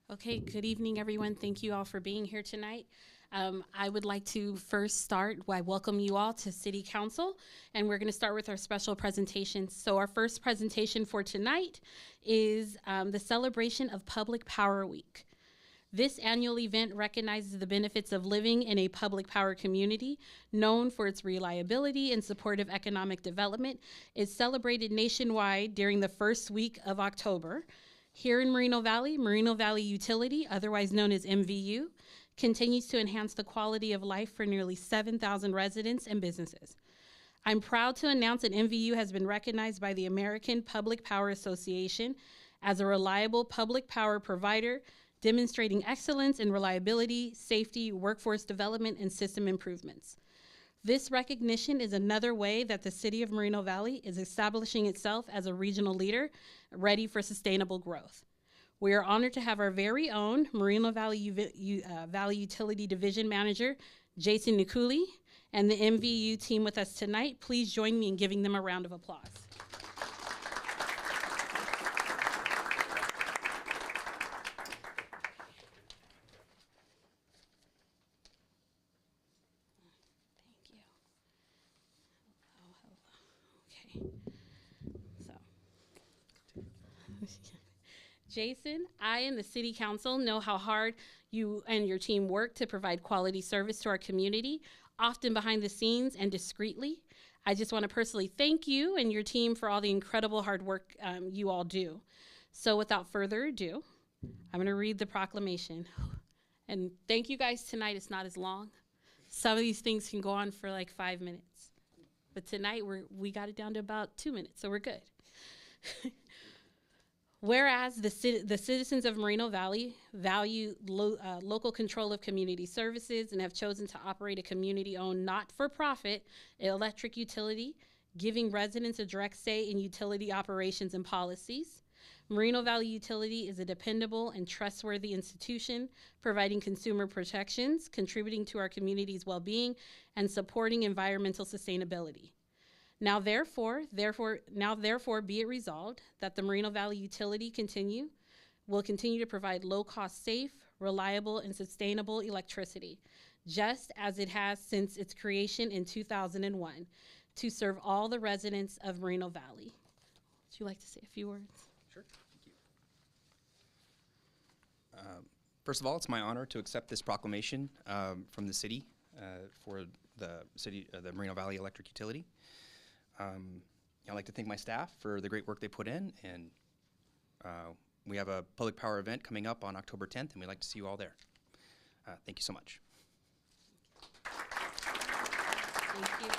Okay, good evening, everyone. Thank you all for being here tonight. I would like to first start by welcome you all to City Council, and we're going to start with our special presentations. So our first presentation for tonight is the celebration of Public Power Week. This annual event recognizes the benefits of living in a public power community known for its reliability and supportive economic development. It's celebrated nationwide during the first week of October. Here in Moreno Valley Utility, otherwise known as MVU, continues to enhance the quality of life for nearly 7,000 residents and businesses. I'm proud to announce that MVU has been recognized by the American Public Power Association as a reliable public power provider, demonstrating excellence in reliability, safety, workforce development, and system improvements. This recognition is another way that the City of Moreno Valley is establishing itself as a regional leader ready for sustainable growth. We are honored to have our very own Moreno Valley Utility Division Manager, Jason Nikuli, and the MVU team with us tonight. Please join me in giving them a round of applause. Jason, I and the City Council know how hard you and your team work to provide quality service to our community, often behind the scenes and discreetly. I just want to personally thank you and your team for all the incredible hard work you all do. So without further ado, I'm going to read the proclamation. And thank you guys tonight. It's not as long. Some of these things can go on for like 5 minutes. But tonight we got it down to about 2 minutes, so we're good. Whereas the citizens of Moreno Valley value local control of community services and have chosen to operate a community-owned, not-for-profit electric utility, giving residents a direct say in utility operations and policies. Moreno Valley Utility is a dependable and trustworthy institution, providing consumer protections, contributing to our community's well-being, and supporting environmental sustainability. Now therefore, be it resolved that the Moreno Valley Utility will continue to provide low-cost, safe, reliable, and sustainable electricity, just as it has since its creation in 2001, to serve all the residents of Moreno Valley. Would you like to say a few words? Sure, thank you. First of all, it's my honor to accept this proclamation from the city for the Moreno Valley Electric Utility. I'd like to thank my staff for the great work they put in, and we have a public power event coming up on October 10th, and we'd like to see you all there. Thank you so much. Thank you.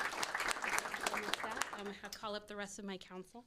And with that, I'm going to call up the rest of my council.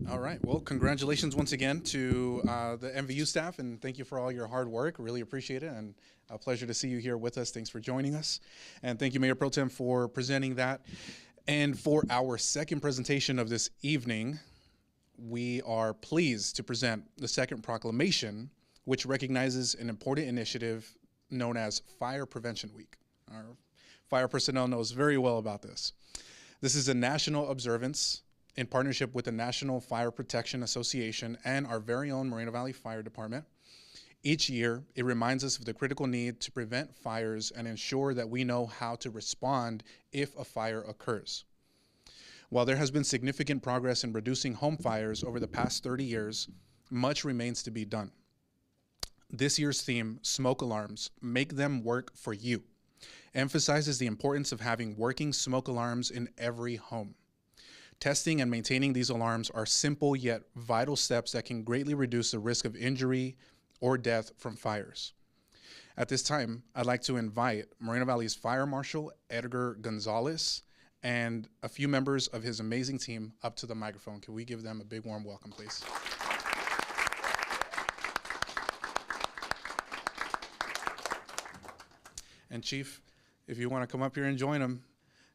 All right, well, congratulations once again to the MVU staff, and thank you for all your hard work. Really appreciate it, and a pleasure to see you here with us. Thanks for joining us. And thank you, Mayor Pro Tem, for presenting that. And for our second presentation of this evening, we are pleased to present the second proclamation, which recognizes an important initiative known as Fire Prevention Week. Our fire personnel knows very well about this. This is a national observance in partnership with the National Fire Protection Association and our very own Moreno Valley Fire Department. Each year, it reminds us of the critical need to prevent fires and ensure that we know how to respond if a fire occurs. While there has been significant progress in reducing home fires over the past 30 years, much remains to be done. This year's theme, Smoke Alarms, Make Them Work for You, emphasizes the importance of having working smoke alarms in every home. Testing and maintaining these alarms are simple yet vital steps that can greatly reduce the risk of injury or death from fires. At this time, I'd like to invite Moreno Valley's Fire Marshal, Edgar Gonzalez, and a few members of his amazing team up to the microphone. Can we give them a big warm welcome, please? And Chief, if you want to come up here and join them,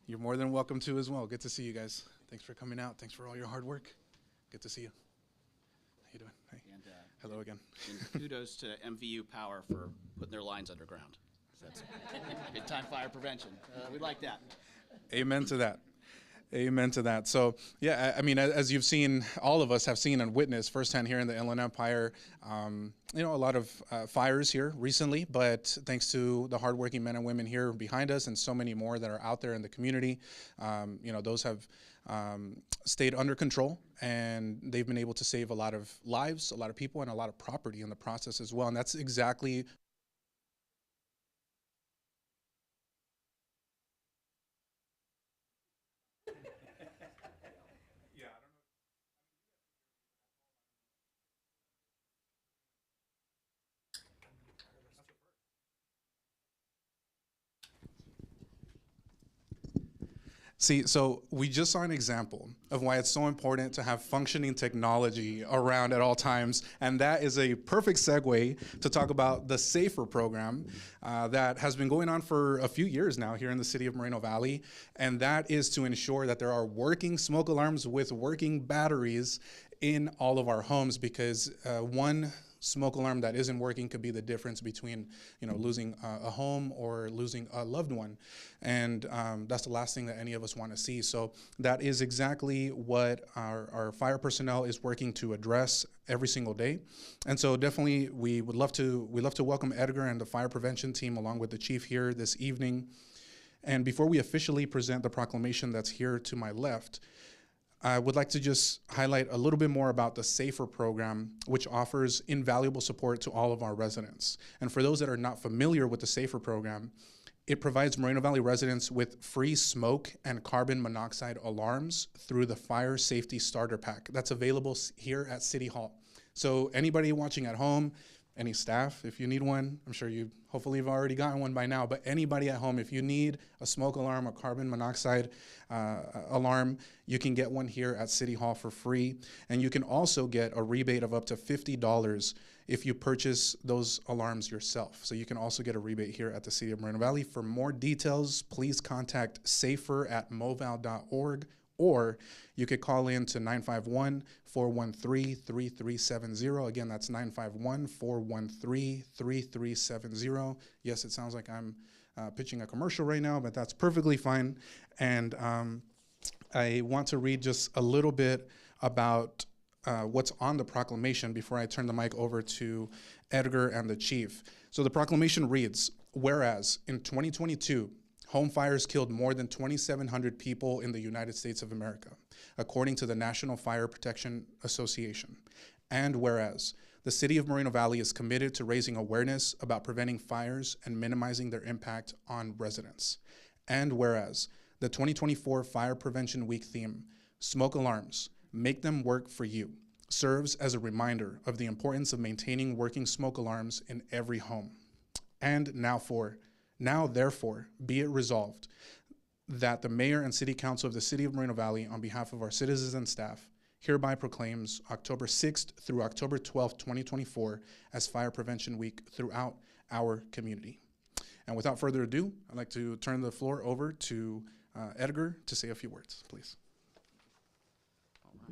you're more than welcome to as well. Good to see you guys. Thanks for coming out. Thanks for all your hard work. Good to see you. How you doing? Hey. And, hello again. And kudos to MVU Power for putting their lines underground. That's big time fire prevention. We like that. Amen to that. Amen to that. So, yeah, I mean, as you've seen, all of us have seen and witnessed firsthand here in the Inland Empire, a lot of fires here recently, but thanks to the hardworking men and women here behind us and so many more that are out there in the community, those have stayed under control, and they've been able to save a lot of lives, a lot of people, and a lot of property in the process as well. And that's exactly See, so we just saw an example of why it's so important to have functioning technology around at all times, and that is a perfect segue to talk about the SAFER program that has been going on for a few years now here in the city of Moreno Valley, and that is to ensure that there are working smoke alarms with working batteries in all of our homes, because one smoke alarm that isn't working could be the difference between, losing a home or losing a loved one. And that's the last thing that any of us want to see. So that is exactly what our fire personnel is working to address every single day. And so definitely we love to welcome Edgar and the fire prevention team along with the chief here this evening. And before we officially present the proclamation that's here to my left, I would like to just highlight a little bit more about the SAFER program, which offers invaluable support to all of our residents. And for those that are not familiar with the SAFER program, it provides Moreno Valley residents with free smoke and carbon monoxide alarms through the Fire Safety Starter Pack that's available here at City Hall. So anybody watching at home, any staff, if you need one, I'm sure hopefully you've already gotten one by now, but anybody at home, if you need a smoke alarm or carbon monoxide alarm, you can get one here at City Hall for free. And you can also get a rebate of up to $50 if you purchase those alarms yourself. So you can also get a rebate here at the City of Moreno Valley. For more details, please contact safer@moval.org, or you could call in to 951-413-3370. Again, that's 951-413-3370. Yes, it sounds like I'm pitching a commercial right now, but that's perfectly fine. And I want to read just a little bit about what's on the proclamation before I turn the mic over to Edgar and the chief. So the proclamation reads, whereas in 2022, home fires killed more than 2,700 people in the United States of America, according to the National Fire Protection Association. And whereas the city of Moreno Valley is committed to raising awareness about preventing fires and minimizing their impact on residents. And whereas the 2024 Fire Prevention Week theme, Smoke Alarms, Make Them Work for You, serves as a reminder of the importance of maintaining working smoke alarms in every home. And now, therefore, be it resolved that the mayor and city council of the city of Moreno Valley, on behalf of our citizens and staff, hereby proclaims October 6th through October 12th, 2024 as Fire Prevention Week throughout our community. And without further ado, I'd like to turn the floor over to Edgar to say a few words, please. All right.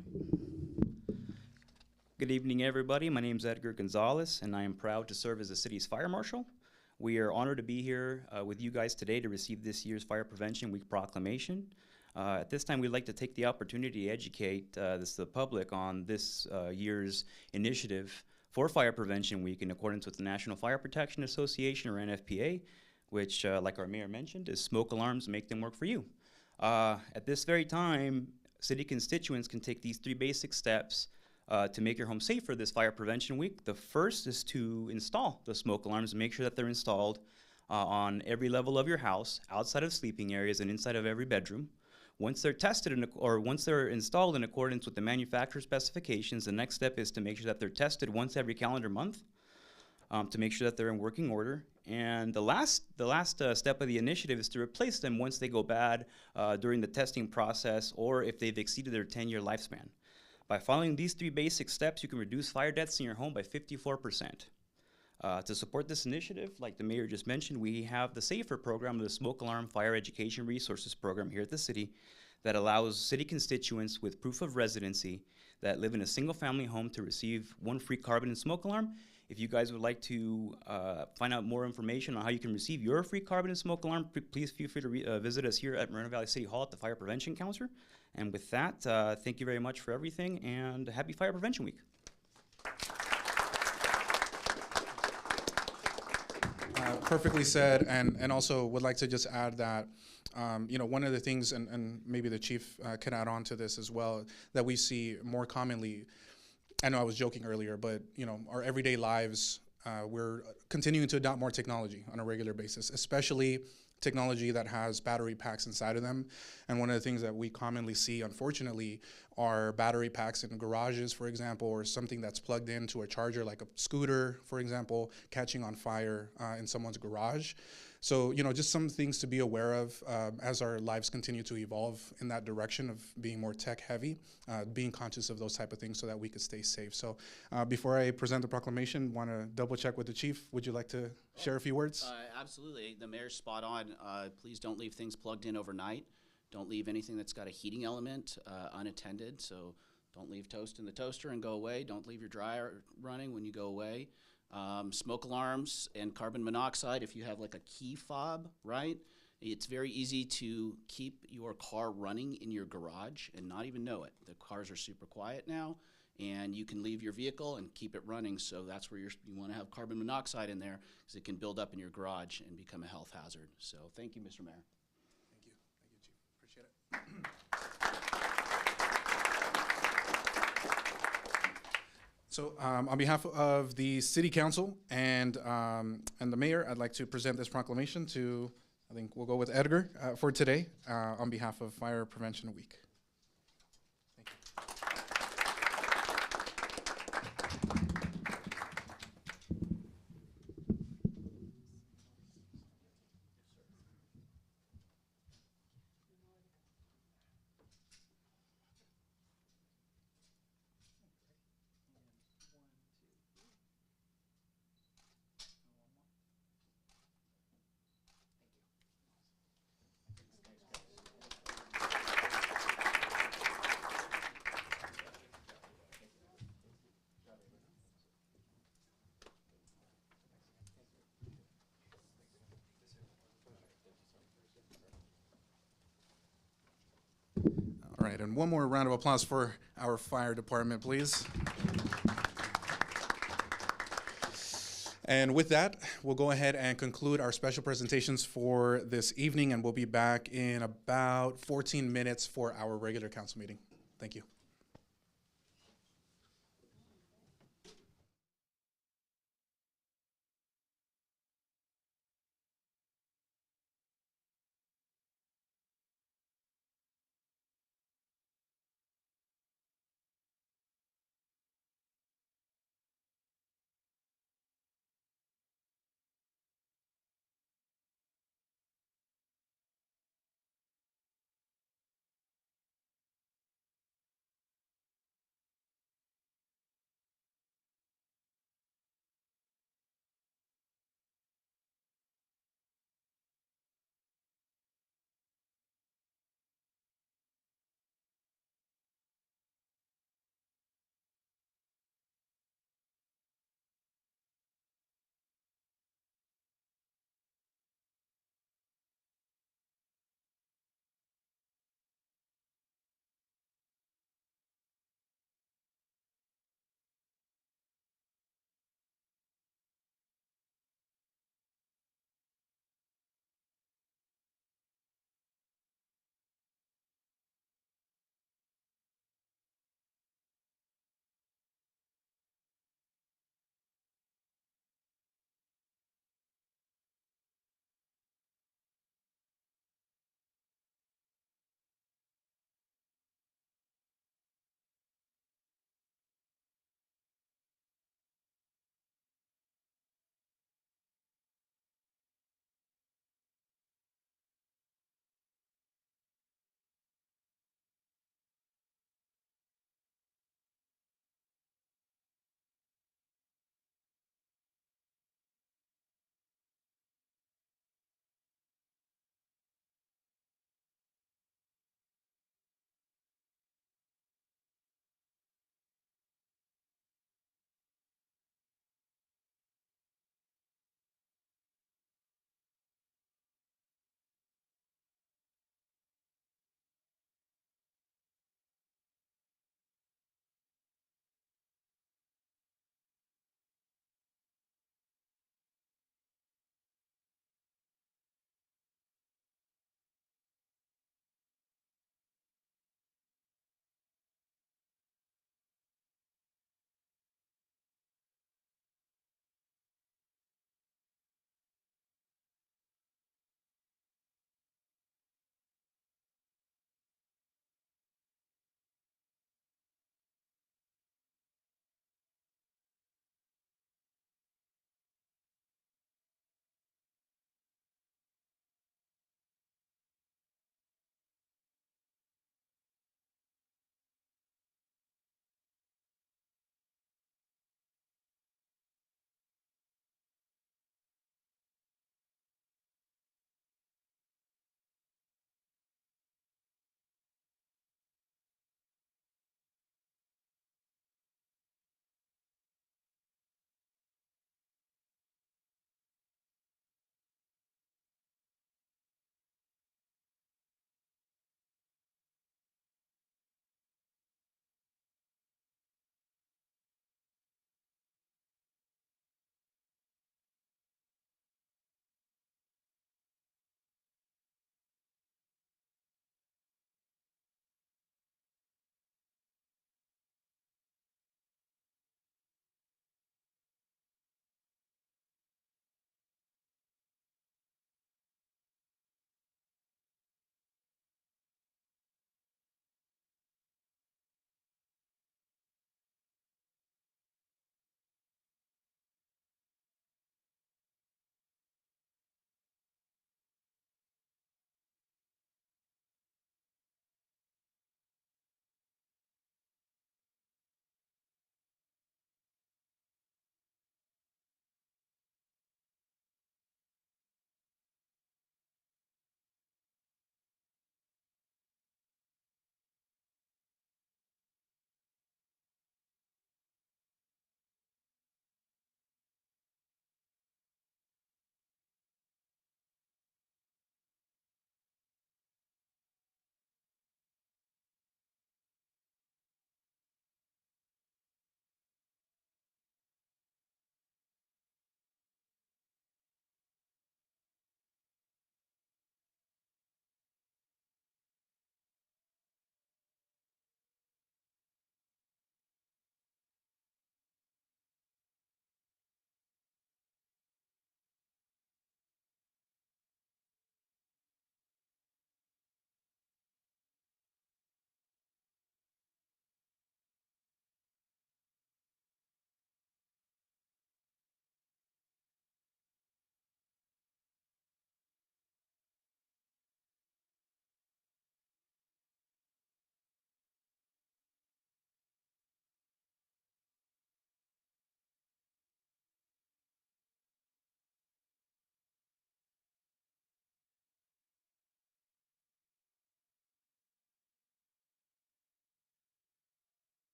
Good evening, everybody. My name is Edgar Gonzalez, and I am proud to serve as the city's fire marshal. We are honored to be here with you guys today to receive this year's Fire Prevention Week proclamation. At this time, we'd like to take the opportunity to educate the public on this year's initiative for Fire Prevention Week in accordance with the National Fire Protection Association, or NFPA, which, like our mayor mentioned, is Smoke Alarms, Make Them Work for You. At this very time, city constituents can take these 3 basic steps to make your home safer this Fire Prevention Week. The first is to install the smoke alarms and make sure that they're installed on every level of your house, outside of sleeping areas and inside of every bedroom. Once they're tested or once they're installed in accordance with the manufacturer specifications, the next step is to make sure that they're tested once every calendar month to make sure that they're in working order. And the last step of the initiative is to replace them once they go bad during the testing process or if they've exceeded their 10-year lifespan. By following these 3 basic steps, you can reduce fire deaths in your home by 54%. To support this initiative, like the mayor just mentioned, we have the SAFER program, the Smoke Alarm Fire Education Resources Program here at the city that allows city constituents with proof of residency that live in a single-family home to receive 1 free carbon and smoke alarm. If you guys would like to find out more information on how you can receive your free carbon and smoke alarm, please feel free to visit us here at Moreno Valley City Hall at the Fire Prevention Counselor. And with that, thank you very much for everything, and happy Fire Prevention Week. Perfectly said, and also would like to just add that, one of the things, and maybe the chief can add on to this as well, that we see more commonly, I know I was joking earlier, but our everyday lives, we're continuing to adopt more technology on a regular basis, especially technology that has battery packs inside of them. And one of the things that we commonly see, unfortunately, are battery packs in garages, for example, or something that's plugged into a charger, like a scooter, for example, catching on fire in someone's garage. So, just some things to be aware of as our lives continue to evolve in that direction of being more tech heavy, being conscious of those type of things so that we could stay safe. So before I present the proclamation, want to double check with the chief. Would you like to share a few words? Absolutely. The mayor's spot on. Please don't leave things plugged in overnight. Don't leave anything that's got a heating element unattended. So don't leave toast in the toaster and go away. Don't leave your dryer running when you go away. Smoke alarms and carbon monoxide, if you have like a key fob, right? It's very easy to keep your car running in your garage and not even know it. The cars are super quiet now, and you can leave your vehicle and keep it running. So that's where you want to have carbon monoxide in there, because it can build up in your garage and become a health hazard. So thank you, Mr. Mayor. Thank you, Chief. Appreciate it. So on behalf of the City Council and the Mayor, I'd like to present this proclamation to, I think we'll go with Edgar for today on behalf of Fire Prevention Week. All right, and one more round of applause for our fire department, please. And with that, we'll go ahead and conclude our special presentations for this evening, and we'll be back in about 14 minutes for our regular council meeting. Thank you.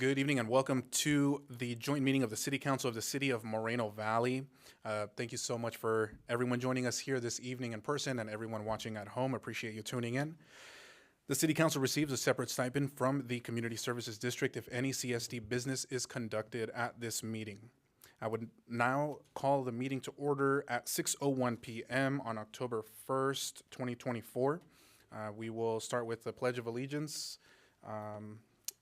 Good evening and welcome to the joint meeting of the City Council of the City of Moreno Valley. Thank you so much for everyone joining us here this evening in person and everyone watching at home. Appreciate you tuning in. The City Council receives a separate stipend from the Community Services District if any CSD business is conducted at this meeting. I would now call the meeting to order at 6:01 p.m. on October 1st, 2024. We will start with the Pledge of Allegiance.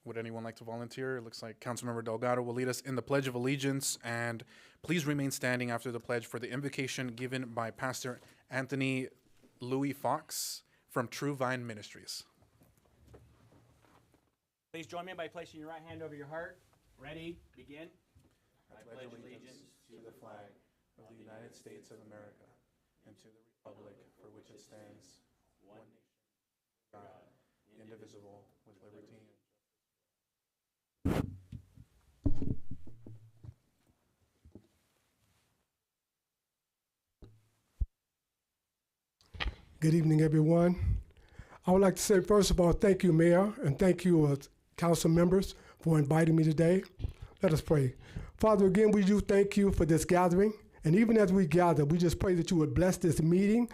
Would anyone like to volunteer? It looks like Councilmember Delgado will lead us in the Pledge of Allegiance, and please remain standing after the pledge for the invocation given by Pastor Anthony Louis Fox from True Vine Ministries. Please join me by placing your right hand over your heart. Ready? Begin. I pledge allegiance to the flag of the United States of America and to the republic for which it stands, one nation, God, indivisible, with liberty and Good evening, everyone. I would like to say, first of all, thank you, Mayor, and thank you, council members, for inviting me today. Let us pray. Father, again, we do thank you for this gathering. And even as we gather, we just pray that you would bless this meeting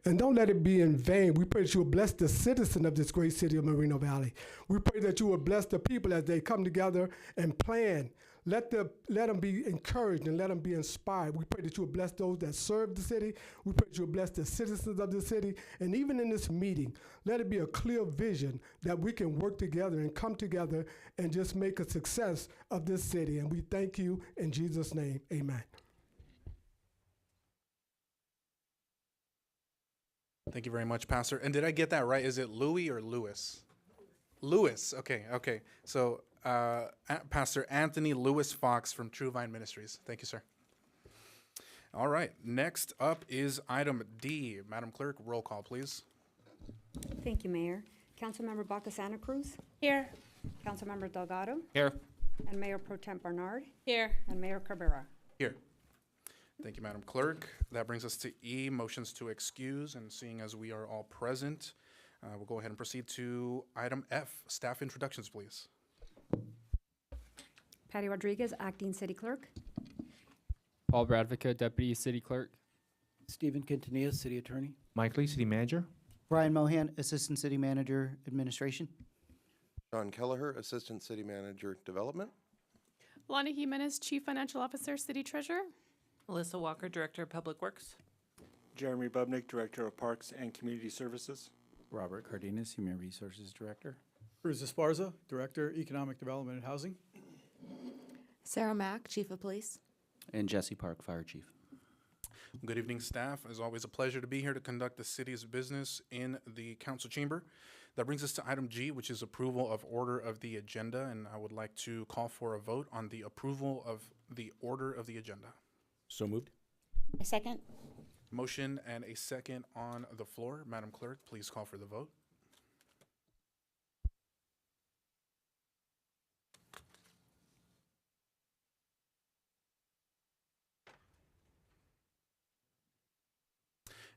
and don't let it be in vain. We pray that you would bless the citizen of this great city of Moreno Valley. We pray that you would bless the people as they come together and plan. Let them be encouraged and let them be inspired. We pray that you would bless those that serve the city. We pray that you would bless the citizens of the city. And even in this meeting, let it be a clear vision that we can work together and come together and just make a success of this city. And we thank you in Jesus' name. Amen. Thank you very much, Pastor. And did I get that right? Is it Louis or Lewis? Lewis. Okay. So Pastor Anthony Louis Fox from True Vine Ministries. Thank you, sir. All right. Next up is item D. Madam Clerk, roll call, please. Thank you, Mayor. Councilmember Baca Santa Cruz, Here. Councilmember Delgado, Here. and Mayor Pro Tem Bernard, Here. and Mayor Cabrera. Here. Thank you, Madam Clerk. That brings us to E, motions to excuse. And seeing as we are all present, we'll go ahead and proceed to item F, staff introductions, please. Patty Rodriguez, Acting City Clerk. Paul Bradvica, Deputy City Clerk. Stephen Quintanilla, City Attorney. Mike Lee, City Manager. Brian Mohan, Assistant City Manager, Administration. John Kelleher, Assistant City Manager, Development. Lonnie Jimenez, Chief Financial Officer, City Treasurer. Melissa Walker, Director of Public Works. Jeremy Bubnick, Director of Parks and Community Services. Robert Cardenas, Human Resources Director. Cruz Esparza, Director, Economic Development and Housing. Sarah Mack, Chief of Police. And Jesse Park, Fire Chief. Good evening, staff. It's always a pleasure to be here to conduct the city's business in the council chamber. That brings us to item G, which is approval of order of the agenda. And I would like to call for a vote on the approval of the order of the agenda. So moved. A second. Motion and a second on the floor. Madam Clerk, please call for the vote.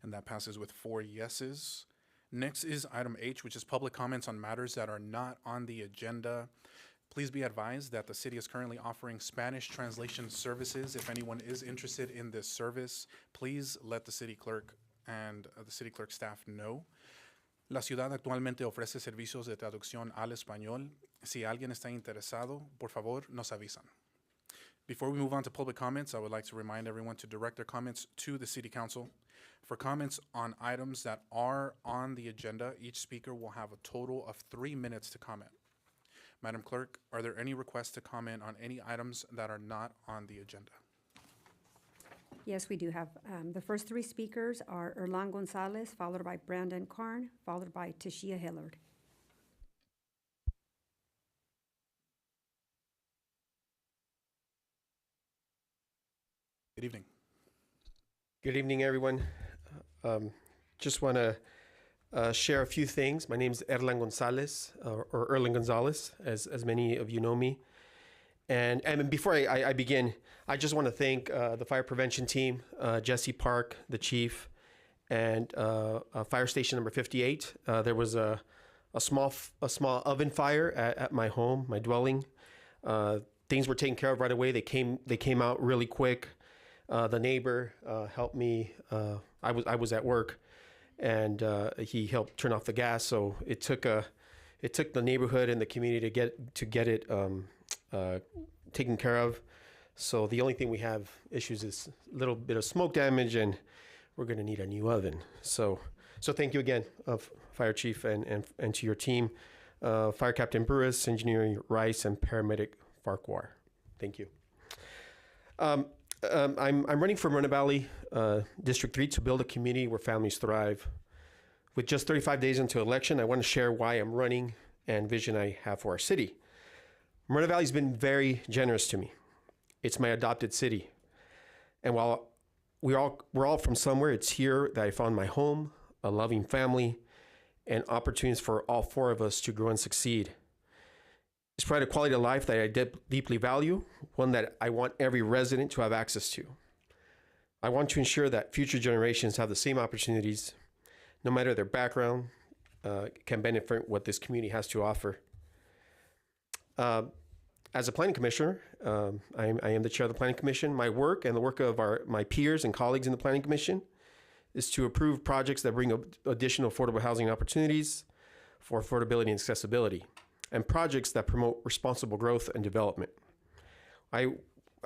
And that passes with 4 yeses. Next is item H, which is public comments on matters that are not on the agenda. Please be advised that the city is currently offering Spanish translation services. If anyone is interested in this service, please let the city clerk and the city clerk staff know. La ciudad actualmente ofrece servicios de traducción al español. Si alguien está interesado, por favor, nos avisan. Before we move on to public comments, I would like to remind everyone to direct their comments to the City Council. For comments on items that are on the agenda, each speaker will have a total of 3 minutes to comment. Madam Clerk, are there any requests to comment on any items that are not on the agenda? Yes, we do have. The first 3 speakers are Erlan Gonzalez, followed by Brandon Karn, followed by Tashia Hillard. Good evening. Good evening, everyone. Just want to share a few things. My name is Erlan Gonzalez, or Erlan Gonzalez, as many of you know me. And before I begin, I just want to thank the fire prevention team, Jesse Park, the chief, and fire station number 58. There was a small oven fire at my home, my dwelling. Things were taken care of right away. They came out really quick. The neighbor helped me. I was at work, and he helped turn off the gas. So it took the neighborhood and the community to get it taken care of. So the only thing we have issues is a little bit of smoke damage, and we're going to need a new oven. So thank you again, Fire Chief, and to your team, Fire Captain Burris, Engineering Rice, and Paramedic Farquhar. Thank you. I'm running for Moreno Valley District 3 to build a community where families thrive. With just 35 days into election, I want to share why I'm running and vision I have for our city. Moreno Valley's been very generous to me. It's my adopted city. And while we're all from somewhere, it's here that I found my home, a loving family, and opportunities for all four of us to grow and succeed. It's provided a quality of life that I deeply value, one that I want every resident to have access to. I want to ensure that future generations have the same opportunities, no matter their background, can benefit what this community has to offer. As a planning commissioner, I am the chair of the planning commission. My work and the work of my peers and colleagues in the planning commission is to approve projects that bring additional affordable housing opportunities for affordability and accessibility, and projects that promote responsible growth and development. I've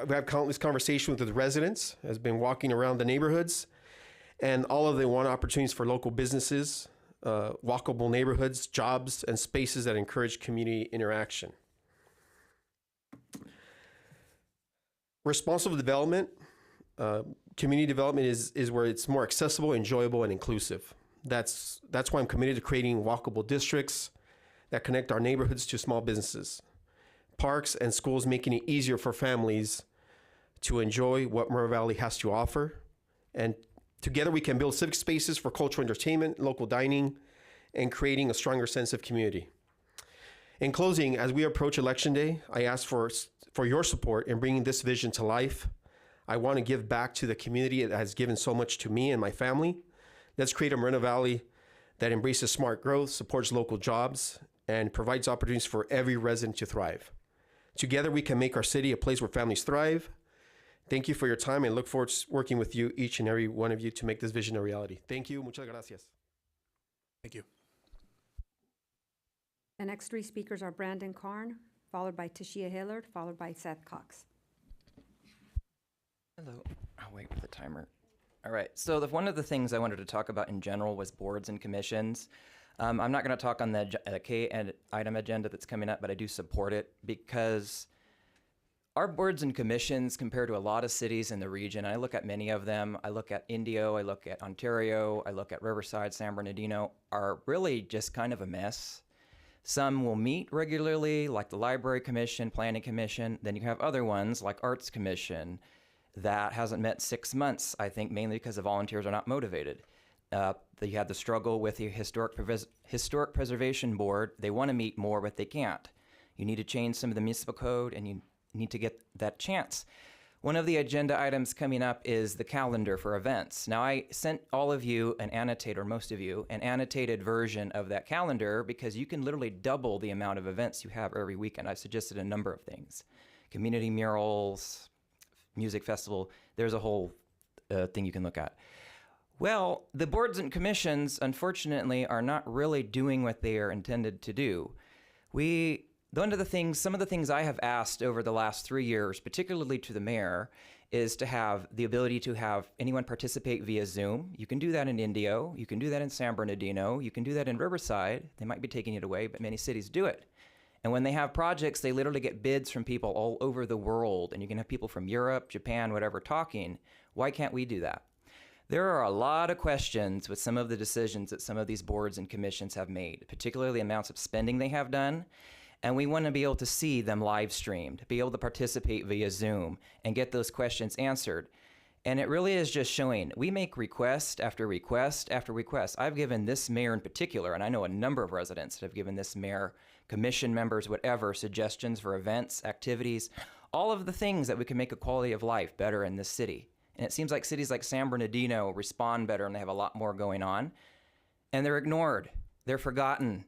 had countless conversations with the residents, has been walking around the neighborhoods, and all of them want opportunities for local businesses, walkable neighborhoods, jobs, and spaces that encourage community interaction. Responsible development, community development is where it's more accessible, enjoyable, and inclusive. That's why I'm committed to creating walkable districts that connect our neighborhoods to small businesses, parks, and schools, making it easier for families to enjoy what Moreno Valley has to offer. And together we can build civic spaces for cultural entertainment, local dining, and creating a stronger sense of community. In closing, as we approach Election Day, I ask for your support in bringing this vision to life. I want to give back to the community that has given so much to me and my family. Let's create a Moreno Valley that embraces smart growth, supports local jobs, and provides opportunities for every resident to thrive. Together, we can make our city a place where families thrive. Thank you for your time, and look forward to working with you, each and every one of you, to make this vision a reality. Thank you. Muchas gracias. Thank you. The next three speakers are Brandon Karn, followed by Tashia Hillard, followed by Seth Cox. Hello. I'll wait for the timer. All right. So one of the things I wanted to talk about in general was boards and commissions. I'm not going to talk on the item agenda that's coming up, but I do support it because our boards and commissions, compared to a lot of cities in the region, I look at many of them, I look at Indio, I look at Ontario, I look at Riverside, San Bernardino, are really just kind of a mess. Some will meet regularly, like the Library Commission, Planning Commission. Then you have other ones, like Arts Commission, that hasn't met 6 months, I think, mainly because the volunteers are not motivated. You had the struggle with the Historic Preservation Board. They want to meet more, but they can't. You need to change some of the municipal code, and you need to get that chance. One of the agenda items coming up is the calendar for events. Now, I sent all of you an annotated, or most of you, an annotated version of that calendar because you can literally double the amount of events you have every weekend. I've suggested a number of things. Community murals, music festival, there's a whole thing you can look at. Well, the boards and commissions, unfortunately, are not really doing what they are intended to do. Some of the things I have asked over the last 3 years, particularly to the mayor, is to have the ability to have anyone participate via Zoom. You can do that in Indio. You can do that in San Bernardino. You can do that in Riverside. They might be taking it away, but many cities do it. And when they have projects, they literally get bids from people all over the world. And you can have people from Europe, Japan, whatever, talking. Why can't we do that? There are a lot of questions with some of the decisions that some of these boards and commissions have made, particularly the amounts of spending they have done. And we want to be able to see them live streamed, be able to participate via Zoom and get those questions answered. And it really is just showing, we make request after request after request. I've given this mayor in particular, and I know a number of residents that have given this mayor, commission members, whatever, suggestions for events, activities, all of the things that we can make a quality of life better in this city. And it seems like cities like San Bernardino respond better and they have a lot more going on. And they're ignored. They're forgotten.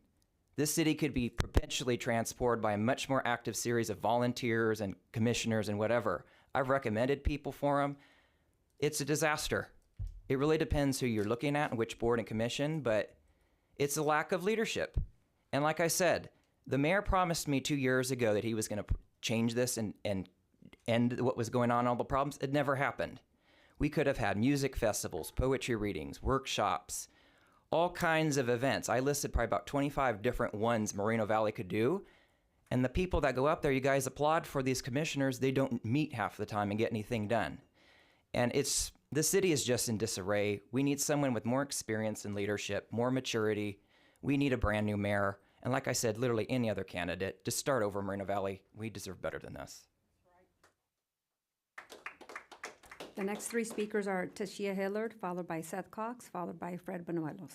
This city could be eventually transported by a much more active series of volunteers and commissioners and whatever. I've recommended people for them. It's a disaster. It really depends who you're looking at and which board and commission, but it's a lack of leadership. And like I said, the mayor promised me 2 years ago that he was going to change this and end what was going on, all the problems. It never happened. We could have had music festivals, poetry readings, workshops, all kinds of events. I listed probably about 25 different ones Moreno Valley could do. And the people that go up there, you guys applaud for these commissioners, they don't meet half the time and get anything done. And the city is just in disarray. We need someone with more experience and leadership, more maturity. We need a brand new mayor. And like I said, literally any other candidate, just start over Moreno Valley. We deserve better than this. The next three speakers are Tashia Hillard, followed by Seth Cox, followed by Fred Benuelos.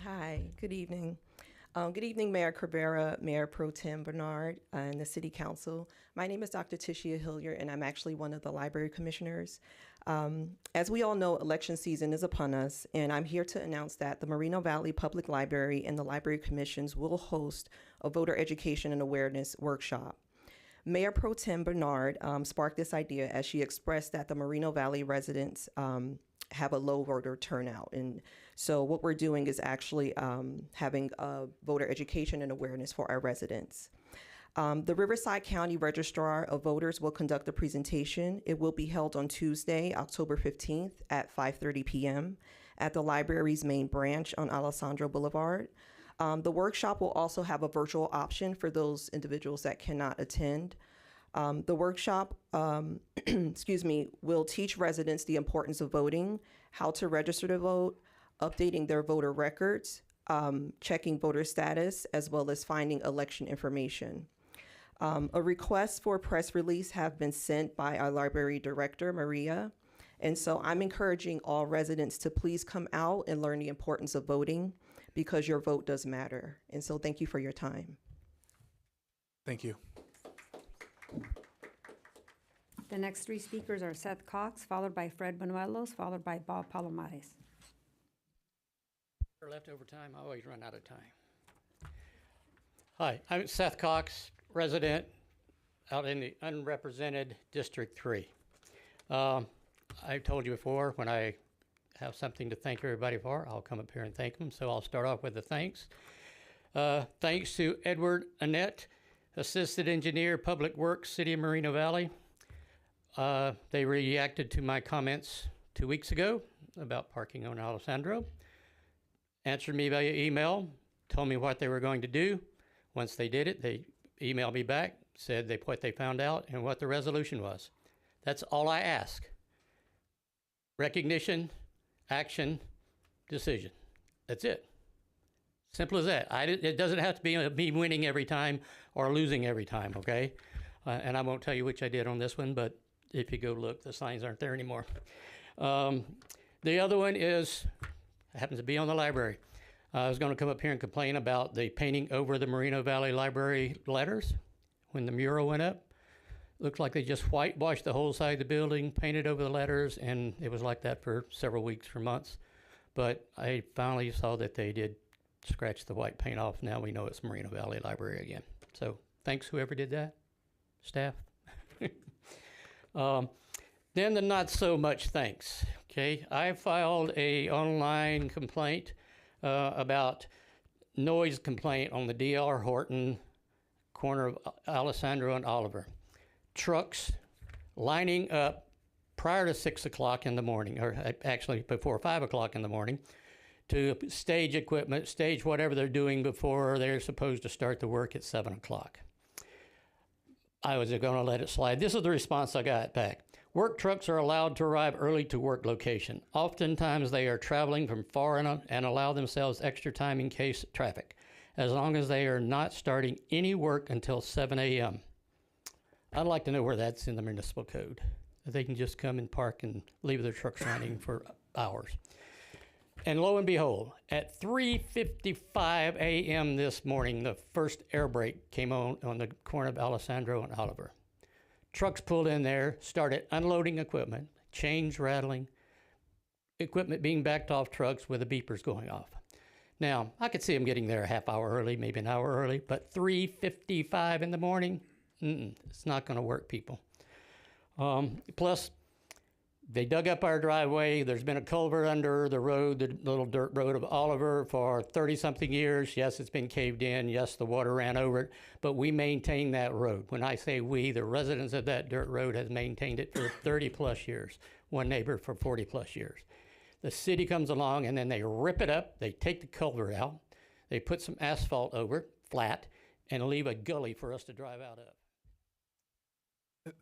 Hi, good evening. Good evening, Mayor Cabrera, Mayor Pro Tem Bernard, and the City Council. My name is Dr. Tashia Hilliard, and I'm actually one of the library commissioners. As we all know, election season is upon us, and I'm here to announce that the Moreno Valley Public Library and the Library Commissions will host a voter education and awareness workshop. Mayor Pro Tem Bernard sparked this idea as she expressed that the Moreno Valley residents have a low voter turnout. And so what we're doing is actually having a voter education and awareness for our residents. The Riverside County Registrar of Voters will conduct a presentation. It will be held on Tuesday, October 15th at 5:30 p.m. at the library's main branch on Alessandro Boulevard. The workshop will also have a virtual option for those individuals that cannot attend. The workshop, will teach residents the importance of voting, how to register to vote, updating their voter records, checking voter status, as well as finding election information. A request for a press release have been sent by our library director, Maria. And so I'm encouraging all residents to please come out and learn the importance of voting, because your vote does matter. And so thank you for your time. Thank you. The next three speakers are Seth Cox, followed by Fred Benuelos, followed by Bob Palomares. For leftover time, I always run out of time. Hi, I'm Seth Cox, resident out in the unrepresented District 3. I've told you before, when I have something to thank everybody for, I'll come up here and thank them. So I'll start off with the thanks. Thanks to Edward Annette, Assistant Engineer, Public Works, City of Moreno Valley. They reacted to my comments 2 weeks ago about parking on Alessandro. Answered me via email, told me what they were going to do. Once they did it, they emailed me back, said what they found out and what the resolution was. That's all I ask. Recognition, action, decision. That's it. Simple as that. It doesn't have to be me winning every time or losing every time, okay? And I won't tell you which I did on this one, but if you go look, the signs aren't there anymore. The other one happens to be on the library. I was going to come up here and complain about the painting over the Moreno Valley Library letters when the mural went up. Looks like they just whitewashed the whole side of the building, painted over the letters, and it was like that for several weeks, for months. But I finally saw that they did scratch the white paint off. Now we know it's Moreno Valley Library again. So thanks whoever did that, staff. Then the not so much thanks, okay? I filed a online complaint about noise complaint on the D.R. Horton corner of Alessandro and Oliver. Trucks lining up prior to 6 o'clock in the morning, or actually before 5 o'clock in the morning, to stage equipment, stage whatever they're doing before they're supposed to start the work at 7 o'clock. I was going to let it slide. This is the response I got back. Work trucks are allowed to arrive early to work location. Oftentimes they are traveling from far and allow themselves extra time in case of traffic, as long as they are not starting any work until 7 a.m. I'd like to know where that's in the municipal code. They can just come and park and leave their trucks running for hours. And lo and behold, at 3:55 a.m. this morning, the first air brake came on the corner of Alessandro and Oliver. Trucks pulled in there, started unloading equipment, chains rattling, equipment being backed off trucks with the beepers going off. Now, I could see them getting there a half hour early, maybe an hour early, but 3:55 in the morning, it's not going to work, people. Plus, they dug up our driveway. There's been a culvert under the road, the little dirt road of Oliver, for 30-something years. Yes, it's been caved in. Yes, the water ran over it, but we maintain that road. When I say we, the residents of that dirt road has maintained it for 30-plus years. One neighbor for 40-plus years. The city comes along and then they rip it up, they take the culvert out, they put some asphalt over it, flat, and leave a gully for us to drive out of.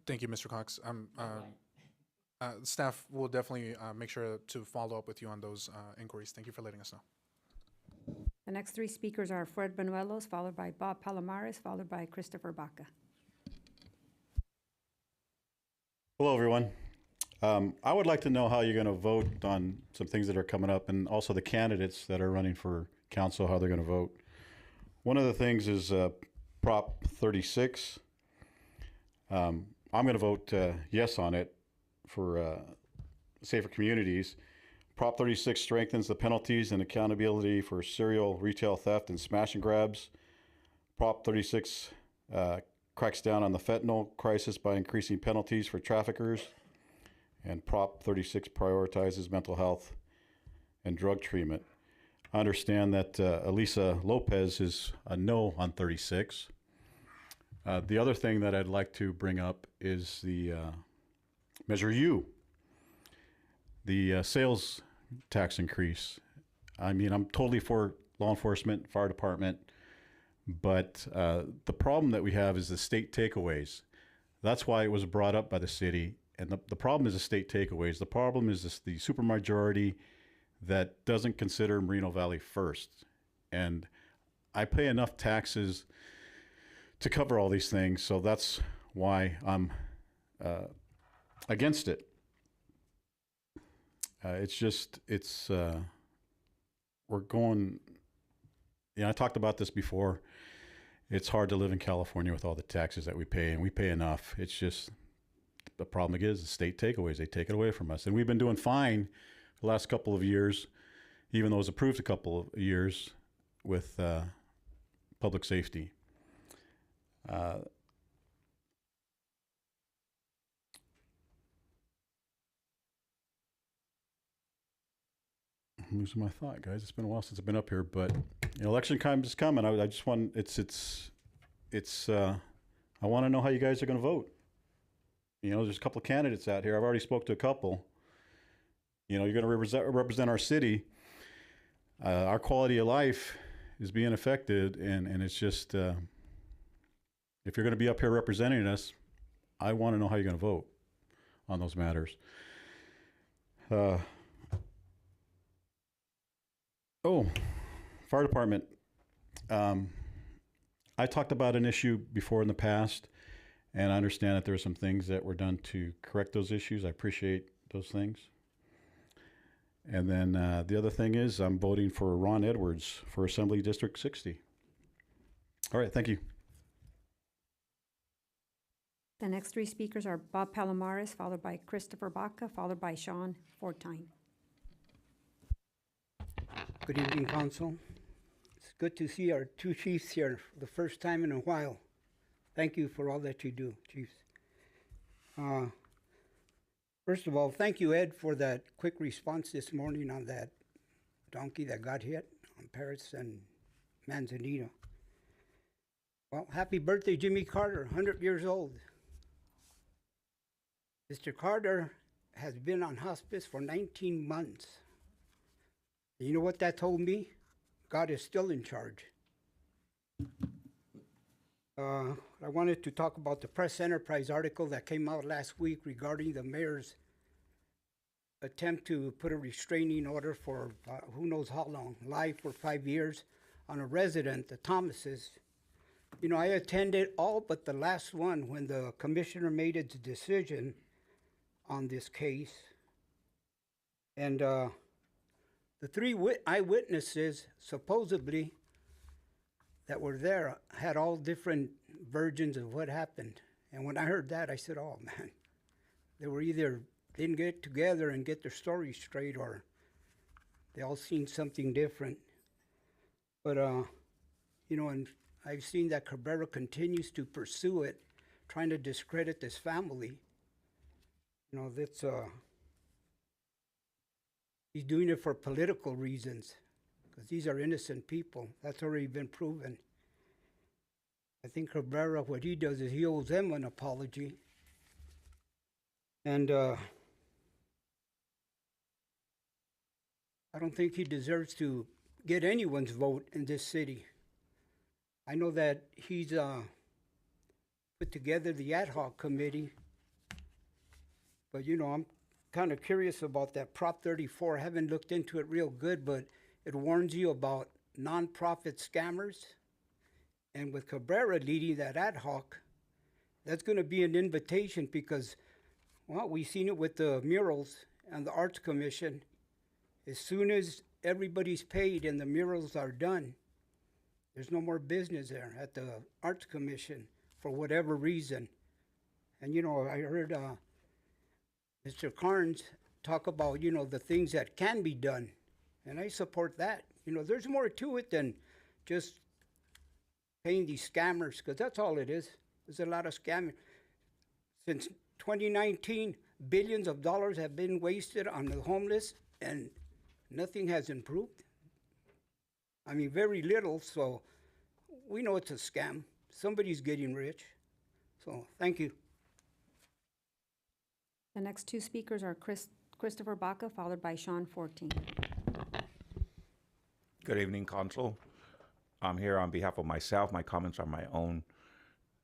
Thank you, Mr. Cox. Staff will definitely make sure to follow up with you on those inquiries. Thank you for letting us know. The next three speakers are Fred Benuelos, followed by Bob Palomares, followed by Christopher Baca. Hello, everyone. I would like to know how you're going to vote on some things that are coming up, and also the candidates that are running for council, how they're going to vote. One of the things is Prop 36. I'm going to vote yes on it for safer communities. Prop 36 strengthens the penalties and accountability for serial retail theft and smash and grabs. Prop 36 cracks down on the fentanyl crisis by increasing penalties for traffickers. And Prop 36 prioritizes mental health and drug treatment. I understand that Elisa Lopez is a no on 36. The other thing that I'd like to bring up is the Measure U, the sales tax increase. I mean, I'm totally for law enforcement, fire department, but the problem that we have is the state takeaways. That's why it was brought up by the city. And the problem is the state takeaways. The problem is the supermajority that doesn't consider Moreno Valley first. And I pay enough taxes to cover all these things, so that's why I'm against it. We're going, I talked about this before. It's hard to live in California with all the taxes that we pay, and we pay enough. It's just, the problem is the state takeaways. They take it away from us. And we've been doing fine the last couple of years, even though it was approved a couple of years with public safety. I'm losing my thought, guys. It's been a while since I've been up here, but election time is coming. I just want, I want to know how you guys are going to vote. There's a couple of candidates out here. I've already spoke to a couple. You're going to represent our city. Our quality of life is being affected, and it's just, if you're going to be up here representing us, I want to know how you're going to vote on those matters. Fire department. I talked about an issue before in the past, and I understand that there are some things that were done to correct those issues. I appreciate those things. And then the other thing is I'm voting for Ron Edwards for Assembly District 60. All right, thank you. The next three speakers are Bob Palomares, followed by Christopher Baca, followed by Sean Fortine. Good evening, Council. It's good to see our two chiefs here for the first time in a while. Thank you for all that you do, Chiefs. First of all, thank you, Ed, for that quick response this morning on that donkey that got hit on Paris and Manzanita. Well, happy birthday, Jimmy Carter, 100 years old. Mr. Carter has been on hospice for 19 months. And you know what that told me? God is still in charge. I wanted to talk about the Press Enterprise article that came out last week regarding the mayor's attempt to put a restraining order for who knows how long, life or 5 years, on a resident, the Thomases. I attended all but the last one when the commissioner made its decision on this case. And the three eyewitnesses supposedly that were there had all different versions of what happened. And when I heard that, I said, oh man, they were either didn't get together and get their stories straight, or they all seen something different. But, and I've seen that Cabrera continues to pursue it, trying to discredit this family. That's, he's doing it for political reasons, because these are innocent people. That's already been proven. I think Cabrera, what he does is he owes them an apology. And I don't think he deserves to get anyone's vote in this city. I know that he's put together the ad hoc committee, but I'm kind of curious about that Prop 34. I haven't looked into it real good, but it warns you about nonprofit scammers. And with Cabrera leading that ad hoc, that's going to be an invitation because, well, we've seen it with the murals and the Arts Commission. As soon as everybody's paid and the murals are done, there's no more business there at the Arts Commission for whatever reason. And, I heard Mr. Carnes talk about, the things that can be done. And I support that. There's more to it than just paying these scammers, because that's all it is. There's a lot of scamming. Since 2019, billions of dollars have been wasted on the homeless, and nothing has improved. I mean, very little, so we know it's a scam. Somebody's getting rich. So, thank you. The next two speakers are Christopher Baca, followed by Sean 14. Good evening, Council. I'm here on behalf of myself. My comments are my own,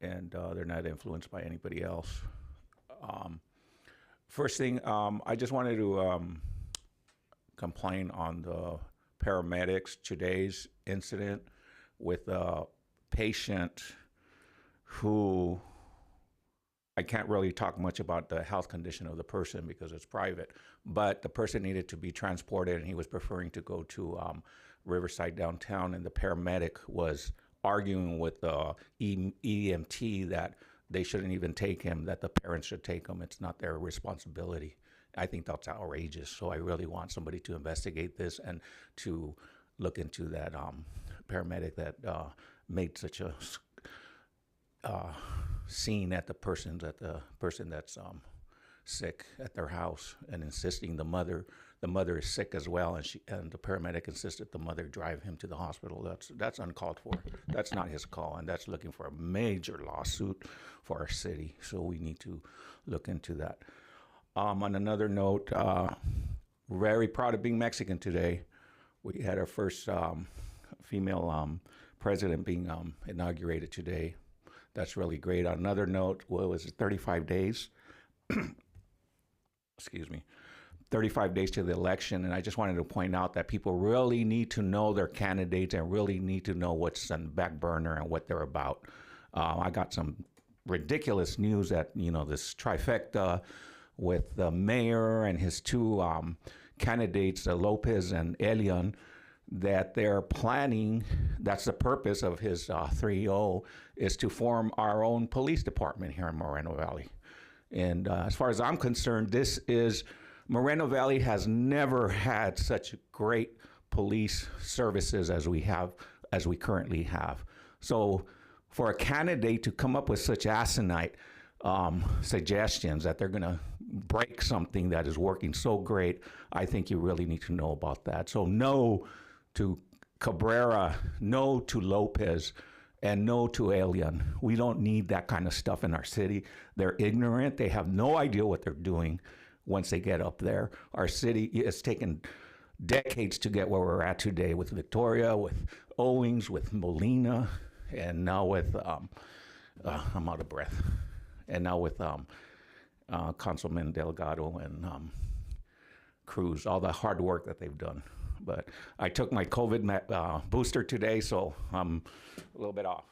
and they're not influenced by anybody else. First thing, I just wanted to complain on the paramedics, today's incident with a patient who, I can't really talk much about the health condition of the person because it's private, but the person needed to be transported and he was preferring to go to Riverside downtown, and the paramedic was arguing with the EMT that they shouldn't even take him, that the parents should take him. It's not their responsibility. I think that's outrageous. So I really want somebody to investigate this and to look into that paramedic that made such a scene at the person that's sick at their house, and insisting the mother is sick as well, and the paramedic insisted the mother drive him to the hospital. That's uncalled for. That's not his call, and that's looking for a major lawsuit for our city. So we need to look into that. On another note, very proud of being Mexican today. We had our first female president being inaugurated today. That's really great. On another note, what was it, 35 days? Excuse me. 35 days to the election, and I just wanted to point out that people really need to know their candidates and really need to know what's on the back burner and what they're about. I got some ridiculous news that, this trifecta with the mayor and his two candidates, Lopez and Elian, that they're planning, that's the purpose of his 3-0, is to form our own police department here in Moreno Valley. And as far as I'm concerned, Moreno Valley has never had such great police services as we currently have. So for a candidate to come up with such asinine suggestions that they're gonna break something that is working so great, I think you really need to know about that. So no to Cabrera, no to Lopez, and no to Alien. We don't need that kind of stuff in our city. They're ignorant. They have no idea what they're doing once they get up there. Our city has taken decades to get where we're at today with Victoria, with Owings, with Molina, and now with, I'm out of breath, and now with Councilman Delgado and Cruz, all the hard work that they've done. But I took my COVID booster today, so I'm a little bit off.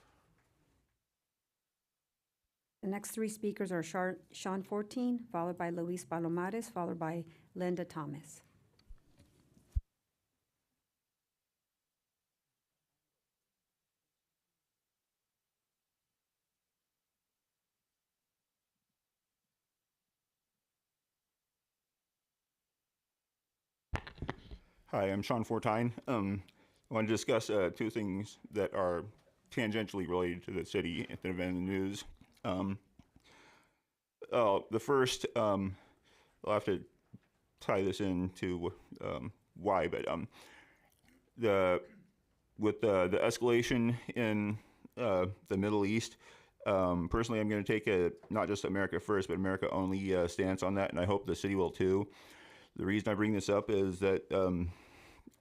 The next three speakers are Sean 14, followed by Luis Palomares, followed by Linda Thomas. Hi, I'm Sean 14. I want to discuss two things that are tangentially related to the city that have been in the news. The first, I'll have to tie this into why, but with the escalation in the Middle East, personally, I'm going to take a not just America first, but America only stance on that, and I hope the city will too. The reason I bring this up is that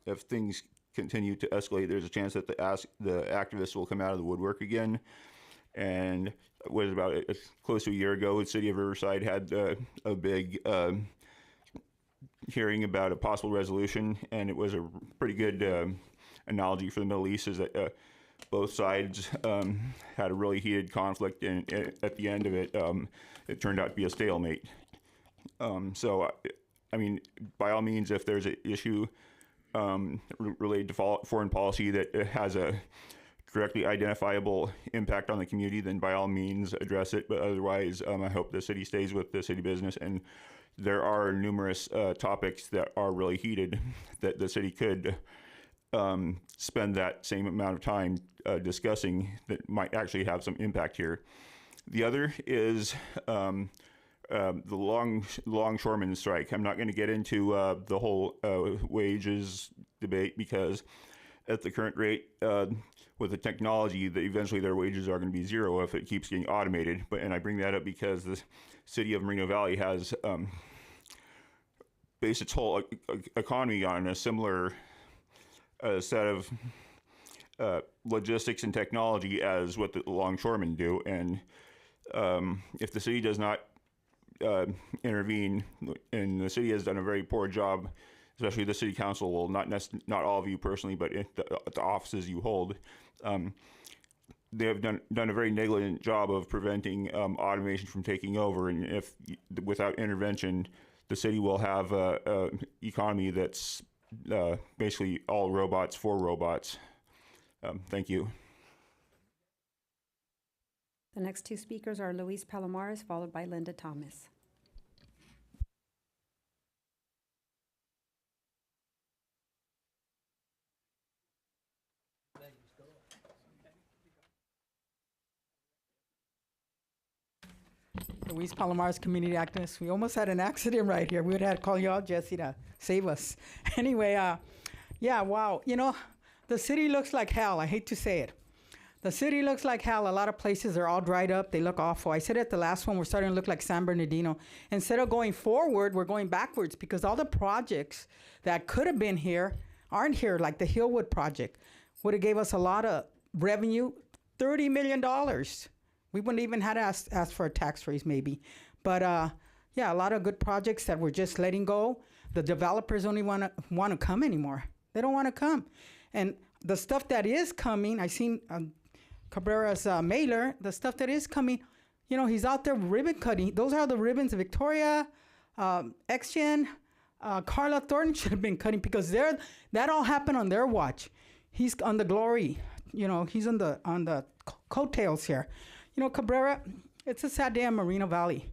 if things continue to escalate, there's a chance that the activists will come out of the woodwork again. And it was about close to a year ago, the city of Riverside had a big hearing about a possible resolution, and it was a pretty good analogy for the Middle East, is that both sides had a really heated conflict, and at the end of it, it turned out to be a stalemate. So, I mean, by all means, if there's an issue related to foreign policy that has a directly identifiable impact on the community, then by all means address it. But otherwise, I hope the city stays with the city business. And there are numerous topics that are really heated that the city could spend that same amount of time discussing that might actually have some impact here. The other is the longshoreman strike. I'm not going to get into the whole wages debate, because at the current rate, with the technology, that eventually their wages are going to be zero if it keeps getting automated. And I bring that up because the city of Moreno Valley has based its whole economy on a similar set of logistics and technology as what the longshoremen do. And if the city does not intervene, and the city has done a very poor job, especially the city council, well, not all of you personally, but the offices you hold, they have done a very negligent job of preventing automation from taking over. And if without intervention, the city will have a economy that's basically all robots for robots. Thank you. The next two speakers are Luis Palomares, followed by Linda Thomas. Luis Palomares, community activist. We almost had an accident right here. We would have to call you out, Jesse, to save us. Anyway, yeah, wow. You know, the city looks like hell. I hate to say it. The city looks like hell. A lot of places are all dried up. They look awful. I said at the last one, we're starting to look like San Bernardino. Instead of going forward, we're going backwards, because all the projects that could have been here aren't here, like the Hillwood project. Would have gave us a lot of revenue, $30 million. We wouldn't even have to ask for a tax raise maybe. But yeah, a lot of good projects that we're just letting go. The developers don't even want to come anymore. They don't want to come. And the stuff that is coming, I seen Cabrera's mailer, the stuff that is coming, you know, he's out there ribbon cutting. Those are the ribbons Victoria, XGen, Carla Thornton should have been cutting, because that all happened on their watch. He's on the glory, you know, he's on the coattails here. You know, Cabrera, it's a sad day in Moreno Valley.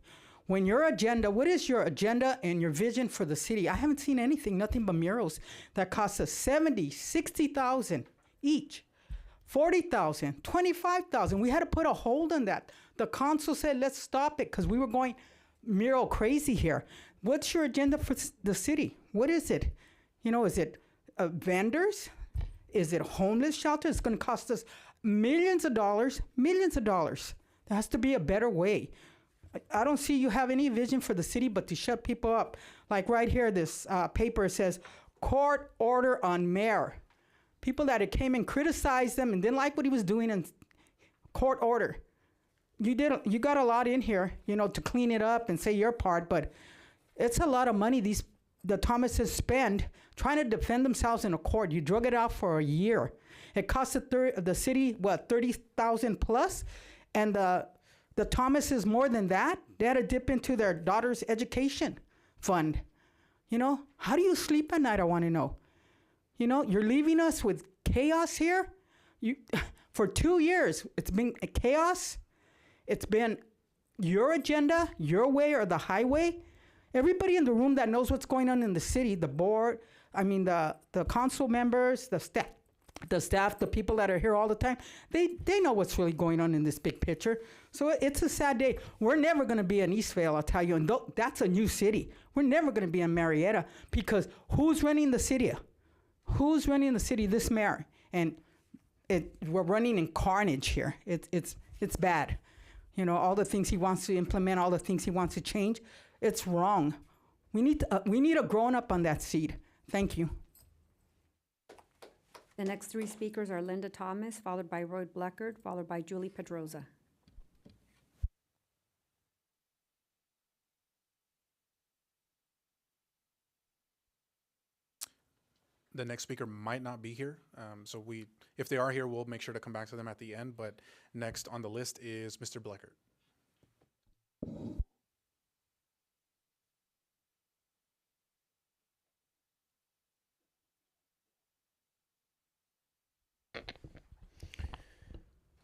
When your agenda, what is your agenda and your vision for the city? I haven't seen anything, nothing but murals that cost us $70,000, $60,000 each, $40,000, $25,000. We had to put a hold on that. The council said, let's stop it, because we were going mural crazy here. What's your agenda for the city? What is it? You know, is it vendors? Is it homeless shelter? It's going to cost us millions of dollars, millions of dollars. There has to be a better way. I don't see you have any vision for the city but to shut people up. Like right here, this paper says, court order on mayor. People that came and criticized them and didn't like what he was doing, and court order. You got a lot in here, you know, to clean it up and say your part, but it's a lot of money the Thomases spend trying to defend themselves in a court. You drug it out for a year. It cost the city, what, $30,000 plus? And the Thomases, more than that, they had to dip into their daughter's education fund. You know, how do you sleep at night, I want to know? You know, you're leaving us with chaos here. For 2 years, it's been chaos. It's been your agenda, your way or the highway. Everybody in the room that knows what's going on in the city, the board, I mean, the council members, the the staff, the people that are here all the time, they know what's really going on in this big picture. So it's a sad day. We're never going to be in Eastvale, I'll tell you, and that's a new city. We're never going to be in Marietta, because who's running the city? Who's running the city? This mayor. And we're running in carnage here. It's bad. You know, all the things he wants to implement, all the things he wants to change, it's wrong. We need a grown-up on that seat. Thank you. The next three speakers are Linda Thomas, followed by Roy Bleckert, followed by Julie Pedroza. The next speaker might not be here, so if they are here, we'll make sure to come back to them at the end. But next on the list is Mr. Bleckert.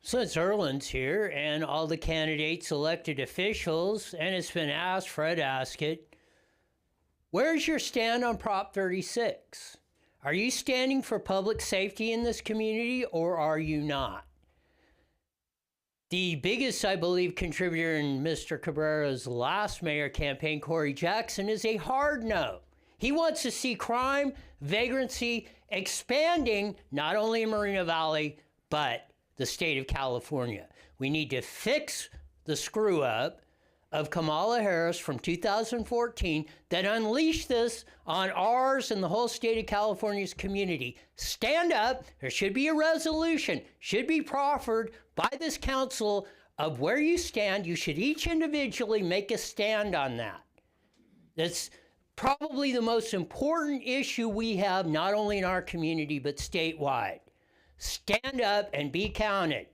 Since Erland's here and all the candidates, elected officials, and it's been asked, Fred asked it, where's your stand on Prop 36? Are you standing for public safety in this community, or are you not? The biggest, I believe, contributor in Mr. Cabrera's last mayor campaign, Corey Jackson, is a hard no. He wants to see crime, vagrancy expanding not only in Moreno Valley, but the state of California. We need to fix the screw up of Kamala Harris from 2014 that unleashed this on ours and the whole state of California's community. Stand up. There should be a resolution, should be proffered by this council of where you stand. You should each individually make a stand on that. That's probably the most important issue we have, not only in our community, but statewide. Stand up and be counted.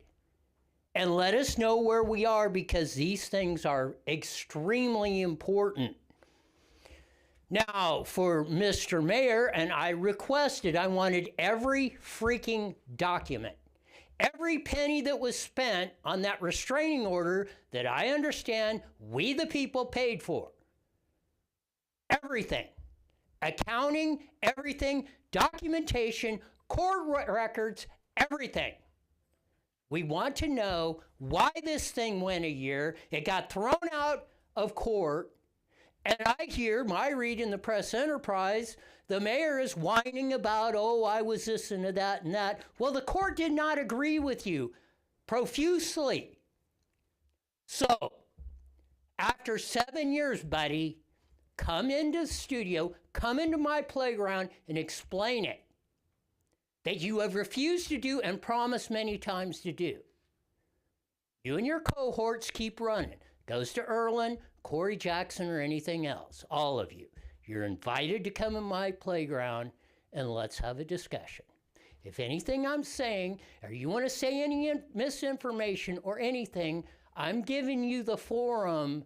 And let us know where we are, because these things are extremely important. Now, for Mr. Mayor, and I wanted every freaking document, every penny that was spent on that restraining order that I understand we the people paid for. Everything. Accounting, everything, documentation, court records, everything. We want to know why this thing went a year. It got thrown out of court. And I hear, my read in the Press Enterprise, the mayor is whining about, oh, I was this and that and that. Well, the court did not agree with you profusely. So, after 7 years, buddy, come into the studio, come into my playground and explain it. That you have refused to do and promised many times to do. You and your cohorts keep running. Goes to Erland, Corey Jackson, or anything else. All of you. You're invited to come in my playground and let's have a discussion. If anything I'm saying, or you want to say any misinformation or anything, I'm giving you the forum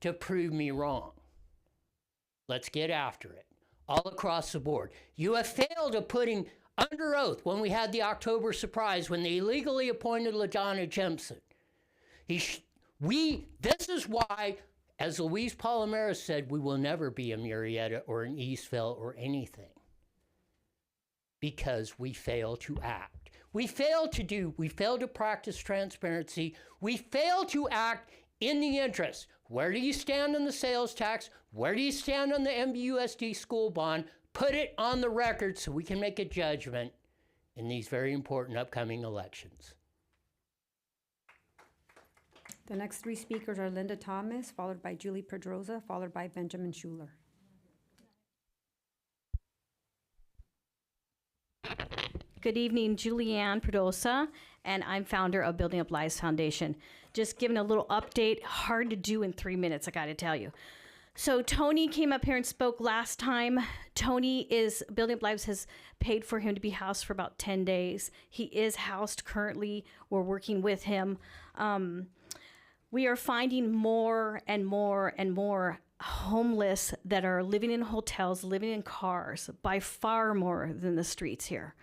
to prove me wrong. Let's get after it. All across the board. You have failed at putting under oath when we had the October surprise, when they illegally appointed LaDonna Jemison. This is why, as Luis Palomero said, we will never be a Murrieta or an Eastvale or anything. Because we fail to act. We fail to practice transparency. We fail to act in the interest. Where do you stand on the sales tax? Where do you stand on the MBUSD school bond? Put it on the record so we can make a judgment in these very important upcoming elections. The next three speakers are Linda Thomas, followed by Julie Pedroza, followed by Benjamin Schuler. Good evening, Julianne Pedroza, and I'm founder of Building Up Lives Foundation. Just giving a little update, hard to do in 3 minutes, I gotta tell you. So Tony came up here and spoke last time. Building Up Lives has paid for him to be housed for about 10 days. He is housed currently. We're working with him. We are finding more and more and more homeless that are living in hotels, living in cars, by far more than the streets here.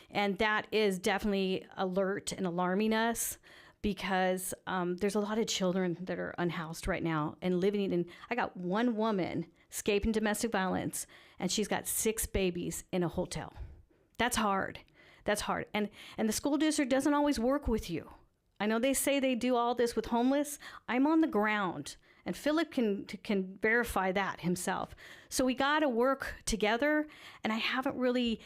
And that is definitely alert and alarming us, because there's a lot of children that are unhoused right now and living in. I got one woman escaping domestic violence, and she's got 6 babies in a hotel. That's hard. That's hard. And the school district doesn't always work with you. I know they say they do all this with homeless. I'm on the ground, and Philip can verify that himself. So we got to work together, and I haven't really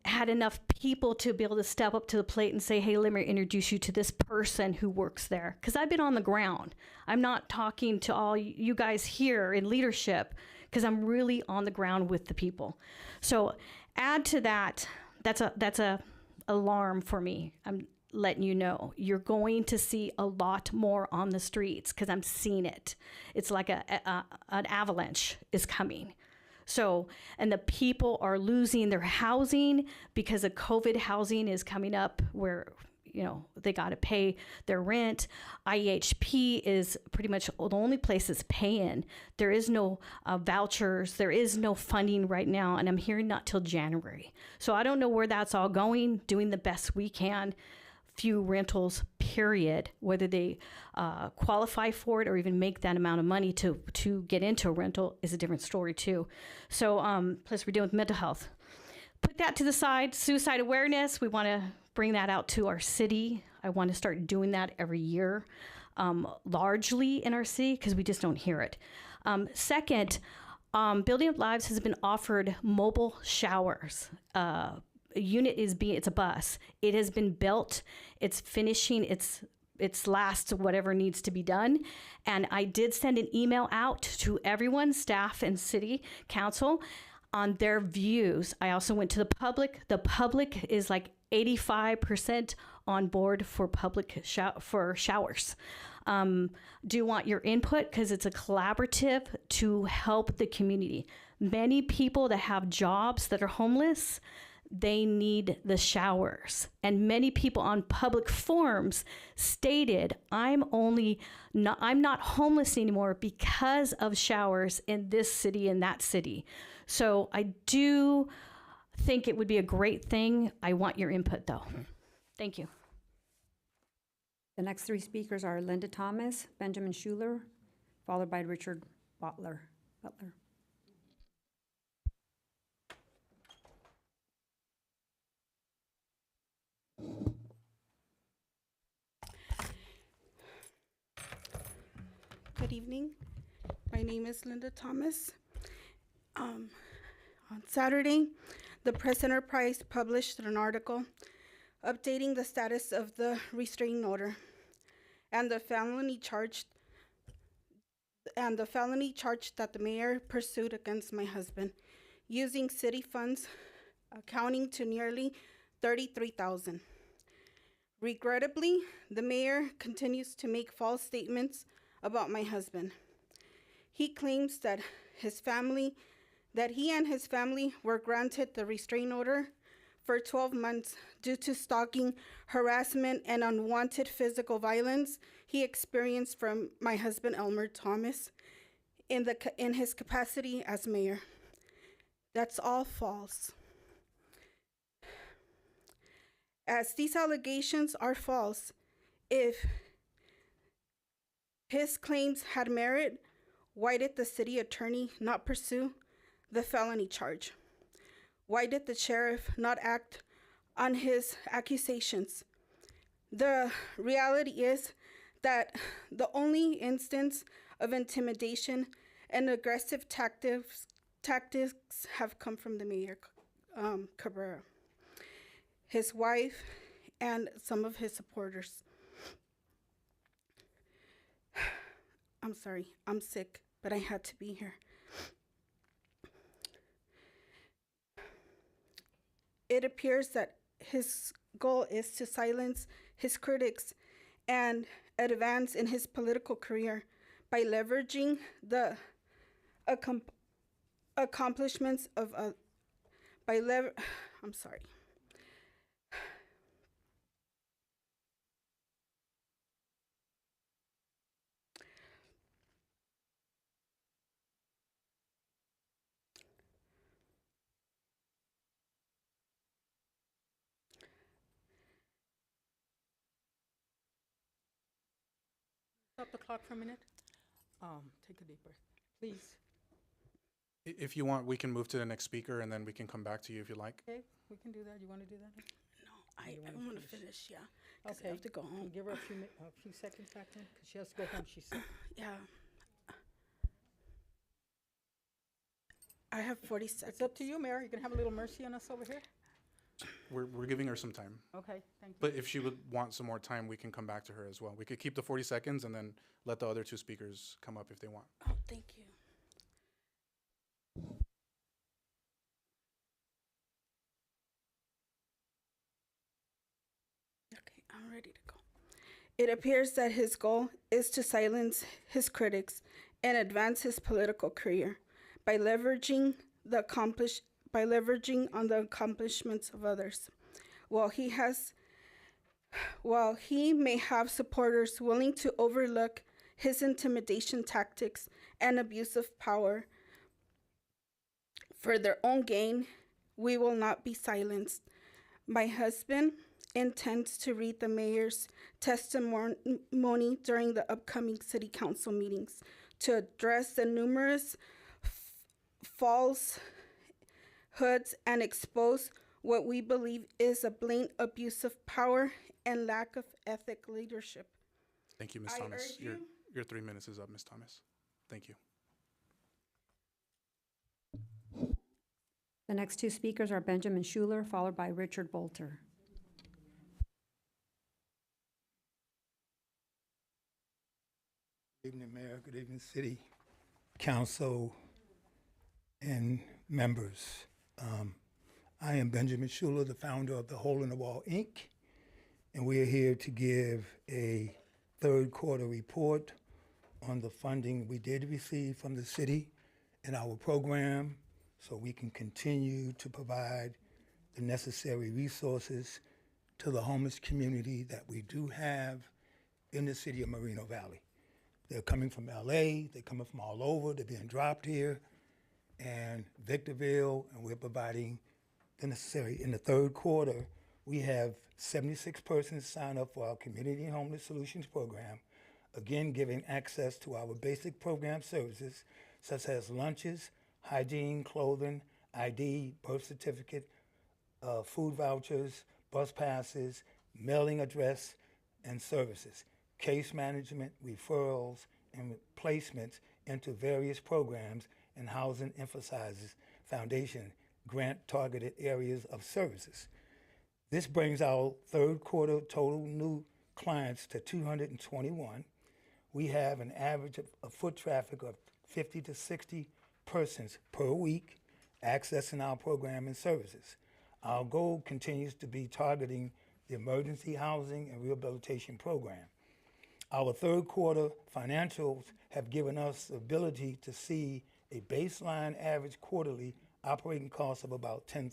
had enough people to be able to step up to the plate and say, hey, let me introduce you to this person who works there. Because I've been on the ground. I'm not talking to all you guys here in leadership, because I'm really on the ground with the people. So add to that, that's a alarm for me. I'm letting you know you're going to see a lot more on the streets, because I'm seeing it. It's like an avalanche is coming. So, and the people are losing their housing because of COVID. Housing is coming up where, you know, they got to pay their rent. IHP is pretty much the only place that's paying. There is no vouchers. There is no funding right now. And I'm hearing not till January. So I don't know where that's all going, doing the best we can. Few rentals, period, whether they qualify for it or even make that amount of money to get into a rental is a different story too. So plus we're dealing with mental health. Put that to the side. Suicide awareness, we want to bring that out to our city. I want to start doing that every year, largely in our city, because we just don't hear it. Second, Building Up Lives has been offered mobile showers. Unit it's a bus. It has been built. It's finishing its last whatever needs to be done. And I did send an email out to everyone, staff and city council, on their views. I also went to the public. The public is like 85% on board for public for showers. Do want your input, because it's a collaborative to help the community. Many people that have jobs that are homeless, they need the showers. And many people on public forums stated, I'm not homeless anymore because of showers in this city and that city. So I do think it would be a great thing. I want your input though. Thank you. The next three speakers are Linda Thomas, Benjamin Schuler, followed by Richard Butler. Good evening. My name is Linda Thomas. On Saturday, the Press Enterprise published an article updating the status of the restraining order and the felony charge that the mayor pursued against my husband using city funds accounting to nearly $33,000. Regrettably, the mayor continues to make false statements about my husband. He claims that he and his family were granted the restraining order for 12 months due to stalking, harassment, and unwanted physical violence he experienced from my husband, Elmer Thomas, in his capacity as mayor. That's all false. As these allegations are false, if his claims had merit, why did the city attorney not pursue the felony charge? Why did the sheriff not act on his accusations? The reality is that the only instance of intimidation and aggressive tactics have come from the mayor, Cabrera, his wife, and some of his supporters. I'm sorry, I'm sick, but I had to be here. It appears that his goal is to silence his critics and advance in his political career by leveraging the accomplishments of I'm sorry. Stop the clock for a minute. Take a deep breath, please. If you want, we can move to the next speaker, and then we can come back to you if you like. Okay, we can do that. You want to do that? No. finish, yeah. 'Cause I Okay. have to go home. Give her a few seconds back then, because she has to go home, she said. Yeah. I have 40 seconds. It's up to you, Mayor. You can have a little mercy on us over here. We're giving her some time. Okay, thank you. But if she would want some more time, we can come back to her as well. We could keep the 40 seconds and then let the other two speakers come up if they want. Oh, thank you. Okay, I'm ready to go. It appears that his goal is to silence his critics and advance his political career by leveraging on the accomplishments of others. While he may have supporters willing to overlook his intimidation tactics and abuse of power for their own gain, we will not be silenced. My husband intends to read the mayor's testimony during the upcoming city council meetings to address the numerous falsehoods and expose what we believe is a blatant abuse of power and lack of ethic leadership. Thank you, Ms. I Thomas. urge you- Your 3 minutes is up, Ms. Thomas. Thank you. The next two speakers are Benjamin Schuler, followed by Richard Bolter. Good evening, Mayor. Good evening, City Council and members. I am Benjamin Schuler, the founder of the Hole in the Wall, Inc., and we are here to give a third quarter report on the funding we did receive from the city in our program so we can continue to provide the necessary resources to the homeless community that we do have in the city of Moreno Valley. They're coming from LA, they're coming from all over, they're being dropped here and Victorville, and we're providing the necessary. In the third quarter, we have 76 persons sign up for our Community Homeless Solutions Program, again giving access to our basic program services such as lunches, hygiene, clothing, ID, birth certificate, food vouchers, bus passes, mailing address, and services, case management, referrals, and placements into various programs and housing emphasizes foundation grant targeted areas of services. This brings our third quarter total new clients to 221. We have an average of foot traffic of 50 to 60 persons per week accessing our program and services. Our goal continues to be targeting the emergency housing and rehabilitation program. Our third quarter financials have given us the ability to see a baseline average quarterly operating cost of about $10,000.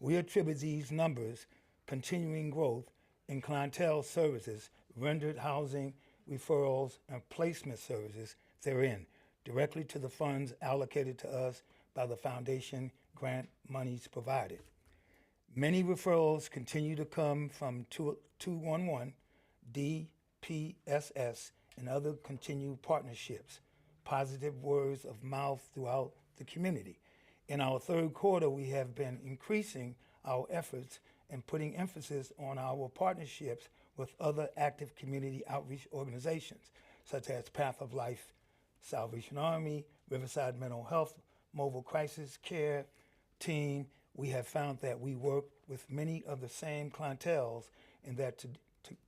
We attribute these numbers continuing growth in clientele services, rendered housing, referrals, and placement services therein, directly to the funds allocated to us by the foundation grant monies provided. Many referrals continue to come from 211, DPSS, and other continued partnerships, positive words of mouth throughout the community. In our third quarter, we have been increasing our efforts and putting emphasis on our partnerships with other active community outreach organizations, such as Path of Life, Salvation Army, Riverside Mental Health, Mobile Crisis Care Team. We have found that we work with many of the same clienteles and that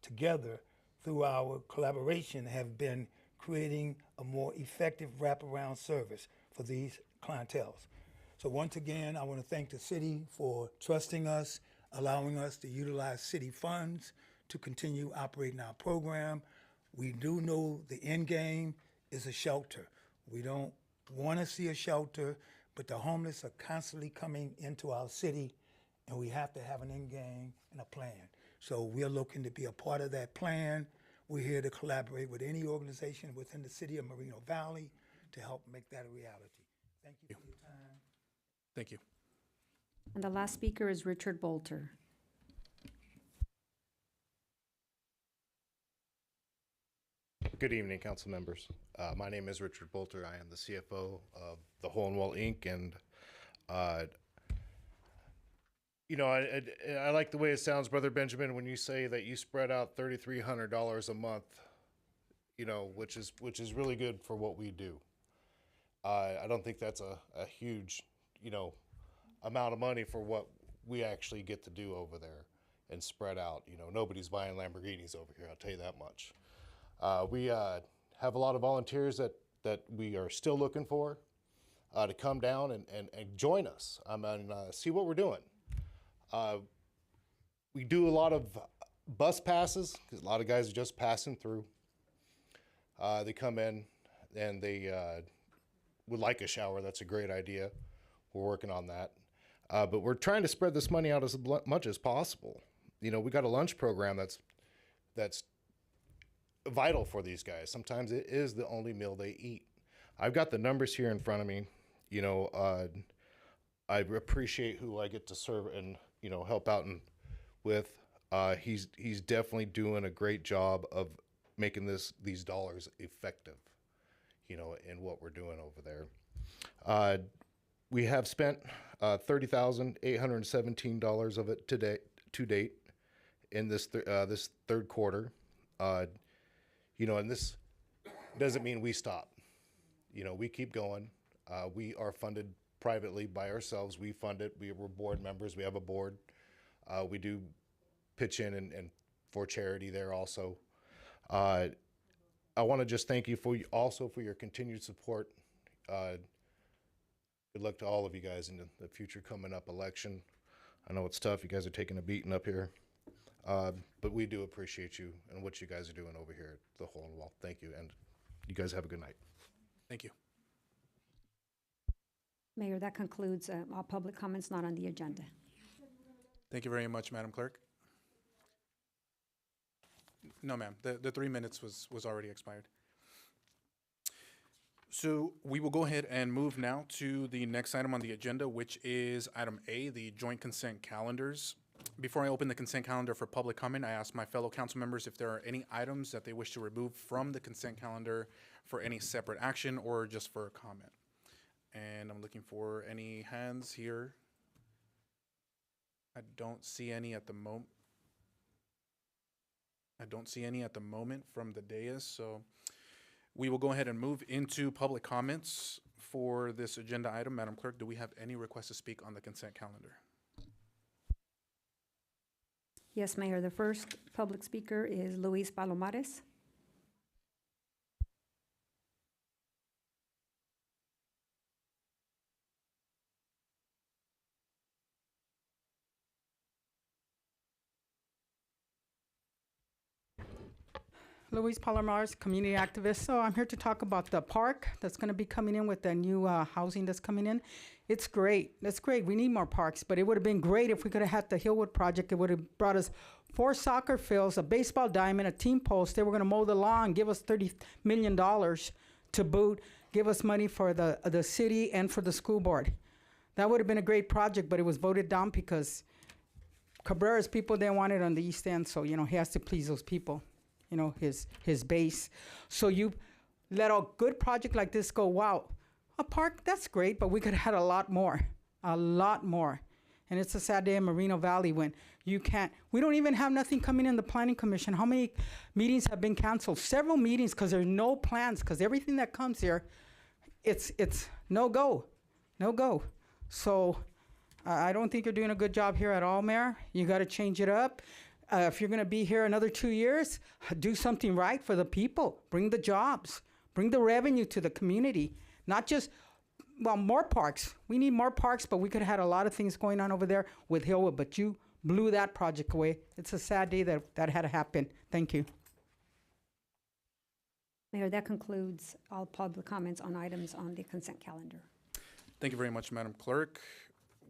together, through our collaboration, have been creating a more effective wraparound service for these clienteles. So once again, I want to thank the city for trusting us, allowing us to utilize city funds to continue operating our program. We do know the end game is a shelter. We don't want to see a shelter, but the homeless are constantly coming into our city, and we have to have an end game and a plan. So we're looking to be a part of that plan. We're here to collaborate with any organization within the city of Moreno Valley to help make that a reality. Thank you for your time. Thank you. And the last speaker is Richard Bolter. Good evening, council members. My name is Richard Bolter. I am the CFO of the Hole in Wall, Inc. And You know, I like the way it sounds, Brother Benjamin, when you say that you spread out $3,300 a month. You know, which is really good for what we do. I don't think that's a huge, you know, amount of money for what we actually get to do over there and spread out. You know, nobody's buying Lamborghinis over here, I'll tell you that much. We have a lot of volunteers that we are still looking for to come down and join us. I mean, see what we're doing. We do a lot of bus passes because a lot of guys are just passing through. They come in and they would like a shower. That's a great idea. We're working on that. But we're trying to spread this money out as much as possible. You know, we got a lunch program that's vital for these guys. Sometimes it is the only meal they eat. I've got the numbers here in front of me. You know, I appreciate who I get to serve and, you know, help out with. He's definitely doing a great job of making these dollars effective, you know, in what we're doing over there. We have spent $30,817 of it to date in this this third quarter. You know, and this doesn't mean we stop. You know, we keep going. We are funded privately by ourselves. We fund it. We're board members. We have a board. We do pitch in and for charity there also. I want to just thank you for your continued support. Good luck to all of you guys in the future coming up election. I know it's tough. You guys are taking a beating up here. But we do appreciate you and what you guys are doing over here at the Hole in the Wall. Thank you. And you guys have a good night. Thank you. Mayor, that concludes all public comments not on the agenda. Thank you very much, Madam Clerk. No, ma'am. The 3 minutes was already expired. So we will go ahead and move now to the next item on the agenda, which is item A, the joint consent calendars. Before I open the consent calendar for public comment, I ask my fellow council members if there are any items that they wish to remove from the consent calendar for any separate action or just for a comment. And I'm looking for any hands here. I don't see any at the moment. From the dais, so we will go ahead and move into public comments for this agenda item. Madam Clerk, do we have any requests to speak on the consent calendar? Yes, Mayor. The first public speaker is Luis Palomares. Luis Palomares, community activist. So I'm here to talk about the park that's going to be coming in with the new housing that's coming in. It's great. That's great. We need more parks, but it would have been great if we could have had the Hillwood project. It would have brought us 4 soccer fields, a baseball diamond, a team post. They were going to mow the lawn, give us $30 million to boot, give us money for the city and for the school board. That would have been a great project, but it was voted down because Cabrera's people didn't want it on the East End, so, you know, he has to please those people. You know, his base. So you let a good project like this go, wow, a park, that's great, but we could have had a lot more. And it's a sad day in Moreno Valley when you can't, we don't even have nothing coming in the Planning Commission. How many meetings have been canceled? Several meetings because there's no plans, because everything that comes here, it's no go. So I don't think you're doing a good job here at all, Mayor. You got to change it up. If you're going to be here another 2 years, do something right for the people. Bring the jobs. Bring the revenue to the community. Not just, well, more parks. We need more parks, but we could have had a lot of things going on over there with Hillwood, but you blew that project away. It's a sad day that had to happen. Thank you. Mayor, that concludes all public comments on items on the consent calendar. Thank you very much, Madam Clerk.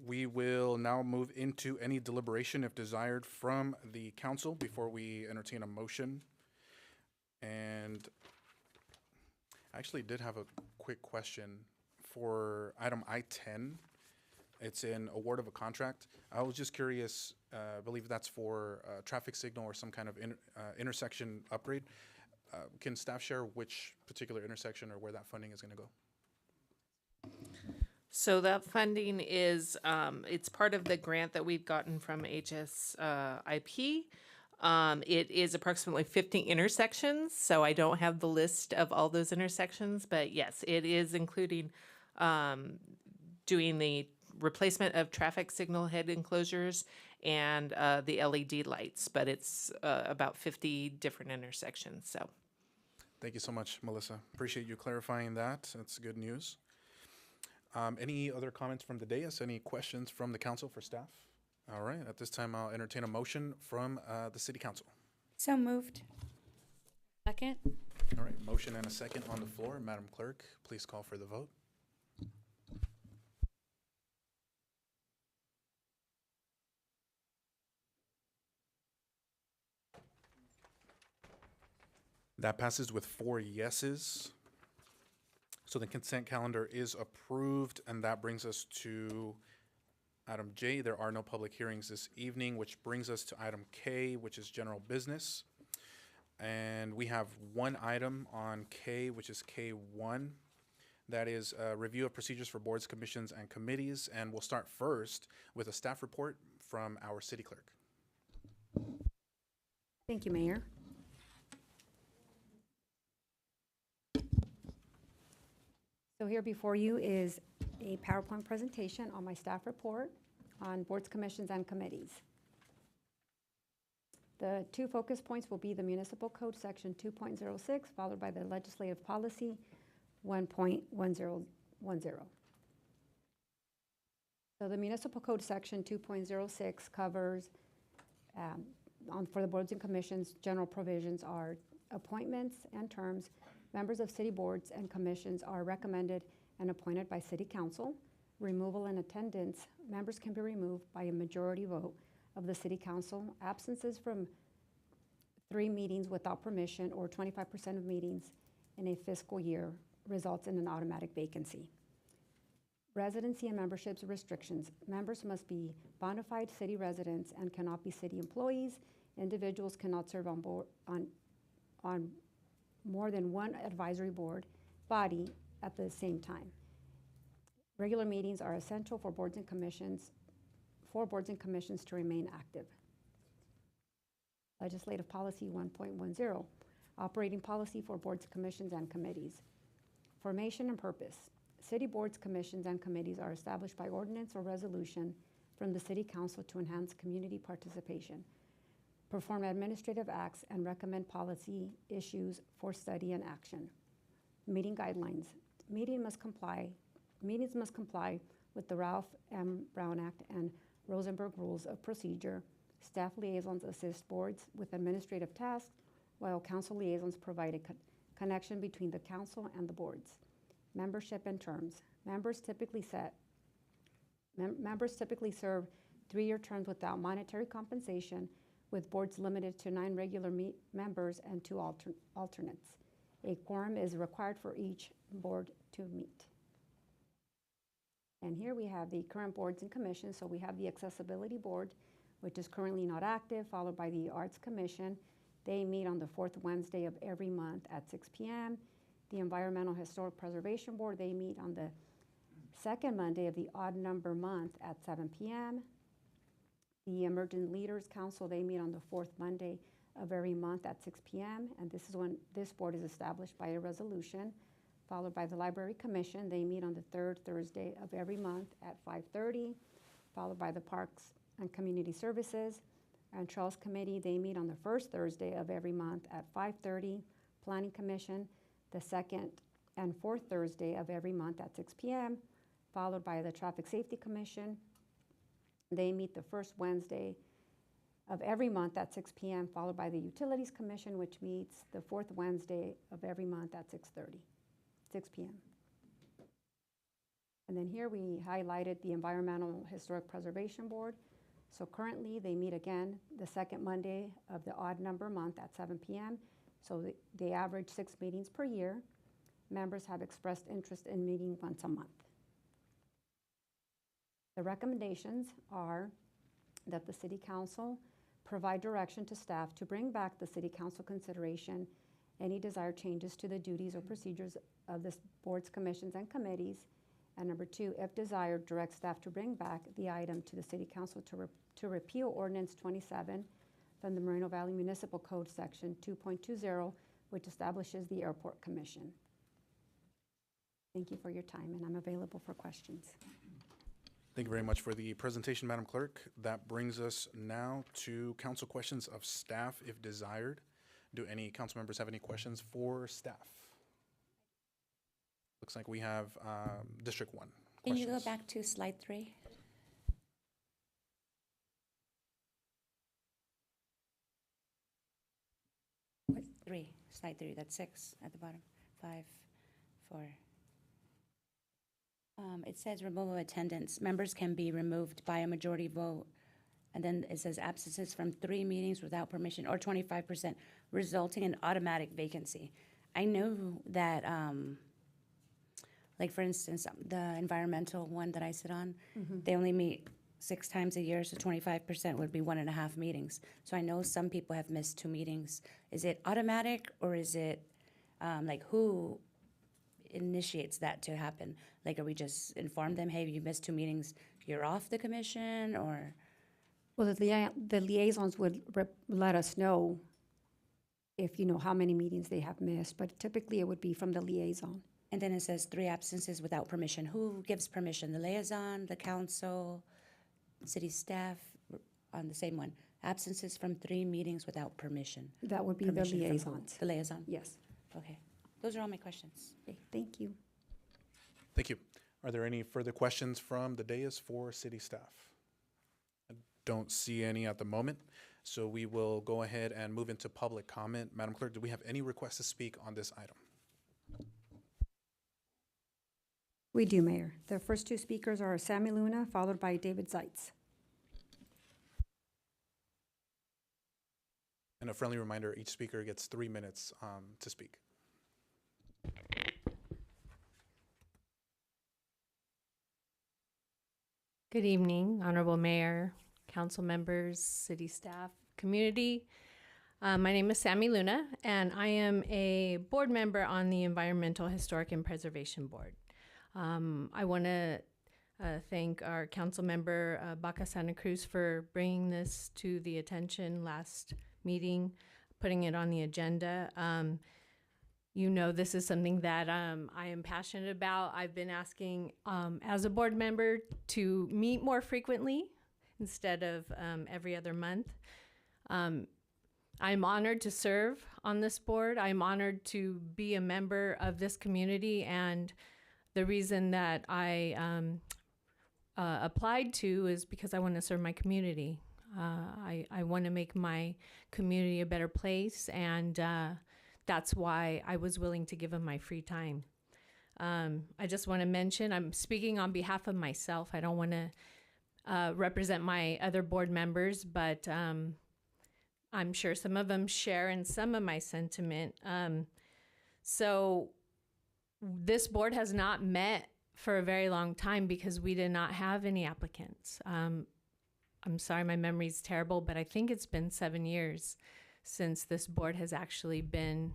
We will now move into any deliberation, if desired, from the council before we entertain a motion. And I actually did have a quick question for item I-10. It's an award of a contract. I was just curious, I believe that's for a traffic signal or some kind of intersection upgrade. Can staff share which particular intersection or where that funding is going to go? So that funding is, it's part of the grant that we've gotten from HSIP. It is approximately 50 intersections, so I don't have the list of all those intersections, but yes, it is including doing the replacement of traffic signal head enclosures and the LED lights, but it's about 50 different intersections, so. Thank you so much, Melissa. Appreciate you clarifying that. That's good news. Any other comments from the dais? Any questions from the council for staff? All right, at this time, I'll entertain a motion from the city council. So moved. Second. All right, motion and a second on the floor. Madam Clerk, please call for the vote. That passes with 4 yeses. So the consent calendar is approved, and that brings us to item J. There are no public hearings this evening, which brings us to item K, which is general business. And we have one item on K, which is K1. That is a review of procedures for boards, commissions, and committees. And we'll start first with a staff report from our city clerk. Thank you, Mayor. So here before you is a PowerPoint presentation on my staff report on boards, commissions, and committees. The 2 focus points will be the Municipal Code Section 2.06, followed by the Legislative Policy 1.1010. So the Municipal Code Section 2.06 covers, for the boards and commissions, general provisions are appointments and terms. Members of city boards and commissions are recommended and appointed by City Council. Removal and attendance, members can be removed by a majority vote of the City Council. Absences from 3 meetings without permission or 25% of meetings in a fiscal year results in an automatic vacancy. Residency and memberships restrictions. Members must be bona fide city residents and cannot be city employees. Individuals cannot serve on board on more than one advisory board body at the same time. Regular meetings are essential for boards and commissions to remain active. Legislative Policy 1.10, operating policy for boards, commissions, and committees. Formation and purpose. City boards, commissions, and committees are established by ordinance or resolution from the City Council to enhance community participation, perform administrative acts, and recommend policy issues for study and action. Meeting guidelines. Meetings must comply with the Ralph M. Brown Act and Rosenberg Rules of Procedure. Staff liaisons assist boards with administrative tasks, while council liaisons provide a connection between the council and the boards. Membership and terms. Members typically serve 3-year terms without monetary compensation, with boards limited to 9 regular members and 2 alternates. A quorum is required for each board to meet. And here we have the current boards and commissions. So we have the Accessibility Board, which is currently not active, followed by the Arts Commission. They meet on the 4th Wednesday of every month at 6 p.m. The Environmental Historic Preservation Board, they meet on the 2nd Monday of the odd number month at 7 p.m. The Emergent Leaders Council, they meet on the 4th Monday of every month at 6 p.m. And this is when this board is established by a resolution, followed by the Library Commission. They meet on the 3rd Thursday of every month at 5:30, followed by the Parks and Community Services and Trails Committee. They meet on the 1st Thursday of every month at 5:30. Planning Commission, the 2nd and 4th Thursday of every month at 6 p.m., followed by the Traffic Safety Commission. They meet the 1st Wednesday of every month at 6 p.m., followed by the Utilities Commission, which meets the 4th Wednesday of every month at 6 p.m. And then here we highlighted the Environmental Historic Preservation Board. So currently they meet again the 2nd Monday of the odd number month at 7 p.m. So they average 6 meetings per year. Members have expressed interest in meeting once a month. The recommendations are that the City Council provide direction to staff to bring back the City Council consideration any desired changes to the duties or procedures of the boards, commissions, and committees, And number 2, if desired, direct staff to bring back the item to the City Council to repeal Ordinance 27 from the Moreno Valley Municipal Code Section 2.20, which establishes the Airport Commission. Thank you for your time, and I'm available for questions. Thank you very much for the presentation, Madam Clerk. That brings us now to council questions of staff, if desired. Do any council members have any questions for staff? Looks like we have District 1. Can you go back to slide 3? What, 3, slide 3, that's 6 at the bottom. 5, 4. It says removal of attendance. Members can be removed by a majority vote. And then it says absences from 3 meetings without permission or 25%, resulting in automatic vacancy. I know that, like for instance, the environmental one that I sit on, they only meet 6 times a year, so 25% would be 1.5 meetings. So I know some people have missed 2 meetings. Is it automatic, or is it like who initiates that to happen? Like, are we just inform them, hey, you missed 2 meetings, you're off the commission, or? Well, the liaisons would let us know if, how many meetings they have missed, but typically it would be from the liaison. And then it says 3 absences without permission. Who gives permission? The liaison, the council, city staff, on the same one. Absences from 3 meetings without permission. That would be Permission the from who? liaisons. The liaison? Yes. Okay. Those are all my questions. Okay, thank you. Thank you. Are there any further questions from the dais for city staff? I don't see any at the moment, so we will go ahead and move into public comment. Madam Clerk, do we have any requests to speak on this item? We do, Mayor. The first 2 speakers are Sammy Luna, followed by David Zeitz. And a friendly reminder, each speaker gets 3 minutes to speak. Good evening, Honorable Mayor, council members, city staff, community. My name is Sammy Luna, and I am a board member on the Environmental, Historic, and Preservation Board. I want to thank our council member, Baca Santa Cruz, for bringing this to the attention last meeting, putting it on the agenda. This is something that I am passionate about. I've been asking as a board member to meet more frequently instead of every other month. I'm honored to serve on this board. I'm honored to be a member of this community, and the reason that I applied to is because I want to serve my community. I want to make my community a better place, and that's why I was willing to give them my free time. I just want to mention, I'm speaking on behalf of myself. I don't want to represent my other board members, but I'm sure some of them share in some of my sentiment. So this board has not met for a very long time because we did not have any applicants. I'm sorry, my memory's terrible, but I think it's been 7 years since this board has actually been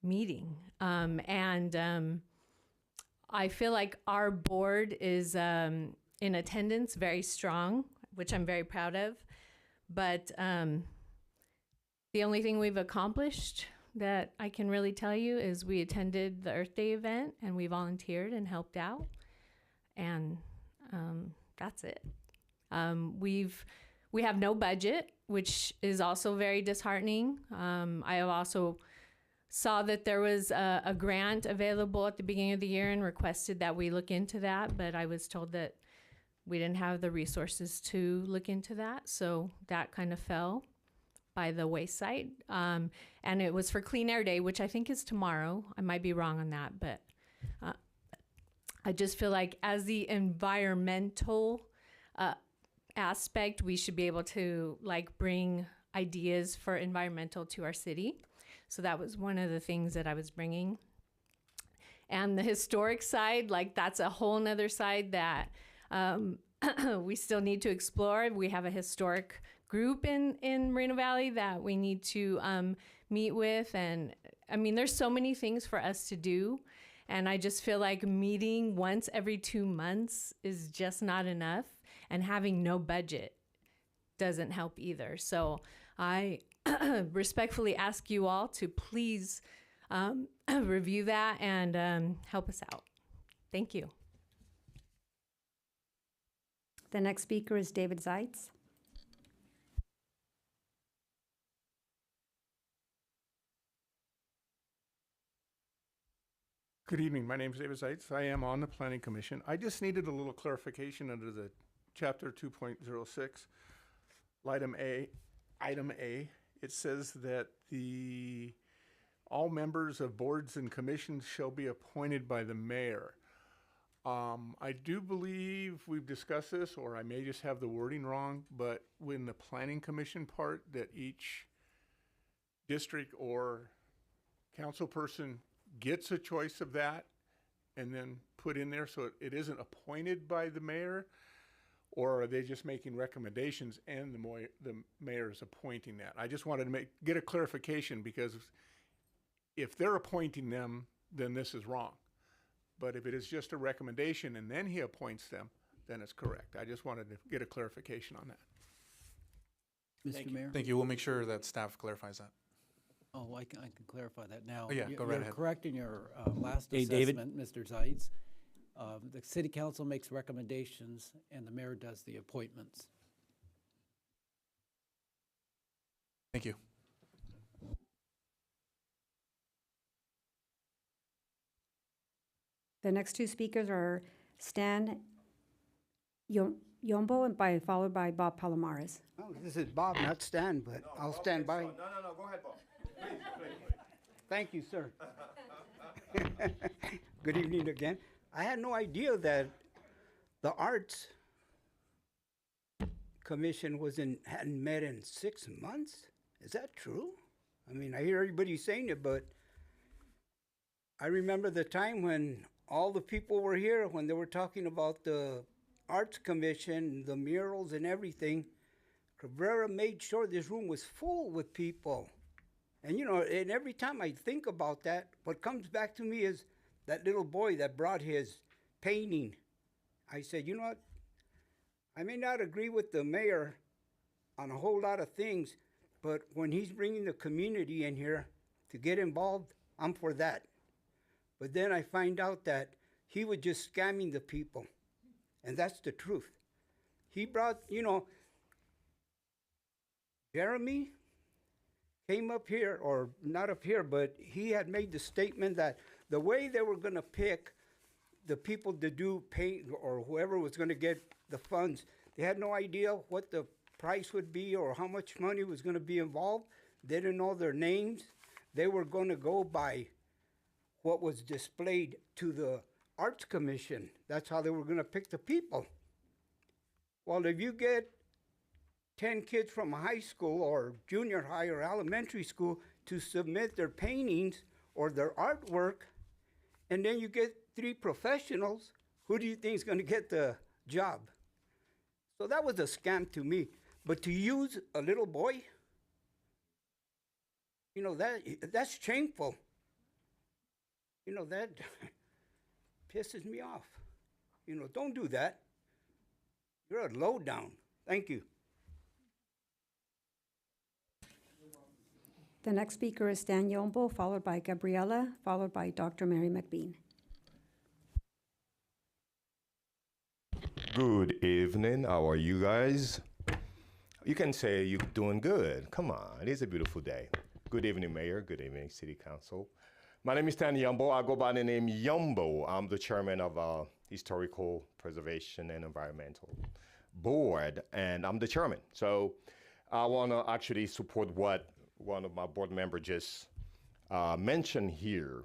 meeting. I feel like our board is in attendance very strong, which I'm very proud of. But the only thing we've accomplished that I can really tell you is we attended the Earth Day event and we volunteered and helped out. And that's it. We have no budget, which is also very disheartening. I have also saw that there was a grant available at the beginning of the year and requested that we look into that, but I was told that we didn't have the resources to look into that, so that kind of fell by the wayside. And it was for Clean Air Day, which I think is tomorrow. I might be wrong on that, but I just feel like as the environmental aspect, we should be able to bring ideas for environmental to our city. So that was one of the things that I was bringing. And the historic side, that's a whole nother side that we still need to explore. We have a historic group in Moreno Valley that we need to meet with. And I mean, there's so many things for us to do. And I just feel like meeting once every 2 months is just not enough. And having no budget doesn't help either. So I respectfully ask you all to please review that and help us out. Thank you. The next speaker is David Zeitz. Good evening. My name is David Zeitz. I am on the Planning Commission. I just needed a little clarification under the Chapter 2.06, item A. It says that all members of boards and commissions shall be appointed by the mayor. I do believe we've discussed this, or I may just have the wording wrong, but when the Planning Commission part, that each district or council person gets a choice of that and then put in there, so it isn't appointed by the mayor, or are they just making recommendations and the mayor is appointing that? I just wanted to get a clarification, because if they're appointing them, then this is wrong. But if it is just a recommendation and then he appoints them, then it's correct. I just wanted to get a clarification on that. Mr. Mayor? Thank you. We'll make sure that staff clarifies that. Oh, I can clarify that now. Oh, yeah, go right You're ahead. correct in your last Hey, David. assessment, Mr. Zeitz. The city council makes recommendations and the mayor does the appointments. Thank you. The next two speakers are Stan Yombo and followed by Bob Palomares. Oh, this is Bob, not Stan, but I'll stand by. No, go ahead, Bob. Please. Thank you, sir. Good evening again. I had no idea that the Arts Commission hadn't met in 6 months. Is that true? I mean, I hear everybody saying it, but I remember the time when all the people were here when they were talking about the Arts Commission, the murals and everything. Cabrera made sure this room was full with people. And you know, and every time I think about that, what comes back to me is that little boy that brought his painting. I said, you know what? I may not agree with the mayor on a whole lot of things, but when he's bringing the community in here to get involved, I'm for that. But then I find out that he was just scamming the people. And that's the truth. He brought, you know, Jeremy came up here, or not up here, but he had made the statement that the way they were going to pick the people to do paint, or whoever was going to get the funds, they had no idea what the price would be or how much money was going to be involved. They didn't know their names. They were going to go by what was displayed to the Arts Commission. That's how they were going to pick the people. Well, if you get 10 kids from a high school or junior high or elementary school to submit their paintings or their artwork, and then you get 3 professionals, who do you think is going to get the job? So that was a scam to me. But to use a little boy, you know, that's shameful. You know, that pisses me off. You know, don't do that. You're a lowdown. Thank you. The next speaker is Stan Yombo, followed by Gabriela, followed by Dr. Mary McBean. Good evening. How are you guys? You can say you're doing good. Come on, it's a beautiful day. Good evening, Mayor. Good evening, City Council. My name is Stan Yombo. I go by the name Yombo. I'm the chairman of Historical Preservation and Environmental Board, and I'm the chairman. So I want to actually support what one of my board members just mentioned here.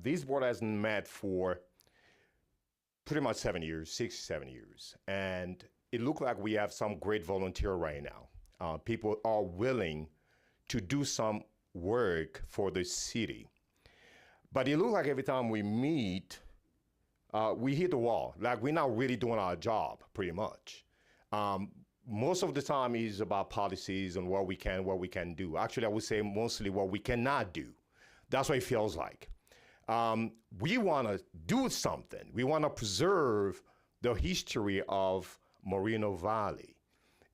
This board hasn't met for pretty much 7 years, 6, 7 years. And it looks like we have some great volunteer right now. People are willing to do some work for the city. But it looks like every time we meet, we hit the wall. Like we're not really doing our job, pretty much. Most of the time is about policies and what we can do. Actually, I would say mostly what we cannot do. That's what it feels like. We want to do something. We want to preserve the history of Moreno Valley,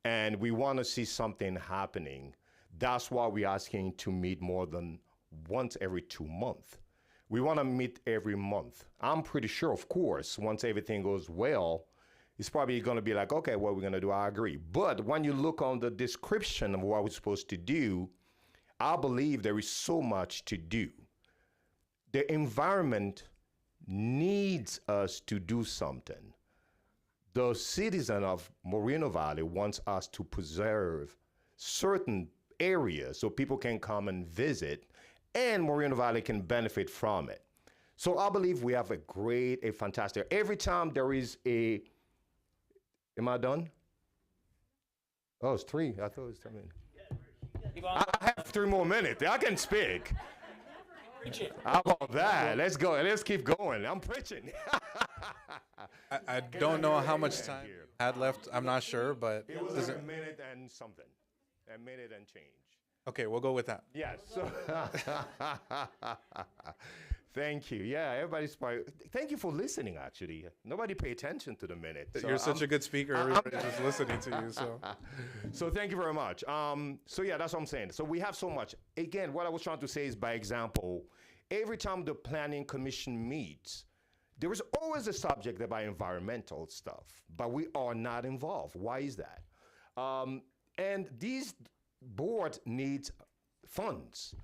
and we want to see something happening. That's why we're asking to meet more than once every 2 months. We want to meet every month. I'm pretty sure, of course, once everything goes well, it's probably going to be like, okay, what we're going to do, I agree. But when you look on the description of what we're supposed to do, I believe there is so much to do. The environment needs us to do something. The citizen of Moreno Valley wants us to preserve certain areas so people can come and visit, and Moreno Valley can benefit from it. So I believe we have a fantastic, every time there is a, am I done? Oh, it's 3. I thought it was 10 minutes. I have 3 more minutes. I can speak. How about that? Let's go. Let's keep going. I'm preaching. I don't know how much time you had left. I'm not sure, but it was like a minute and something. A minute and change. Okay, we'll go with that. Yes. So thank you. Yeah, everybody's probably, thank you for listening, actually. Nobody pay attention to the minute. So you're such a good speaker. Everybody's just listening to you. So thank you very much. So yeah, that's what I'm saying. So we have so much. Again, what I was trying to say is, by example, every time the Planning Commission meets, there is always a subject about environmental stuff, but we are not involved. Why is that? And these board needs funds.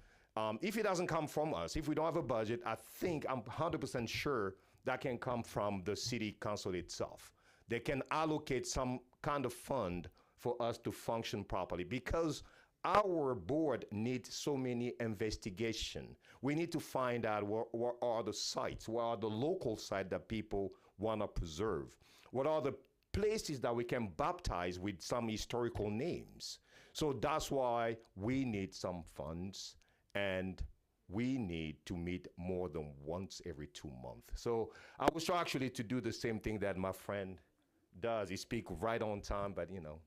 If it doesn't come from us, if we don't have a budget, I think I'm 100% sure that can come from the city council itself. They can allocate some kind of fund for us to function properly, because our board needs so many investigation. We need to find out what are the sites, what are the local sites that people want to preserve, what are the places that we can baptize with some historical names. So that's why we need some funds, and we need to meet more than once every 2 months. So I was trying actually to do the same thing that my friend does. He speaks right on time, but you know,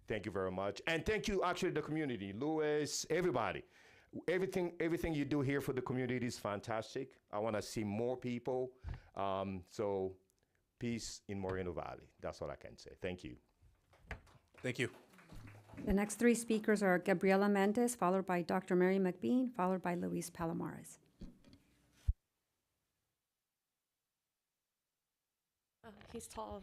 thank you very much. And thank you actually the community, Louis, everybody. Everything you do here for the community is fantastic. I want to see more people. So peace in Moreno Valley. That's all I can say. Thank you. Thank you. The next 3 speakers are Gabriela Mendez, followed by Dr. Mary McBean, followed by Luis Palomares. Oh, he's tall.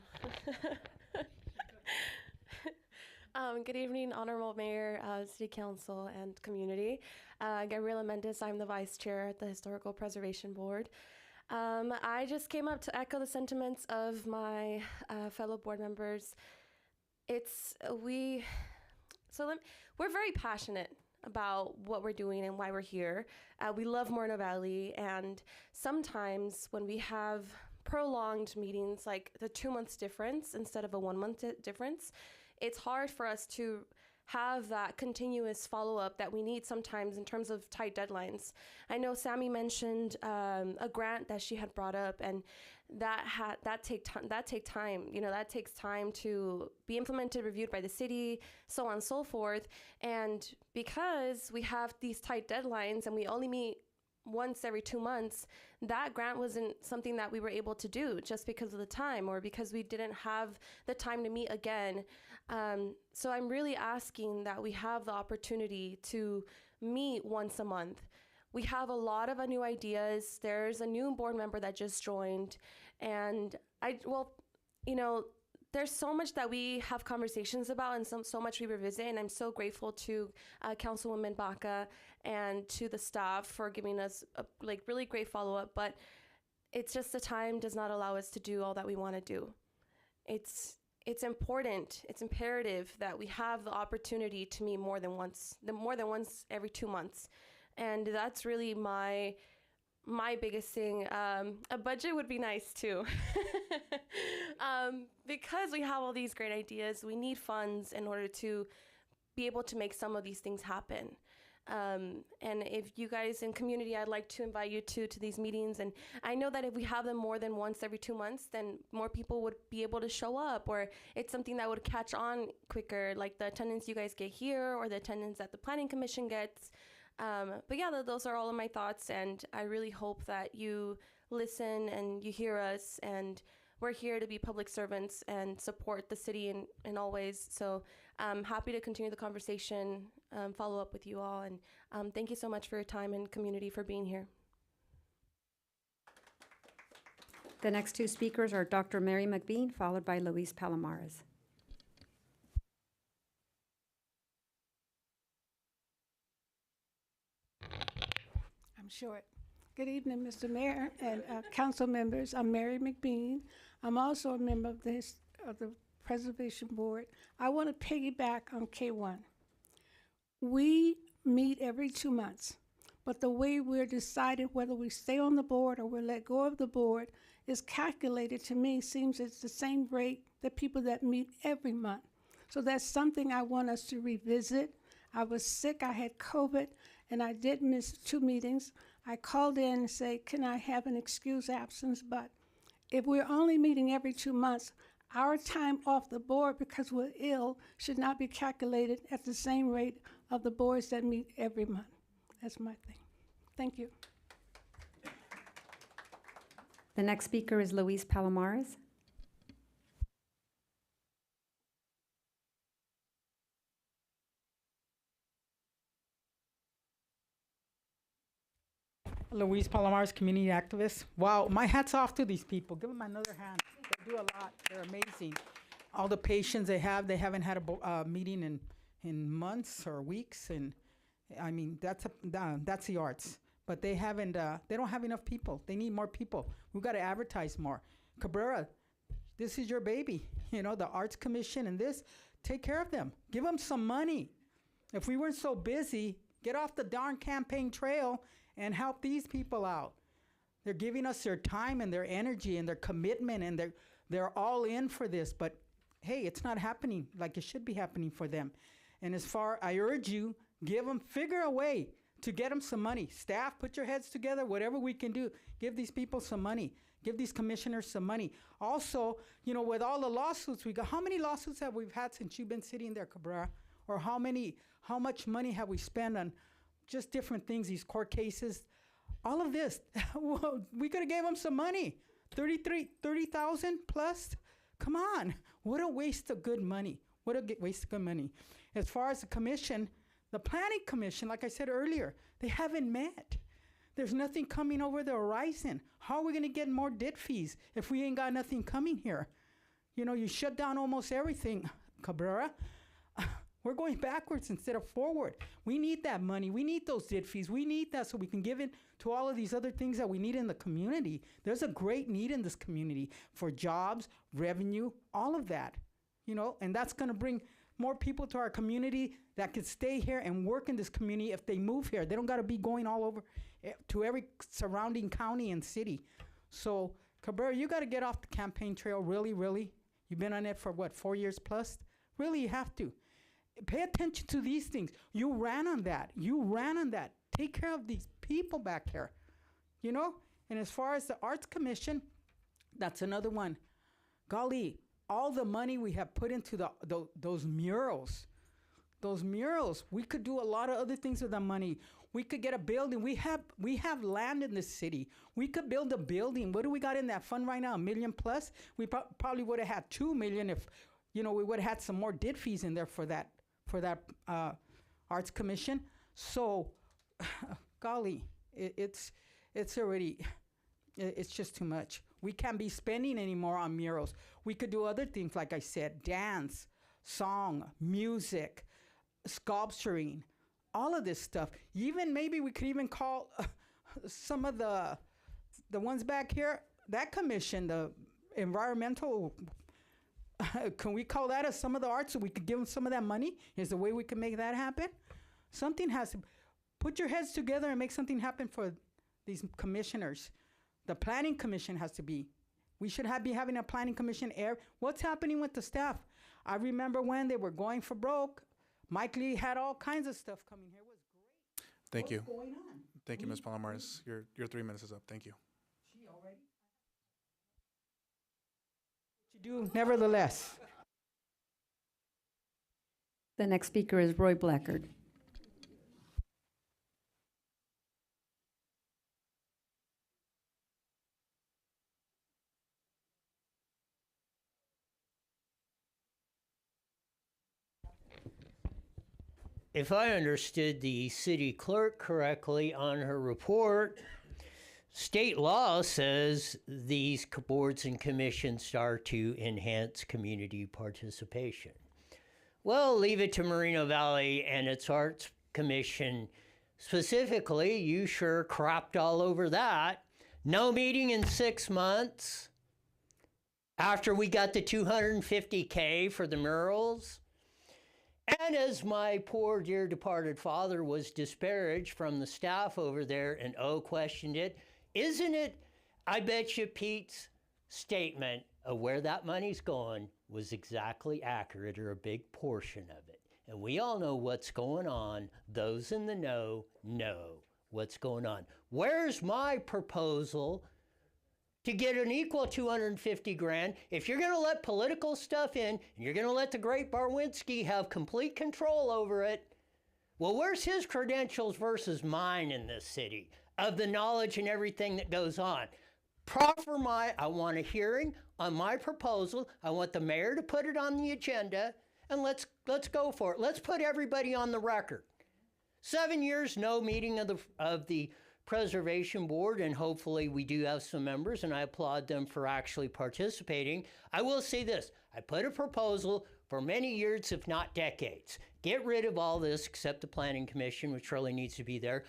Good evening, Honorable Mayor, City Council, and community. Gabriela Mendez, I'm the Vice Chair at the Historical Preservation Board. I just came up to echo the sentiments of my fellow board members. We're very passionate about what we're doing and why we're here. We love Moreno Valley, and sometimes when we have prolonged meetings, like the 2 months difference instead of a 1 month difference, it's hard for us to have that continuous follow-up that we need sometimes in terms of tight deadlines. I know Sammy mentioned a grant that she had brought up, and that takes time. You know, that takes time to be implemented, reviewed by the city, so on and so forth. And because we have these tight deadlines and we only meet once every 2 months, that grant wasn't something that we were able to do just because of the time, or because we didn't have the time to meet again. So I'm really asking that we have the opportunity to meet once a month. We have a lot of new ideas. There's a new board member that just joined, and there's so much that we have conversations about, and so much we revisit, and I'm so grateful to Councilwoman Baca and to the staff for giving us a really great follow-up, but it's just the time does not allow us to do all that we want to do. It's important, it's imperative that we have the opportunity to meet more than once every 2 months, and that's really my biggest thing. A budget would be nice too. Because we have all these great ideas, we need funds in order to be able to make some of these things happen. And if you guys in community, I'd like to invite you to these meetings. And I know that if we have them more than once every 2 months, then more people would be able to show up, or it's something that would catch on quicker, like the attendance you guys get here or the attendance that the Planning Commission gets. But yeah, those are all of my thoughts, and I really hope that you listen and you hear us, and we're here to be public servants and support the city in all ways. So I'm happy to continue the conversation, follow up with you all, and thank you so much for your time and community for being here. The next two speakers are Dr. Mary McBean, followed by Luis Palomares. I'm short. Good evening, Mr. Mayor and council members. I'm Mary McBean. I'm also a member of the Preservation Board. I want to piggyback on K1. We meet every 2 months, but the way we're decided whether we stay on the board or we let go of the board is calculated, to me, seems it's the same rate that people that meet every month. So that's something I want us to revisit. I was sick, I had COVID, and I did miss 2 meetings. I called in and said, can I have an excused absence? But if we're only meeting every 2 months, our time off the board because we're ill should not be calculated at the same rate of the boards that meet every month. That's my thing. Thank you. The next speaker is Luis Palomares. Luis Palomares, community activist. Wow, my hat's off to these people. Give them another hand. They do a lot. They're amazing. All the patience they haven't had a meeting in months or weeks, and I mean that's the arts. But they don't have enough people. They need more people. We've got to advertise more. Cabrera, this is your baby. You know, the Arts Commission and this, take care of them. Give them some money. If we weren't so busy, get off the darn campaign trail and help these people out. They're giving us their time and their energy and their commitment, and they're all in for this. But hey, it's not happening like it should be happening for them. And I urge you, figure a way to get them some money. Staff, put your heads together, whatever we can do. Give these people some money. Give these commissioners some money. Also, you know, with all the lawsuits we got, how many lawsuits have we had since you've been sitting there, Cabrera? Or how much money have we spent on just different things, these court cases? All of this, we could have gave them some money. 30,000 plus? Come on. What a waste of good money. What a waste of good money. As far as the commission, the planning commission, like I said earlier, they haven't met. There's nothing coming over the horizon. How are we going to get more debt fees if we ain't got nothing coming here? You know, you shut down almost everything, Cabrera. We're going backwards instead of forward. We need that money. We need those debt fees. We need that so we can give it to all of these other things that we need in the community. There's a great need in this community for jobs, revenue, all of that. You know, and that's going to bring more people to our community that could stay here and work in this community if they move here. They don't got to be going all over to every surrounding county and city. So, Cabrera, you got to get off the campaign trail, really, really. You've been on it for, 4 years plus? Really, you have to. Pay attention to these things. You ran on that. Take care of these people back here, you know? And as far as the Arts Commission, that's another one. Golly, all the money we have put into those murals, we could do a lot of other things with that money. We could get a building. We have land in this city. We could build a building. What do we got in that fund right now? $1 million plus? We probably would have had $2 million if, you know, we would have had some more debt fees in there for that Arts Commission. So, golly, it's just too much. We can't be spending anymore on murals. We could do other things, like I said, dance, song, music, sculpturing, all of this stuff. Even maybe we could even call some of the ones back here, that commission, the environmental, can we call that as some of the arts so we could give them some of that money? Is the way we can make that happen? Something has to, put your heads together and make something happen for these commissioners. The planning commission has to be. We should be having a planning commission. What's happening with the staff? I remember when they were going for broke. Mike Lee had all kinds of stuff coming here. It was great. Thank you. What's going on? Thank you, Ms. Palomares. Your 3 minutes is up. Thank you. She already? What you do, nevertheless. The next speaker is Roy Blackard. if I understood the city clerk correctly on her report, state law says these boards and commissions are to enhance community participation. Well, leave it to Moreno Valley and its Arts Commission specifically. You sure crapped all over that. No meeting in 6 months after we got the $250K for the murals. And as my poor dear departed father was disparaged from the staff over there and questioned it, isn't it, I bet you Pete's statement of where that money's going was exactly accurate, or a big portion of it. And we all know what's going on. Those in the know what's going on. Where's my proposal to get an equal 250 grand? If you're going to let political stuff in, and you're going to let the great Barwinski have complete control over it, well, where's his credentials versus mine in this city of the knowledge and everything that goes on? I want a hearing on my proposal. I want the mayor to put it on the agenda, and let's go for it. Let's put everybody on the record. 7 years, no meeting of the Preservation Board, and hopefully we do have some members, and I applaud them for actually participating. I will say this: I put a proposal for many years, if not decades. Get rid of all this except the Planning Commission, which really needs to be there.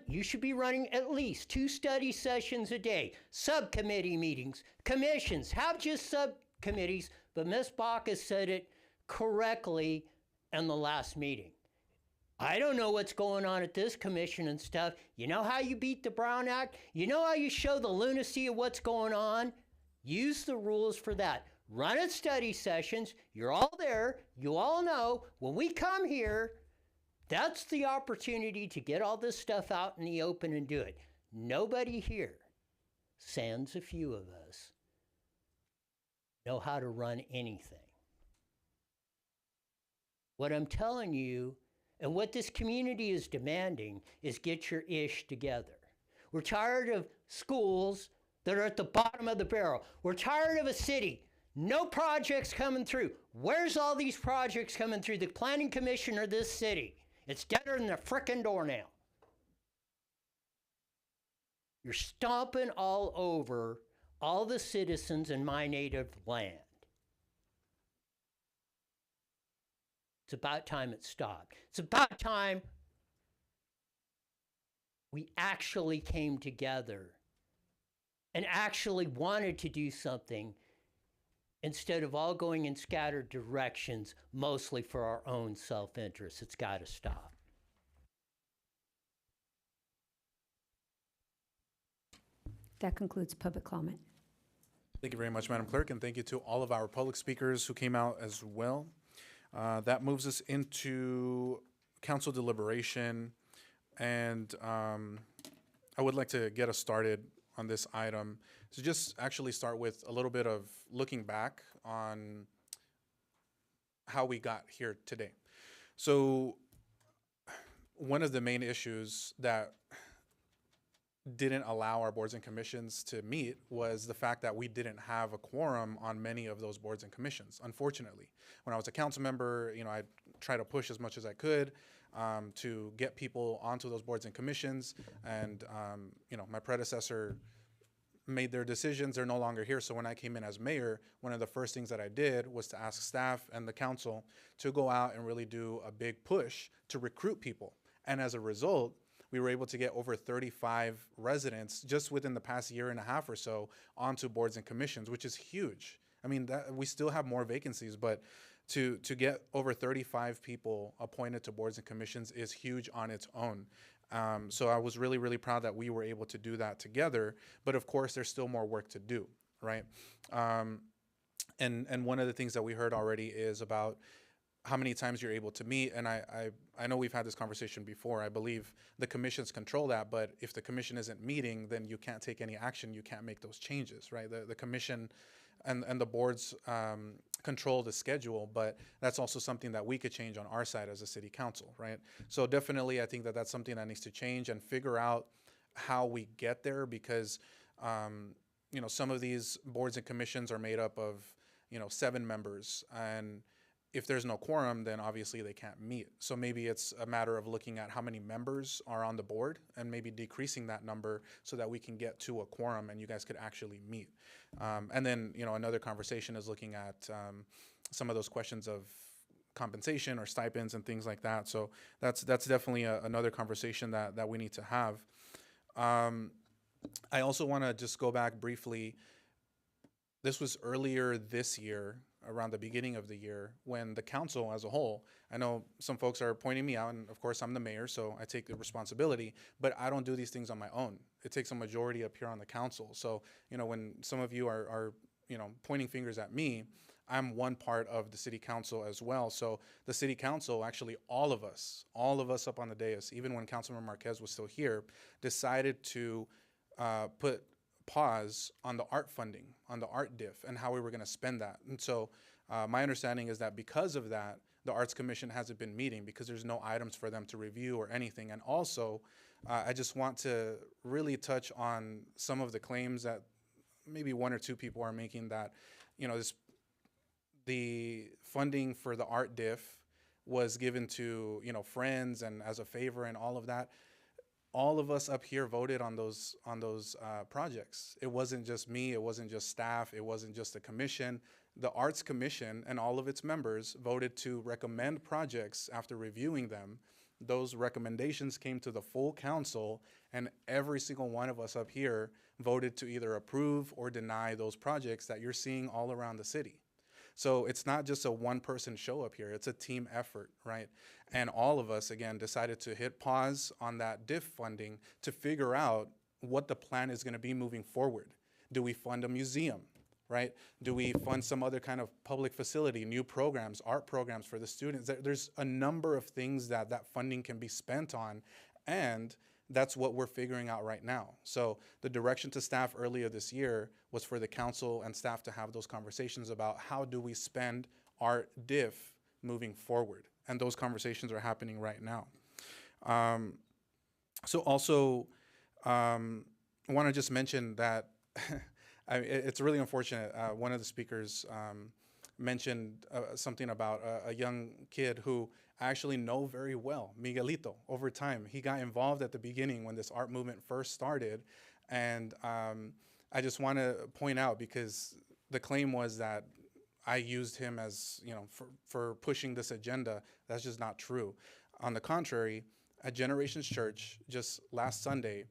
You should be running at least 2 study sessions a day, subcommittee meetings, commissions, have just subcommittees, but Ms. Bacchus said it correctly in the last meeting. I don't know what's going on at this commission and stuff. You know how you beat the Brown Act? You know how you show the lunacy of what's going on? Use the rules for that. Run at study sessions. You're all there. You all know when we come here, that's the opportunity to get all this stuff out in the open and do it. Nobody here, sans a few of us, know how to run anything. What I'm telling you, and what this community is demanding, is get your ish together. We're tired of schools that are at the bottom of the barrel. We're tired of a city. No projects coming through. Where's all these projects coming through? The Planning Commission or this city? It's deader than a frickin' doornail. You're stomping all over all the citizens in my native land. It's about time it stopped. It's about time we actually came together and actually wanted to do something instead of all going in scattered directions, mostly for our own self-interest. It's got to stop. That concludes public comment. Thank you very much, Madam Clerk, and thank you to all of our public speakers who came out as well. That moves us into council deliberation, and I would like to get us started on this item. So just actually start with a little bit of looking back on how we got here today. So one of the main issues that didn't allow our boards and commissions to meet was the fact that we didn't have a quorum on many of those boards and commissions, unfortunately. When I was a council member, I tried to push as much as I could to get people onto those boards and commissions, and my predecessor made their decisions. They're no longer here. So when I came in as mayor, one of the first things that I did was to ask staff and the council to go out and really do a big push to recruit people. And as a result, we were able to get over 35 residents just within the past year and a half or so onto boards and commissions, which is huge. I mean, we still have more vacancies, but to get over 35 people appointed to boards and commissions is huge on its own. So I was really, really proud that we were able to do that together. But of course, there's still more work to do, right? And one of the things that we heard already is about how many times you're able to meet. And I know we've had this conversation before. I believe the commissions control that, but if the commission isn't meeting, then you can't take any action. You can't make those changes, right? The commission and the boards control the schedule, but that's also something that we could change on our side as a city council, right? So definitely, I think that that's something that needs to change and figure out how we get there, because some of these boards and commissions are made up of 7 members, and if there's no quorum, then obviously they can't meet. So maybe it's a matter of looking at how many members are on the board and maybe decreasing that number so that we can get to a quorum and you guys could actually meet. And then, another conversation is looking at some of those questions of compensation or stipends and things like that. So that's definitely another conversation that we need to have. I also want to just go back briefly. This was earlier this year, around the beginning of the year, when the council as a whole, I know some folks are pointing me out, and of course I'm the mayor, so I take the responsibility, but I don't do these things on my own. It takes a majority up here on the council. So, when some of you are pointing fingers at me, I'm one part of the city council as well. So the city council, actually all of us up on the dais, even when Councilmember Marquez was still here, decided to put pause on the art funding, on the art diff, and how we were going to spend that. And so my understanding is that because of that, the Arts Commission hasn't been meeting because there's no items for them to review or anything. And also, I just want to really touch on some of the claims that maybe one or two people are making that, the funding for the art diff was given to, friends and as a favor and all of that. All of us up here voted on those projects. It wasn't just me, it wasn't just staff, it wasn't just the commission. The Arts Commission and all of its members voted to recommend projects after reviewing them. Those recommendations came to the full council, and every single one of us up here voted to either approve or deny those projects that you're seeing all around the city. So it's not just a one-person show up here, it's a team effort, right? And all of us, again, decided to hit pause on that diff funding to figure out what the plan is gonna be moving forward. Do we fund a museum, right? Do we fund some other kind of public facility, new programs, art programs for the students? There's a number of things that funding can be spent on, and that's what we're figuring out right now. So the direction to staff earlier this year was for the council and staff to have those conversations about how do we spend art diff moving forward. And those conversations are happening right now. So also, I want to just mention that it's really unfortunate. One of the speakers mentioned something about a young kid who I actually know very well, Miguelito, over time. He got involved at the beginning when this art movement first started. And I just want to point out, because the claim was that I used him as, for pushing this agenda. That's just not true. On the contrary, at Generations Church, just last Sunday,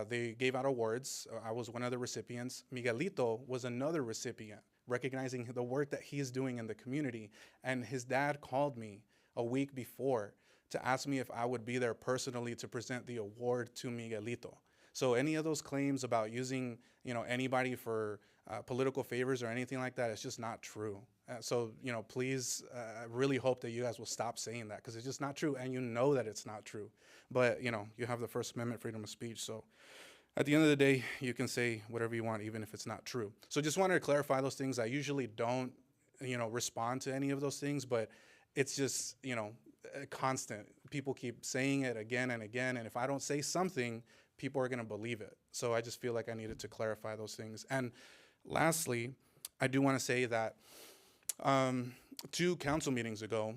they gave out awards. I was one of the recipients. Miguelito was another recipient, recognizing the work that he's doing in the community. And his dad called me a week before to ask me if I would be there personally to present the award to Miguelito. So any of those claims about using, anybody for political favors or anything like that, it's just not true. So, please, I really hope that you guys will stop saying that, because it's just not true, and that it's not true. But, you have the First Amendment freedom of speech, so at the end of the day, you can say whatever you want, even if it's not true. So just wanted to clarify those things. I usually don't, respond to any of those things, but it's just, constant. People keep saying it again and again, and if I don't say something, people are going to believe it. So I just feel like I needed to clarify those things. And lastly, I do want to say that 2 council meetings ago,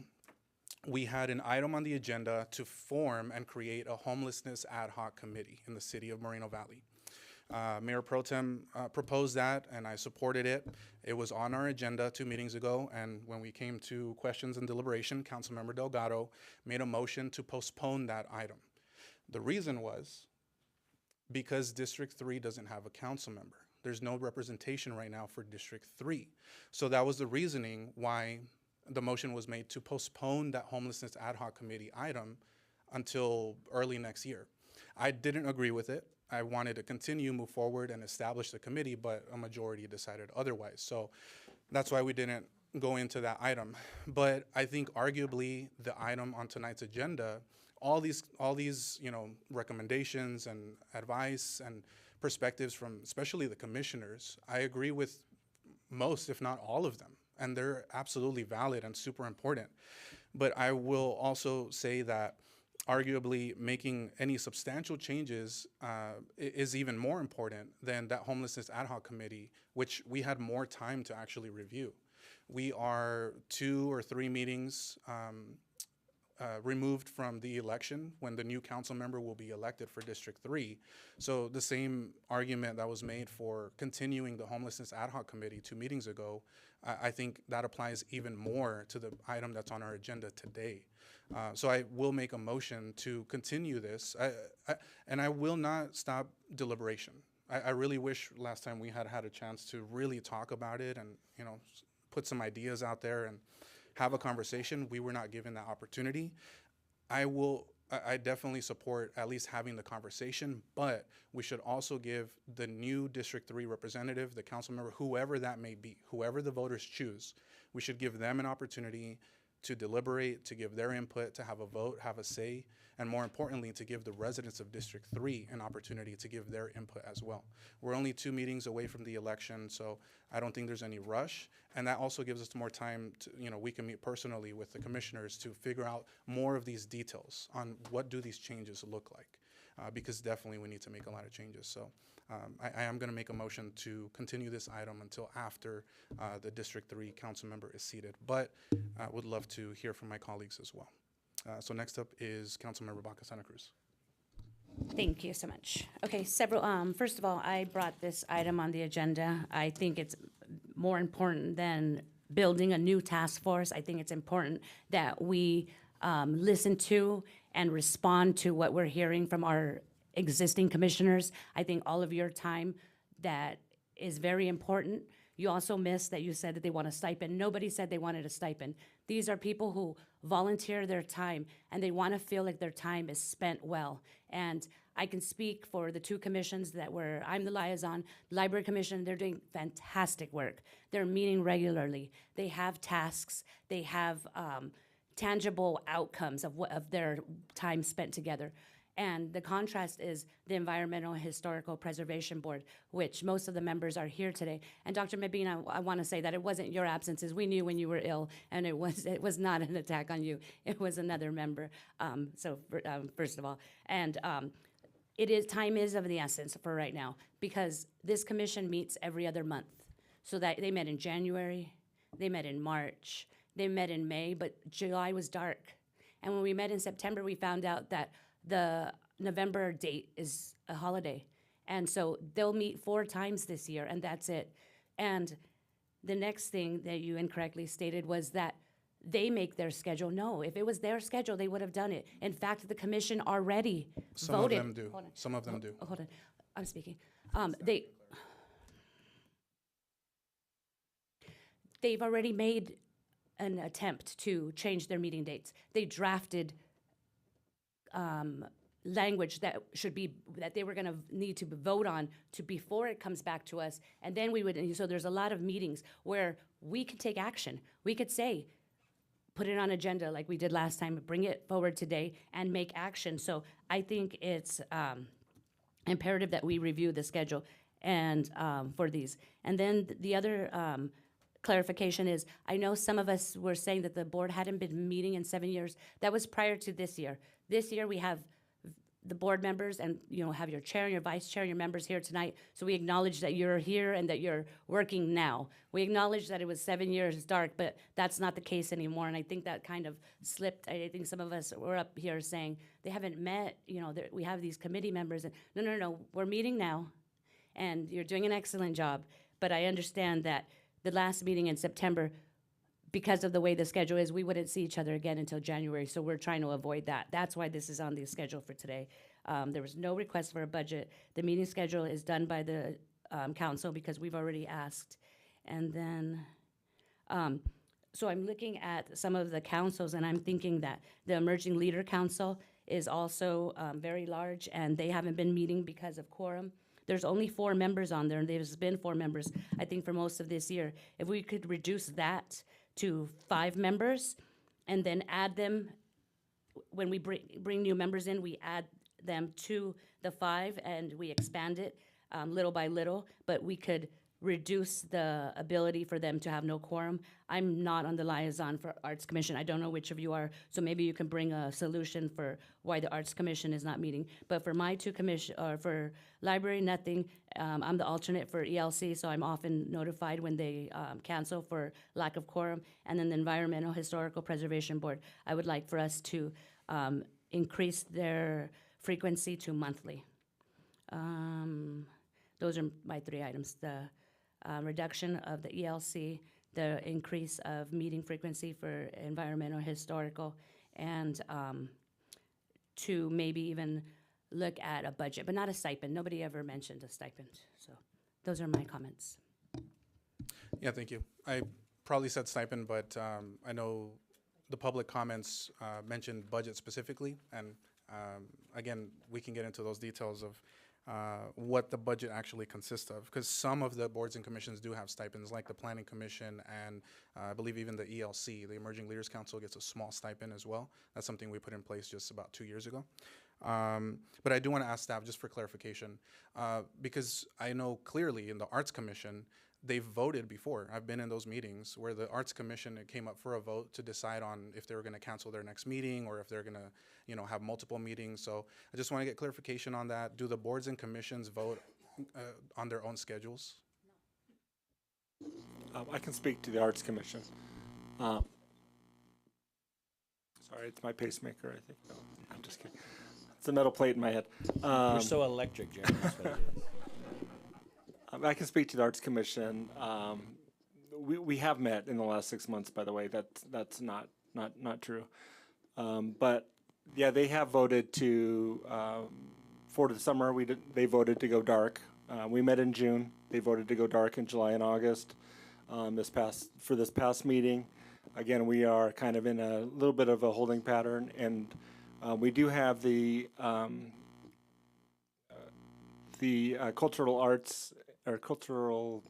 we had an item on the agenda to form and create a homelessness ad hoc committee in the city of Moreno Valley. Mayor Pro Tem proposed that, and I supported it. It was on our agenda 2 meetings ago, and when we came to questions and deliberation, Councilmember Delgado made a motion to postpone that item. The reason was because District 3 doesn't have a council member. There's no representation right now for District 3. So that was the reasoning why the motion was made to postpone that homelessness ad hoc committee item until early next year. I didn't agree with it. I wanted to continue, move forward, and establish the committee, but a majority decided otherwise. So that's why we didn't go into that item. But I think arguably the item on tonight's agenda, all these recommendations and advice and perspectives from especially the commissioners, I agree with most, if not all of them. And they're absolutely valid and super important. But I will also say that arguably making any substantial changes is even more important than that homelessness ad hoc committee, which we had more time to actually review. We are 2 or 3 meetings removed from the election when the new council member will be elected for District 3. So the same argument that was made for continuing the Homelessness Ad Hoc Committee 2 meetings ago, I think that applies even more to the item that's on our agenda today. So I will make a motion to continue this, and I will not stop deliberation. I really wish last time we had had a chance to really talk about it and, you know, put some ideas out there and have a conversation. We were not given that opportunity. I definitely support at least having the conversation, but we should also give the new District 3 representative, the council member, whoever that may be, whoever the voters choose, we should give them an opportunity to deliberate, to give their input, to have a vote, have a say, and more importantly, to give the residents of District 3 an opportunity to give their input as well. We're only 2 meetings away from the election, so I don't think there's any rush, and that also gives us more time to, you know, we can meet personally with the commissioners to figure out more of these details on what do these changes look like, because definitely we need to make a lot of changes. So I am gonna make a motion to continue this item until after the District 3 council member is seated, but I would love to hear from my colleagues as well. So next up is Councilmember Baca Santa Cruz. Thank you so much. Okay, first of all, I brought this item on the agenda. I think it's more important than building a new task force. I think it's important that we listen to and respond to what we're hearing from our existing commissioners. I think all of your time that is very important. You also missed that you said that they want a stipend. Nobody said they wanted a stipend. These are people who volunteer their time and they want to feel like their time is spent well. And I can speak for the 2 commissions I'm the liaison, Library Commission, they're doing fantastic work. They're meeting regularly. They have tasks. They have tangible outcomes of their time spent together. And the contrast is the Environmental and Historical Preservation Board, which most of the members are here today. And Dr. Mabina, I want to say that it wasn't your absences. We knew when you were ill, and it was not an attack on you. It was another member. First of all, and time is of the essence for right now, because this commission meets every other month. So that they met in January, they met in March, they met in May, but July was dark. And when we met in September, we found out that the November date is a holiday. And so they'll meet 4 times this year, and that's it. And the next thing that you incorrectly stated was that they make their schedule. No, if it was their schedule, they would have done it. In fact, the commission already voted. Some of them do. Some of them do. Hold on, I'm speaking. They've already made an attempt to change their meeting dates. They drafted language that they were going to need to vote on before it comes back to us, and then we would. So there's a lot of meetings where we could take action. We could say, put it on agenda like we did last time, bring it forward today, and make action. So I think it's imperative that we review the schedule and for these. And then the other clarification is, I know some of us were saying that the board hadn't been meeting in 7 years. That was prior to this year. This year we have the board members and have your chair and your vice chair and your members here tonight. So we acknowledge that you're here and that you're working now. We acknowledge that it was 7 years dark, but that's not the case anymore. And I think that kind of slipped. I think some of us were up here saying they haven't met, we have these committee members. And no, we're meeting now and you're doing an excellent job. But I understand that the last meeting in September, because of the way the schedule is, we wouldn't see each other again until January, so we're trying to avoid that. That's why this is on the schedule for today. There was no request for a budget. The meeting schedule is done by the council because we've already asked. And then, so I'm looking at some of the councils, and I'm thinking that the Emerging Leader Council is also very large, and they haven't been meeting because of quorum. There's only 4 members on there, and there's been 4 members, I think, for most of this year. If we could reduce that to 5 members and then add them, when we bring new members in, we add them to the 5 and we expand it little by little, but we could reduce the ability for them to have no quorum. I'm not on the liaison for Arts Commission. I don't know which of you are, so maybe you can bring a solution for why the Arts Commission is not meeting. But for my two commission, or for library, nothing. I'm the alternate for ELC, so I'm often notified when they cancel for lack of quorum. And then the Environmental Historical Preservation Board, I would like for us to increase their frequency to monthly. Those are my three items: the reduction of the ELC, the increase of meeting frequency for environmental historical, and to maybe even look at a budget, but not a stipend. Nobody ever mentioned a stipend. So those are my comments. Yeah, thank you. I probably said stipend, but I know the public comments mentioned budget specifically, and again, we can get into those details of what the budget actually consists of, because some of the boards and commissions do have stipends, like the Planning Commission, and I believe even the ELC, the Emerging Leaders Council, gets a small stipend as well. That's something we put in place just about 2 years ago. But I do want to ask staff, just for clarification, because I know clearly in the Arts Commission, they've voted before. I've been in those meetings where the Arts Commission, it came up for a vote to decide on if they were going to cancel their next meeting or if they're going to, have multiple meetings. So I just want to get clarification on that. Do the boards and commissions vote on their own schedules? I can speak to the Arts Commission. Sorry, it's my pacemaker, I think. No, I'm just kidding. It's a metal plate in my head. You're so electric, Jeremy. That's what it is. I can speak to the Arts Commission. We have met in the last 6 months, by the way. That's not true. But yeah, they have voted to for the summer. They voted to go dark. We met in June. They voted to go dark in July and August. For this past meeting, again, we are kind of in a little bit of a holding pattern, and we do have the cultural arts or cultural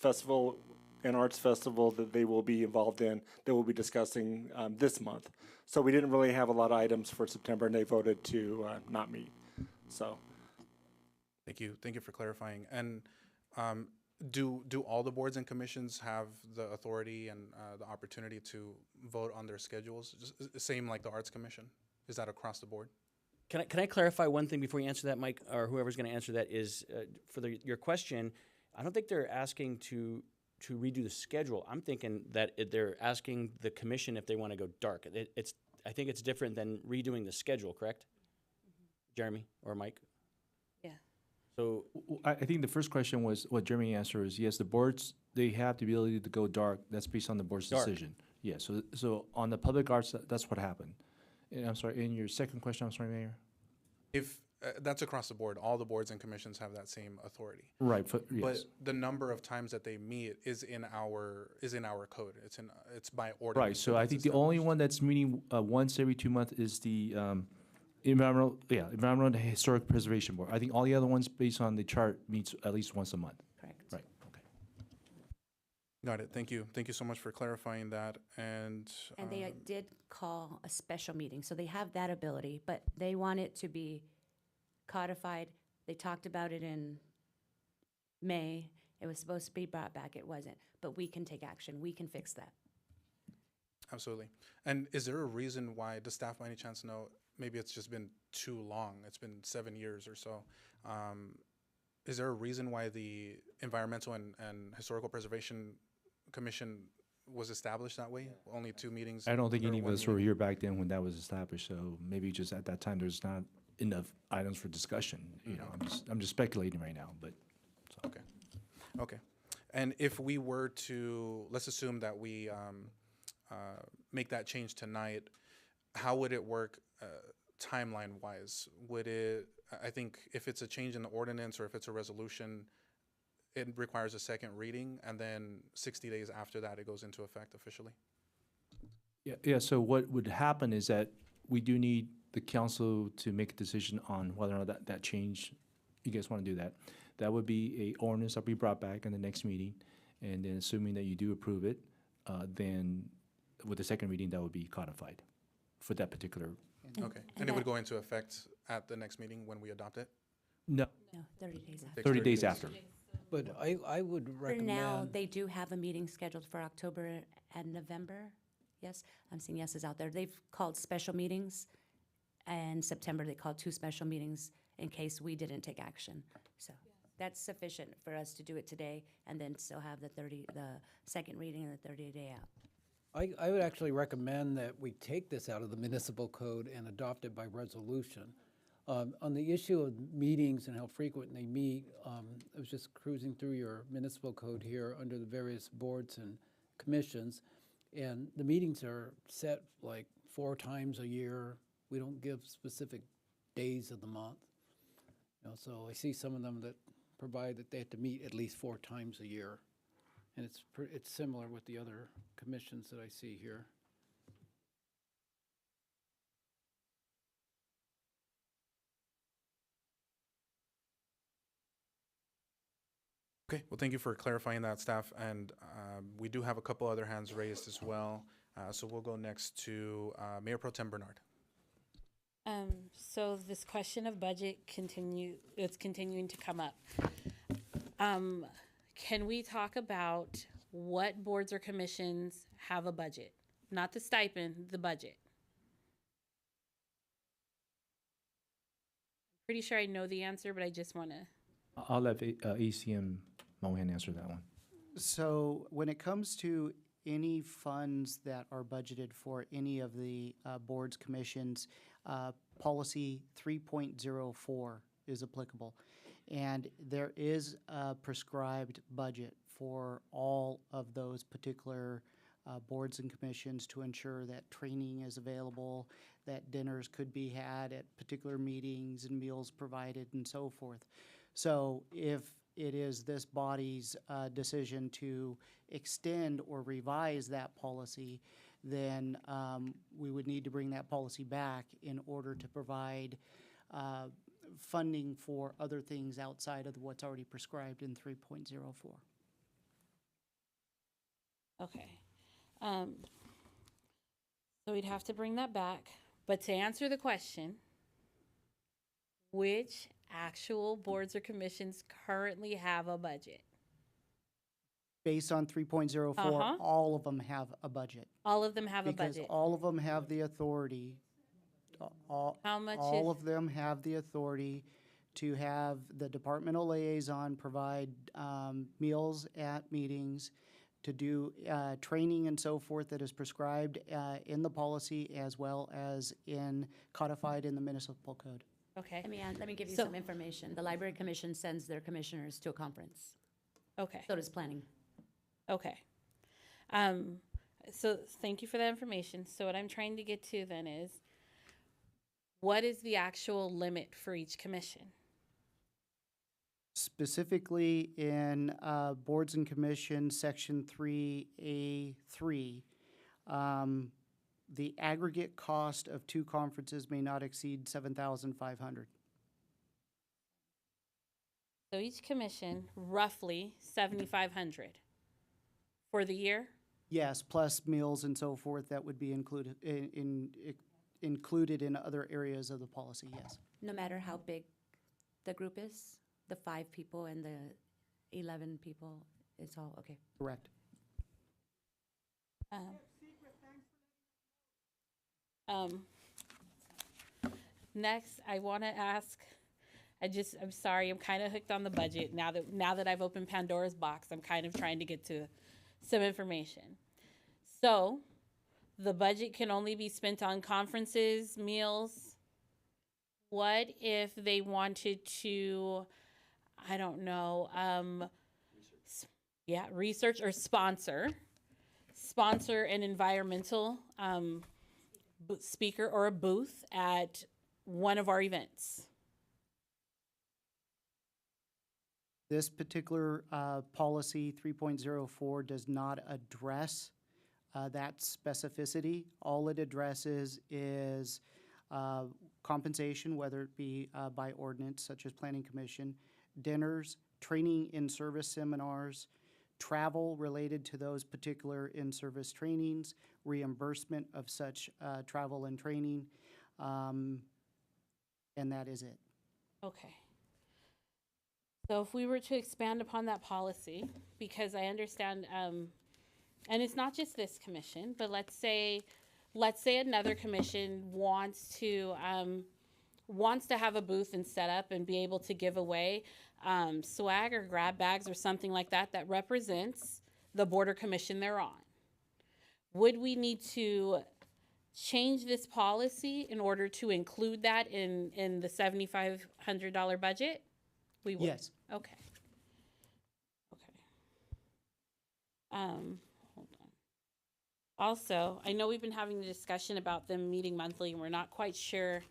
festival and arts festival that they will be involved in, that we'll be discussing this month. So we didn't really have a lot of items for September, and they voted to not meet. So, Thank you for clarifying. And do all the boards and commissions have the authority and the opportunity to vote on their schedules? Just same like the Arts Commission? Is that across the board? Can I clarify one thing before you answer that, Mike, or whoever's going to answer that? Is for your question, I don't think they're asking to redo the schedule. I'm thinking that they're asking the commission if they want to go dark. I think it's different than redoing the schedule, correct? Jeremy or Mike? Yeah. So I think the first question was what Jeremy answered is yes, the boards, they have the ability to go dark. That's based on the board's decision. Yeah. So on the public arts, that's what happened. And I'm sorry. In your second question, I'm sorry, Mayor. If that's across the board, all the boards and commissions have that same authority. Right. Yes. But the number of times that they meet is in our code. It's by ordinance. Right. So I think the only one that's meeting once every 2 months is the Environmental and Historic Preservation Board. I think all the other ones, based on the chart, meets at least once a month. Correct. Right. Okay. Got it. Thank you. Thank you so much for clarifying that. And they did call a special meeting, so they have that ability, but they want it to be codified. They talked about it in May. It was supposed to be brought back. It wasn't. But we can take action. We can fix that. Absolutely. And is there a reason why, does staff by any chance know, maybe it's just been too long, it's been 7 years or so, is there a reason why the Environmental and Historical Preservation Commission was established that way? Only 2 meetings? I don't think or any of one us were meeting? here back then when that was established. So maybe just at that time there's not enough items for discussion. You know, I'm just speculating right now. But Okay. And if we were to, let's assume that we make that change tonight, how would it work timeline-wise? Would it, I think if it's a change in the ordinance or if it's a resolution, it requires a second reading, and then 60 days after that, it goes into effect officially? yeah. So what would happen is that we do need the council to make a decision on whether or not that change, you guys want to do that. That would be a ordinance that we brought back in the next meeting, and then assuming that you do approve it, then with the second reading, that would be codified for that particular. Okay. And it would go into effect at the next meeting when we adopt it? No. No, 30 days after. 30 days after. But I would For recommend. now, they do have a meeting scheduled for October and November. Yes, I'm seeing yeses out there. They've called special meetings. And September, they called 2 special meetings in case we didn't take action. So that's sufficient for us to do it today and then still have the second reading and the 30-day out. I would actually recommend that we take this out of the municipal code and adopt it by resolution. On the issue of meetings and how frequent they meet, I was just cruising through your municipal code here under the various boards and commissions, and the meetings are set like 4 times a year. We don't give specific days of the month. So I see some of them that provide that they have to meet at least 4 times a year. And it's similar with the other commissions that I see here. Okay, well, thank you for clarifying that, staff. And we do have a couple other hands raised as well. So we'll go next to Mayor Pro Tem Bernard. So this question of budget it's continuing to come up. Can we talk about what boards or commissions have a budget? Not the stipend, the budget. I'm pretty sure I know the answer, but I just want to. I'll let ECM Mohan answer that one. So when it comes to any funds that are budgeted for any of the boards, commissions, policy 3.04 is applicable. And there is a prescribed budget for all of those particular boards and commissions to ensure that training is available, that dinners could be had at particular meetings and meals provided and so forth. So if it is this body's decision to extend or revise that policy, then we would need to bring that policy back in order to provide funding for other things outside of what's already prescribed in 3.04. Okay. So we'd have to bring that back. But to answer the question, which actual boards or commissions currently have a budget? Based on 3.04, all of them have a budget. All of them have a budget. Because all of them have the authority. How much all of them have the authority to have the departmental liaison provide meals at meetings, to do training and so forth that is prescribed in the policy as well as codified in the municipal code. Okay. Let me give you So- some information. The Library Commission sends their commissioners to a conference. Okay. So does planning. Okay. So thank you for that information. So what I'm trying to get to then is, what is the actual limit for each commission? Specifically in boards and commissions, section 3A3, the aggregate cost of 2 conferences may not exceed $7,500. So each commission, roughly 7,500 for the year? Yes, plus meals and so forth that would be included included in other areas of the policy, yes. No matter how big the group is, the 5 people and the 11 people, it's all okay. Correct. Next, I want to ask, I'm sorry, I'm kind of hooked on the budget. Now that I've opened Pandora's box, I'm kind of trying to get to some information. So, the budget can only be spent on conferences, meals. What if they wanted to, I don't know, research or sponsor an environmental speaker or a booth at one of our events? This particular policy 3.04 does not address that specificity. All it addresses is compensation, whether it be by ordinance, such as Planning Commission, dinners, training in-service seminars, travel related to those particular in-service trainings, reimbursement of such travel and training, and that is it. Okay. So if we were to expand upon that policy, because I understand, and it's not just this commission, but let's say another commission wants to have a booth and set up and be able to give away swag or grab bags or something like that that represents the border commission they're on. Would we need to change this policy in order to include that in the $7,500 budget? We would. Yes. Okay. Hold on. Also, I know we've been having a discussion about them meeting monthly, and we're not quite sure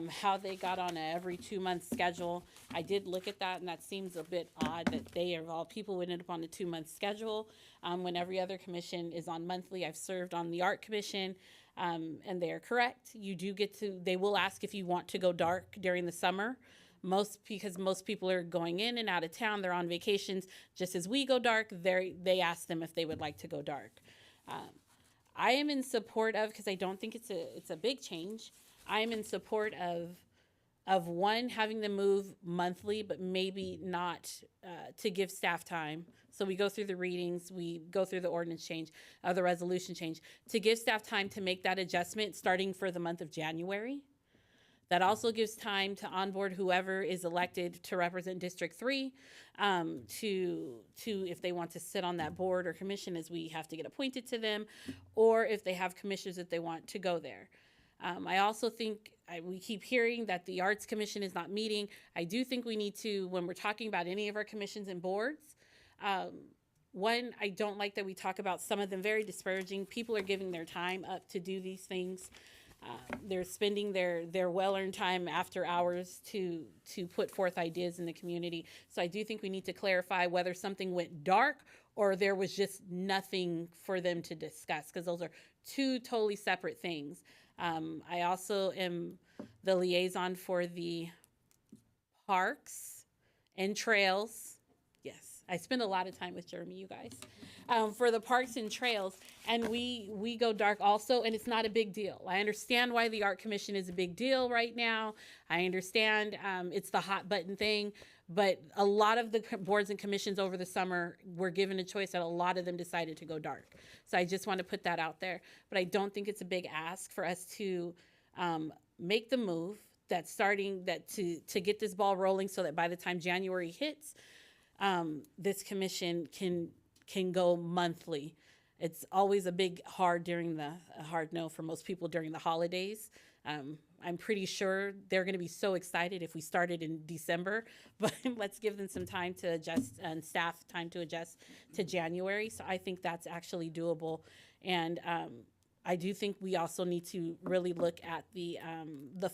how they got on a every 2-month schedule. I did look at that, and that seems a bit odd that they, of all people, would end up on a 2-month schedule when every other commission is on monthly. I've served on the Art Commission, and they are correct. You do get to, they will ask if you want to go dark during the summer. Because most people are going in and out of town, they're on vacations. Just as we go dark, they ask them if they would like to go dark. I am in support of, because I don't think it's a big change. I am in support of one, having them move monthly, but maybe not to give staff time. So we go through the readings, we go through the ordinance change, the resolution change, to give staff time to make that adjustment starting for the month of January. That also gives time to onboard whoever is elected to represent District 3 to if they want to sit on that board or commission, as we have to get appointed to them, or if they have commissioners that they want to go there. I also think we keep hearing that the Arts Commission is not meeting. I do think we need to, when we're talking about any of our commissions and boards, one, I don't like that we talk about some of them very disparaging. People are giving their time up to do these things. They're spending their well-earned time after hours to put forth ideas in the community. So I do think we need to clarify whether something went dark or there was just nothing for them to discuss, because those are two totally separate things. I also am the liaison for the parks and trails. Yes, I spend a lot of time with Jeremy, you guys. For the parks and trails, and we go dark also, and it's not a big deal. I understand why the Art Commission is a big deal right now. I understand it's the hot button thing, but a lot of the boards and commissions over the summer were given a choice, and a lot of them decided to go dark. So I just want to put that out there. But I don't think it's a big ask for us to make the move to get this ball rolling, so that by the time January hits, this commission can go monthly. It's always a big hard no for most people during the holidays. I'm pretty sure they're going to be so excited if we started in December, but let's give them some time to adjust, and staff time to adjust to January. So I think that's actually doable. And I do think we also need to really look at the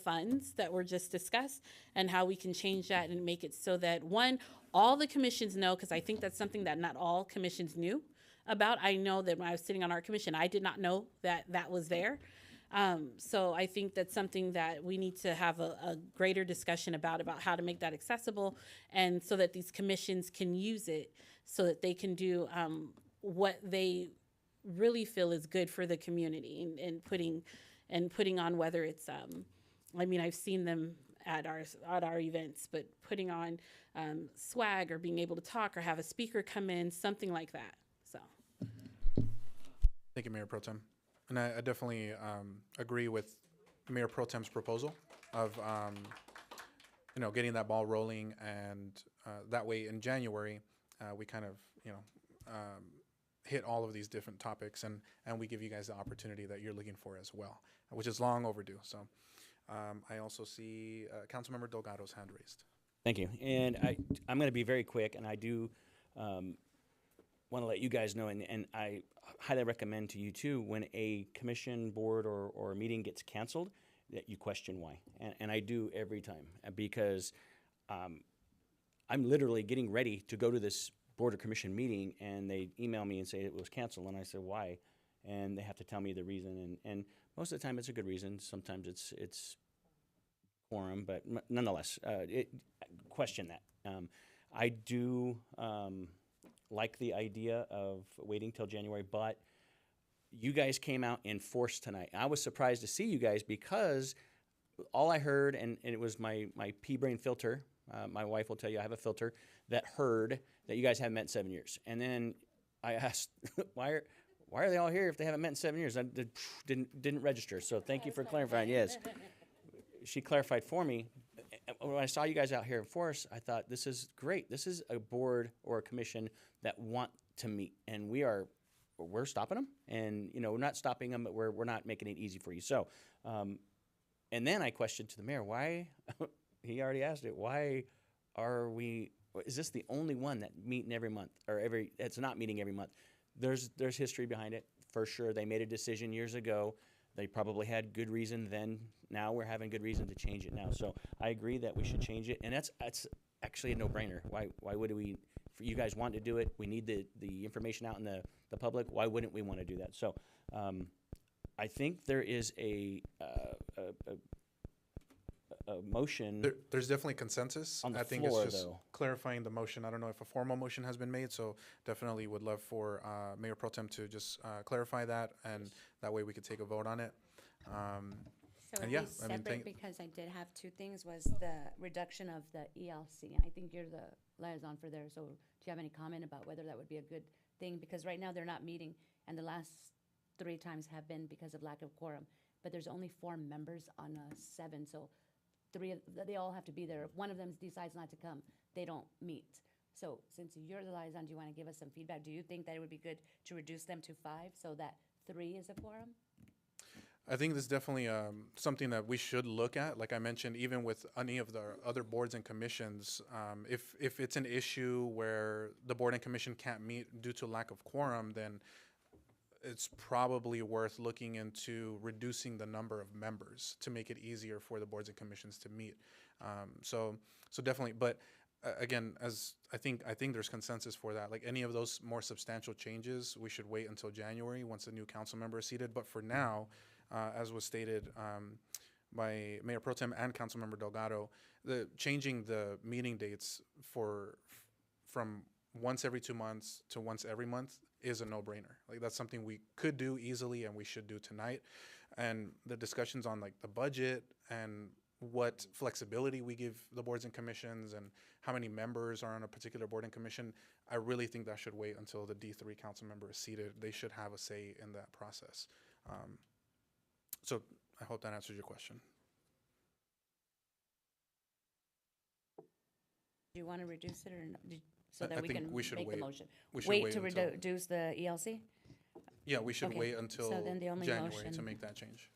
funds that were just discussed and how we can change that and make it so that, one, all the commissions know, because I think that's something that not all commissions knew about. I know that when I was sitting on our commission, I did not know that that was there. So I think that's something that we need to have a greater discussion about how to make that accessible, and so that these commissions can use it, so that they can do what they really feel is good for the community, and putting on, whether it's I've seen them at our events, but putting on swag, or being able to talk, or have a speaker come in, something like that. So Thank you, Mayor Pro Tem. And I definitely agree with Mayor Pro Tem's proposal of getting that ball rolling, and that way in January we kind of hit all of these different topics, and we give you guys the opportunity that you're looking for as well, which is long overdue. So I also see Councilmember Delgado's hand raised. Thank you. And I'm going to be very quick, and I do want to let you guys know, and I highly recommend to you too, when a commission, board, or a meeting gets canceled, that you question why. And I do every time, because I'm literally getting ready to go to this board or commission meeting, and they email me and say it was canceled, and I said, why? And they have to tell me the reason, and most of the time it's a good reason. Sometimes it's quorum, but nonetheless, question that. I do like the idea of waiting till January, but you guys came out in force tonight. I was surprised to see you guys, because all I heard, and it was my pea brain filter, My wife will tell you I have a filter that heard that you guys haven't met in 7 years. And then I asked, why are they all here if they haven't met in 7 years? I didn't register. So thank you for clarifying. Yes, she clarified for me. When I saw you guys out here in force, I thought this is great. This is a board or a commission that want to meet, and we're stopping them. And we're not stopping them, but we're not making it easy for you. So, and then I questioned to the mayor why. He already asked it. Why are we? Is this the only one that meeting every month or it's not meeting every month? There's history behind it for sure. They made a decision years ago. They probably had good reason then. Now we're having good reason to change it now. So I agree that we should change it, and that's actually a no-brainer. Why would we? If you guys want to do it, we need the information out in the public. Why wouldn't we want to do that? So I think there is a motion. There's definitely consensus. On the I think floor, it's just though. clarifying the motion. I don't know if a formal motion has been made, so definitely would love for Mayor Pro Tem to just clarify that, and that way we could take a vote on it. So and it'd yeah, be I mean, separate because I did have two things, was the reduction of the ELC, and I think you're the liaison for there, so do you have any comment about whether that would be a good thing? Because right now they're not meeting, and the last 3 times have been because of lack of quorum, but there's only 4 members on 7, so they all have to be there. If one of them decides not to come, they don't meet. So since you're the liaison, do you want to give us some feedback? Do you think that it would be good to reduce them to 5 so that 3 is a quorum? I think this is definitely something that we should look at. Like I mentioned, even with any of the other boards and commissions, if it's an issue where the board and commission can't meet due to lack of quorum, then it's probably worth looking into reducing the number of members to make it easier for the boards and commissions to meet. So definitely, but again, as I think there's consensus for that. Like any of those more substantial changes, we should wait until January once the new council member is seated. But for now, as was stated by Mayor Pro Tem and Councilmember Delgado, changing the meeting dates from once every 2 months to once every month is a no-brainer. Like that's something we could do easily and we should do tonight. And the discussions on like the budget and what flexibility we give the boards and commissions and how many members are on a particular board and commission, I really think that should wait until the D3 council member is seated. They should have a say in that process. So I hope that answers your question. Do you want to reduce it or not? So that I we think can we should make wait. the motion? We should Wait to until- reduce the ELC? Yeah, we should Okay, wait until so then the only January motion- to make that change.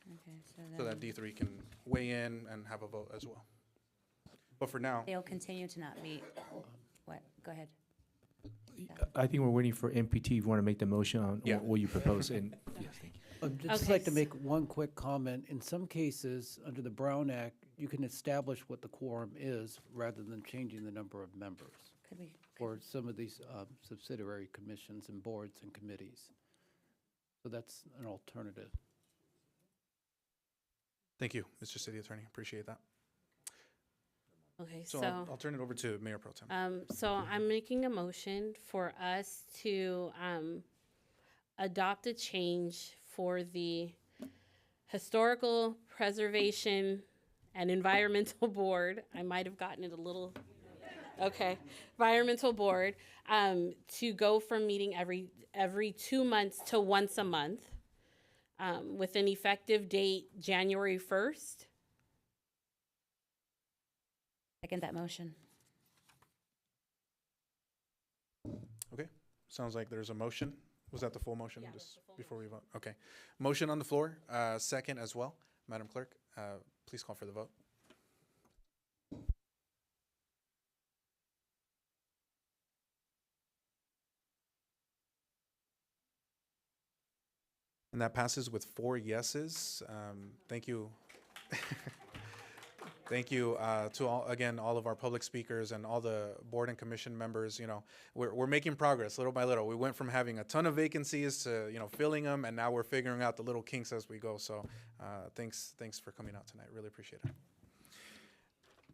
Okay, So that D3 can weigh in and have a vote as well. But for now, they'll continue to not meet. What? Go ahead. I think we're waiting for MPT. If you want to make the motion on Yeah. what you propose, and yes, thank you. I'd just like to make one quick comment. In some cases, under the Brown Act, you can establish what the quorum is rather than changing the number of members Could we? for some of these subsidiary commissions and boards and committees. So that's an alternative. thank you, Mr. City Attorney. Appreciate that. Okay, So so I'll turn it over to Mayor Pro Tem. so I'm making a motion for us to adopt a change for the Historical Preservation and Environmental Board. I might have gotten it a little, okay, Environmental Board, to go from meeting every 2 months to once a month, with an effective date January 1st. Second that motion. Okay, sounds like there's a motion. Was that the full motion? Yeah, just before we vote? Okay. Motion on the floor, second as well. Madam Clerk, please call for the vote. And that passes with 4 yeses. Thank you. Thank you to all of our public speakers and all the board and commission members. You know, we're making progress little by little. We went from having a ton of vacancies to filling them, and now we're figuring out the little kinks as we go. So thanks for coming out tonight. Really appreciate it.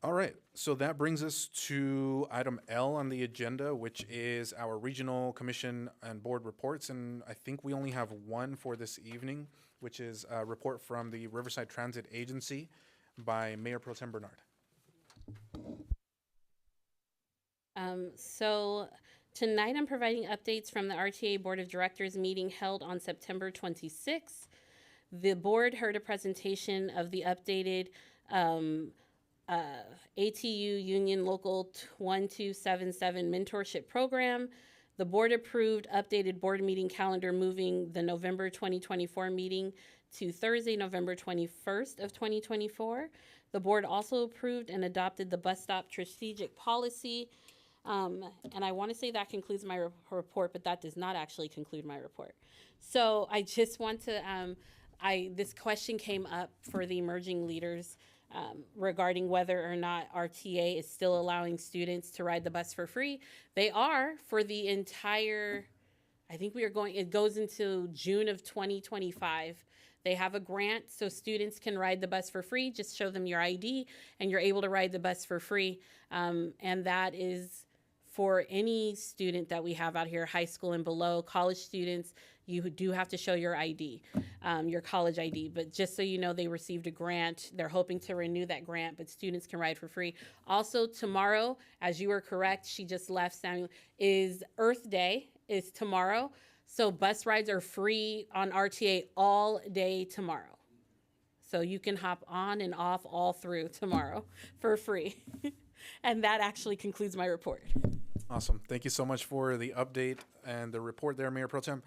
All right, so that brings us to item L on the agenda, which is our regional commission and board reports. And I think we only have one for this evening, which is a report from the Riverside Transit Agency by Mayor Pro Tem Bernard. So tonight I'm providing updates from the RTA Board of Directors meeting held on September 26th. The board heard a presentation of the updated ATU Union Local 1277 mentorship program. The board approved updated board meeting calendar, moving the November 2024 meeting to Thursday, November 21st of 2024. The board also approved and adopted the bus stop strategic policy. And I want to say that concludes my report, but that does not actually conclude my report. So I just want to, this question came up for the emerging leaders regarding whether or not RTA is still allowing students to ride the bus for free. They are for the entire, I think it goes into June of 2025. They have a grant so students can ride the bus for free. Just show them your ID and you're able to ride the bus for free. And that is for any student that we have out here, high school and below. College students, you do have to show your ID, your college ID. But just so you know, they received a grant. They're hoping to renew that grant, but students can ride for free. Also tomorrow, as you were correct, she just left, Samuel, is Earth Day, is tomorrow. So bus rides are free on RTA all day tomorrow. So you can hop on and off all through tomorrow for free. And that actually concludes my report. Awesome. Thank you so much for the update and the report there, Mayor Pro Tem.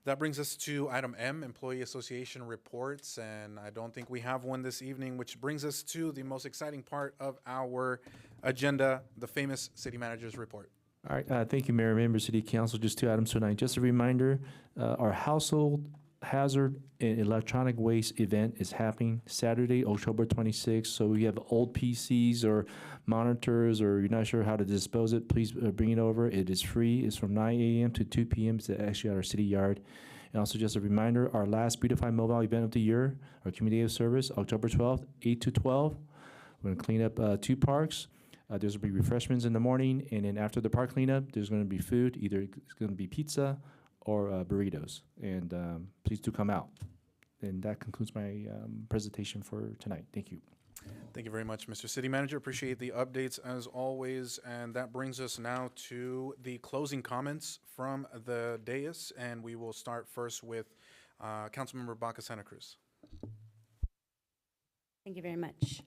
That brings us to item M, Employee Association reports, and I don't think we have one this evening, which brings us to the most exciting part of our agenda, the famous city manager's report. All right, thank you, Mayor, Member, City Council. Just 2 items tonight. Just a reminder, our household hazard and electronic waste event is happening Saturday, October 26th. So you have old PCs or monitors, or you're not sure how to dispose it, please bring it over. It is free. It's from 9 a.m. to 2 p.m. It's actually at our city yard. And also just a reminder, our last Beautify Mobile event of the year, our community of service, October 12th, 8 to 12. We're gonna clean up 2 parks. There's going to be refreshments in the morning, and then after the park cleanup, there's going to be food. Either it's going to be pizza or burritos. And please do come out. And that concludes my presentation for tonight. Thank you. Thank you very much, Mr. City Manager. Appreciate the updates as always. And that brings us now to the closing comments from the dais. And we will start first with Councilmember Baca Santa Cruz. Thank you very much.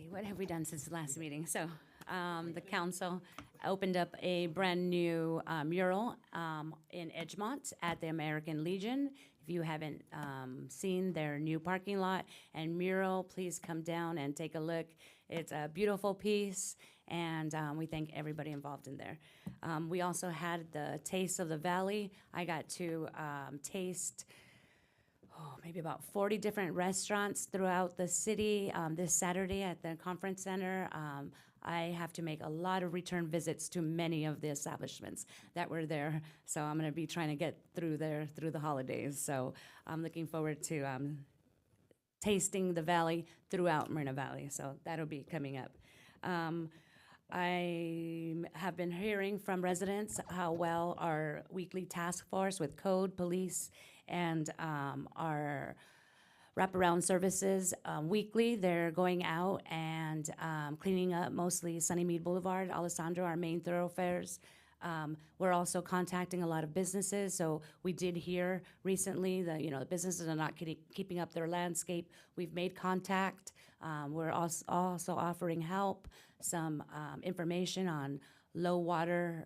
What have we done since the last meeting? So the council opened up a brand new mural in Edgemont at the American Legion. If you haven't seen their new parking lot and mural, please come down and take a look. It's a beautiful piece, and we thank everybody involved in there. We also had the Taste of the Valley. I got to taste maybe about 40 different restaurants throughout the city this Saturday at the conference center. I have to make a lot of return visits to many of the establishments that were there. So I'm going to be trying to get through there through the holidays. So I'm looking forward to tasting the valley throughout Moreno Valley. So that'll be coming up. I have been hearing from residents how well our weekly task force with code, police, and our wraparound services weekly. They're going out and cleaning up mostly Sunnymead Boulevard, Alessandro, our main thoroughfares. We're also contacting a lot of businesses. So we did hear recently that the businesses are not keeping up their landscape. We've made contact. We're also offering help, some information on low water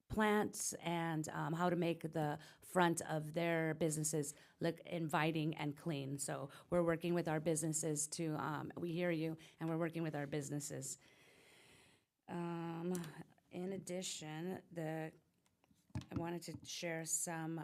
plants and how to make the front of their businesses look inviting and clean. So we're working with our businesses to, we hear you, and we're working with our businesses. In addition, I wanted to share some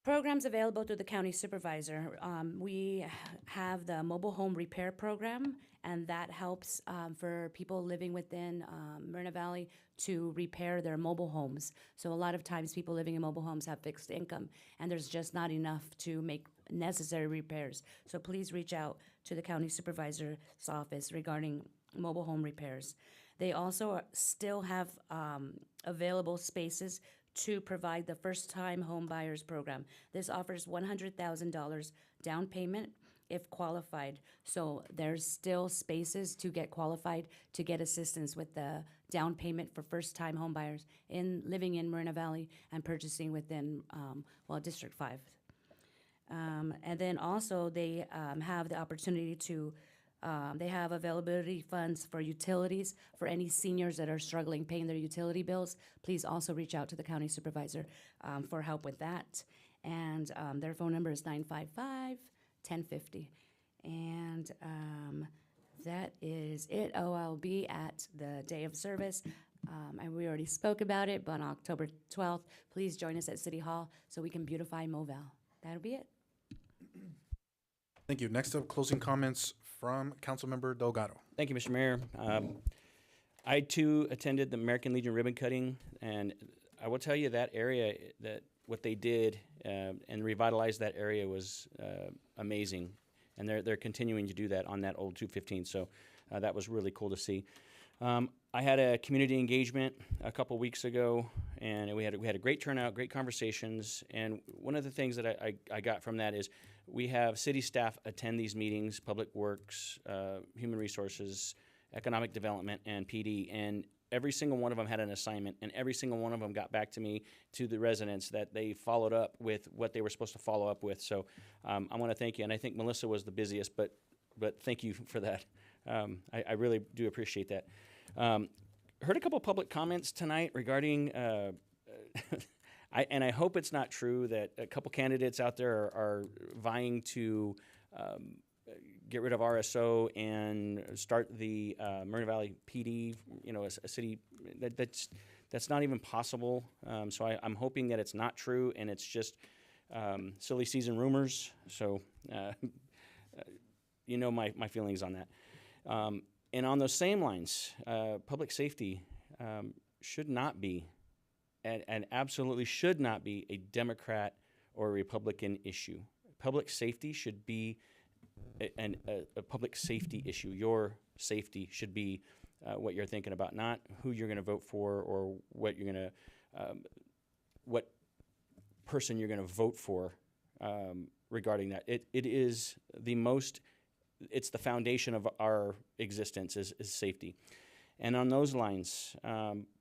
programs available to the county supervisor. We have the mobile home repair program, and that helps for people living within Moreno Valley to repair their mobile homes. So a lot of times people living in mobile homes have fixed income, and there's just not enough to make necessary repairs. So please reach out to the county supervisor's office regarding mobile home repairs. They also still have available spaces to provide the first-time home buyers program. This offers $100,000 down payment if qualified. So there's still spaces to get qualified to get assistance with the down payment for first-time home buyers living in Moreno Valley and purchasing within, District 5. And then also they have the opportunity to, they have availability funds for utilities for any seniors that are struggling paying their utility bills. Please also reach out to the county supervisor for help with that. And their phone number is 955-1050. And that is it. Oh, I'll be at the day of service. And we already spoke about it, but on October 12th, please join us at City Hall so we can beautify Moval. That'll be it. Thank you. Next up, closing comments from Councilmember Delgado. Thank you, Mr. Mayor. I too attended the American Legion ribbon cutting, and I will tell you that area, that what they did and revitalized that area was amazing, and they're continuing to do that on that old 215. So that was really cool to see. I had a community engagement a couple weeks ago, and we had a great turnout, great conversations. And one of the things that I got from that is we have city staff attend these meetings: Public Works, Human Resources, Economic Development, and PD. And every single one of them had an assignment, and every single one of them got back to me, to the residents, that they followed up with what they were supposed to follow up with. So I want to thank you, and I think Melissa was the busiest, but thank you for that. I really do appreciate that. Heard a couple public comments tonight regarding, and I hope it's not true that a couple candidates out there are vying to get rid of RSO and start the Moreno Valley PD, a city that's not even possible. So I'm hoping that it's not true and it's just silly season rumors. So my feelings on that. And on those same lines, public safety should not be, and absolutely should not be, a Democrat or a Republican issue. Public safety should be a public safety issue. Your safety should be what you're thinking about, not who you're going to vote for or what person you're going to vote for regarding that. It is the most. It's the foundation of our existence is safety. And on those lines,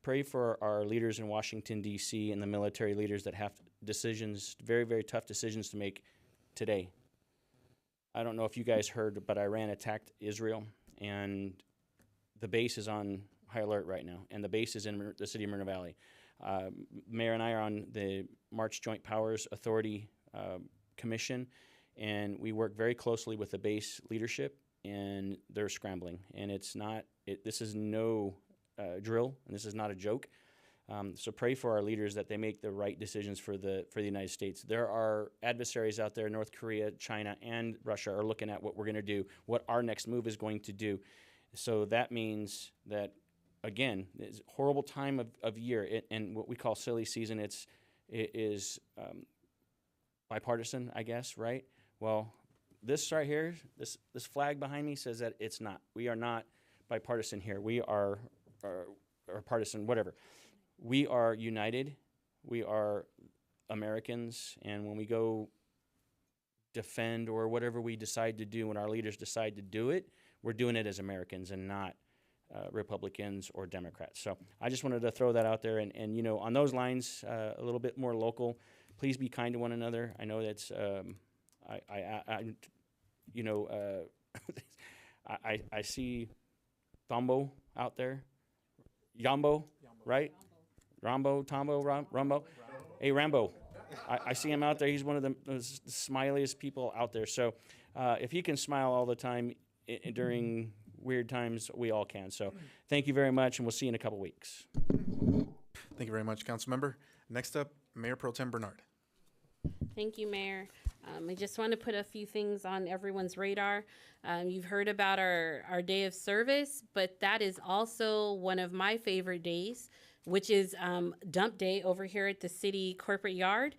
pray for our leaders in Washington, D.C. and the military leaders that have decisions, very, very tough decisions to make today. I don't know if you guys heard, but Iran attacked Israel, and the base is on high alert right now, and the base is in the city of Moreno Valley. Mayor and I are on the March Joint Powers Authority Commission, and we work very closely with the base leadership, and they're scrambling. And this is no drill, and this is not a joke. So pray for our leaders that they make the right decisions for the United States. There are adversaries out there, North Korea, China, and Russia are looking at what we're going to do, what our next move is going to do. So that means that, again, it's a horrible time of year, and what we call silly season, it is bipartisan, I guess, right? Well, this right here, this flag behind me says that it's not. We are not bipartisan here. We are partisan, whatever. We are united. We are Americans, and when we go defend or whatever we decide to do, when our leaders decide to do it, we're doing it as Americans and not Republicans or Democrats. So I just wanted to throw that out there, and on those lines, a little bit more local. Please be kind to one another. I know that's I see Tombo out there, Yambo, right? Rambo, Tombo, Rumbo. Hey, Rambo. I see him out there. He's one of the smiliest people out there. So if he can smile all the time during weird times, we all can. So thank you very much, and we'll see you in a couple weeks. Thank you very much, Councilmember. Next up, Mayor Pro Tem Bernard. Thank you, Mayor. I just want to put a few things on everyone's radar. You've heard about our day of service, but that is also one of my favorite days, which is dump day over here at the city corporate yard.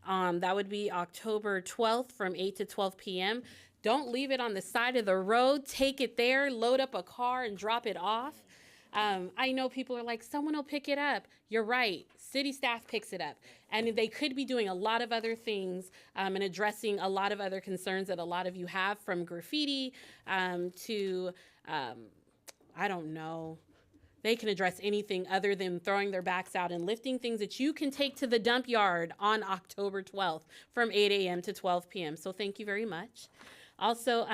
That would be October 12th from 8 to 12 p.m. Don't leave it on the side of the road. Take it there, load up a car, and drop it off. I know people are like, someone will pick it up. You're right. City staff picks it up. And they could be doing a lot of other things and addressing a lot of other concerns that a lot of you have, from graffiti to, I don't know. They can address anything other than throwing their backs out and lifting things that you can take to the dump yard on October 12th from 8 a.m. to 12 p.m. So thank you very much. Also,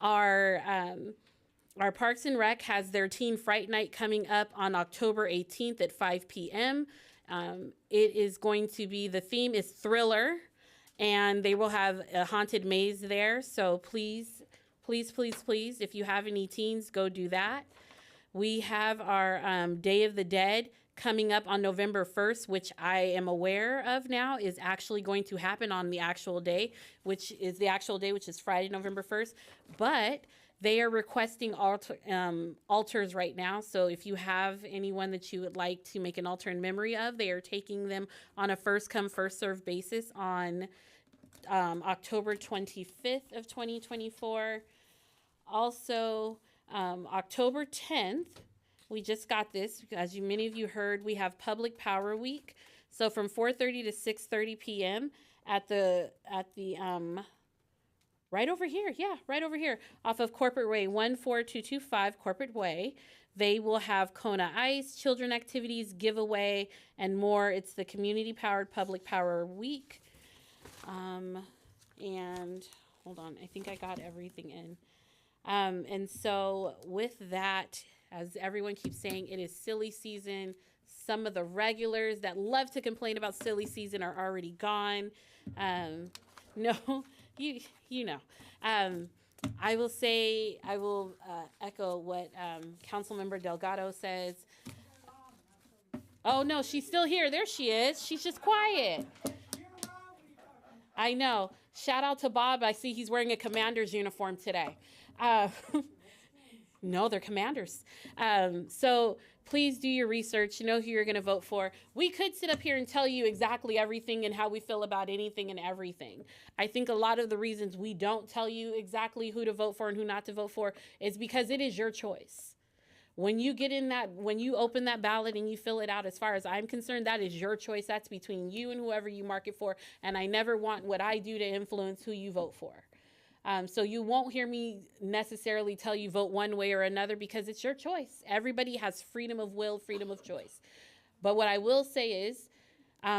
our Parks and Rec has their Teen Fright Night coming up on October 18th at 5 p.m. It is going to be, the theme is thriller, and they will have a haunted maze there. So please, please, please, please, if you have any teens, go do that. We have our Day of the Dead coming up on November 1st, which I am aware of now is actually going to happen on the actual day, which is Friday, November 1st. But they are requesting altars right now. So if you have anyone that you would like to make an altar in memory of, they are taking them on a first come, first served basis on October 25th of 2024. Also, October 10th, we just got this, as many of you heard, we have Public Power Week. So from 4:30 to 6:30 p.m. at the right over here, off of Corporate Way 14225 Corporate Way. They will have Kona Ice, children activities, giveaway, and more. It's the community powered Public Power Week. And hold on, I think I got everything in. And so with that, as everyone keeps saying, it is silly season. Some of the regulars that love to complain about silly season are already gone. No, you know. I will echo what Councilmember Delgado says. Oh no, she's still here. There she is. She's just quiet. I know. Shout out to Bob. I see he's wearing a commander's uniform today. No, they're commanders. So please do your research. You know who you're going to vote for. We could sit up here and tell you exactly everything and how we feel about anything and everything. I think a lot of the reasons we don't tell you exactly who to vote for and who not to vote for is because it is your choice. When you open that ballot and you fill it out, as far as I'm concerned, that is your choice. That's between you and whoever you mark it for. And I never want what I do to influence who you vote for. So you won't hear me necessarily tell you vote one way or another because it's your choice. Everybody has freedom of will, freedom of choice. But what I will say is,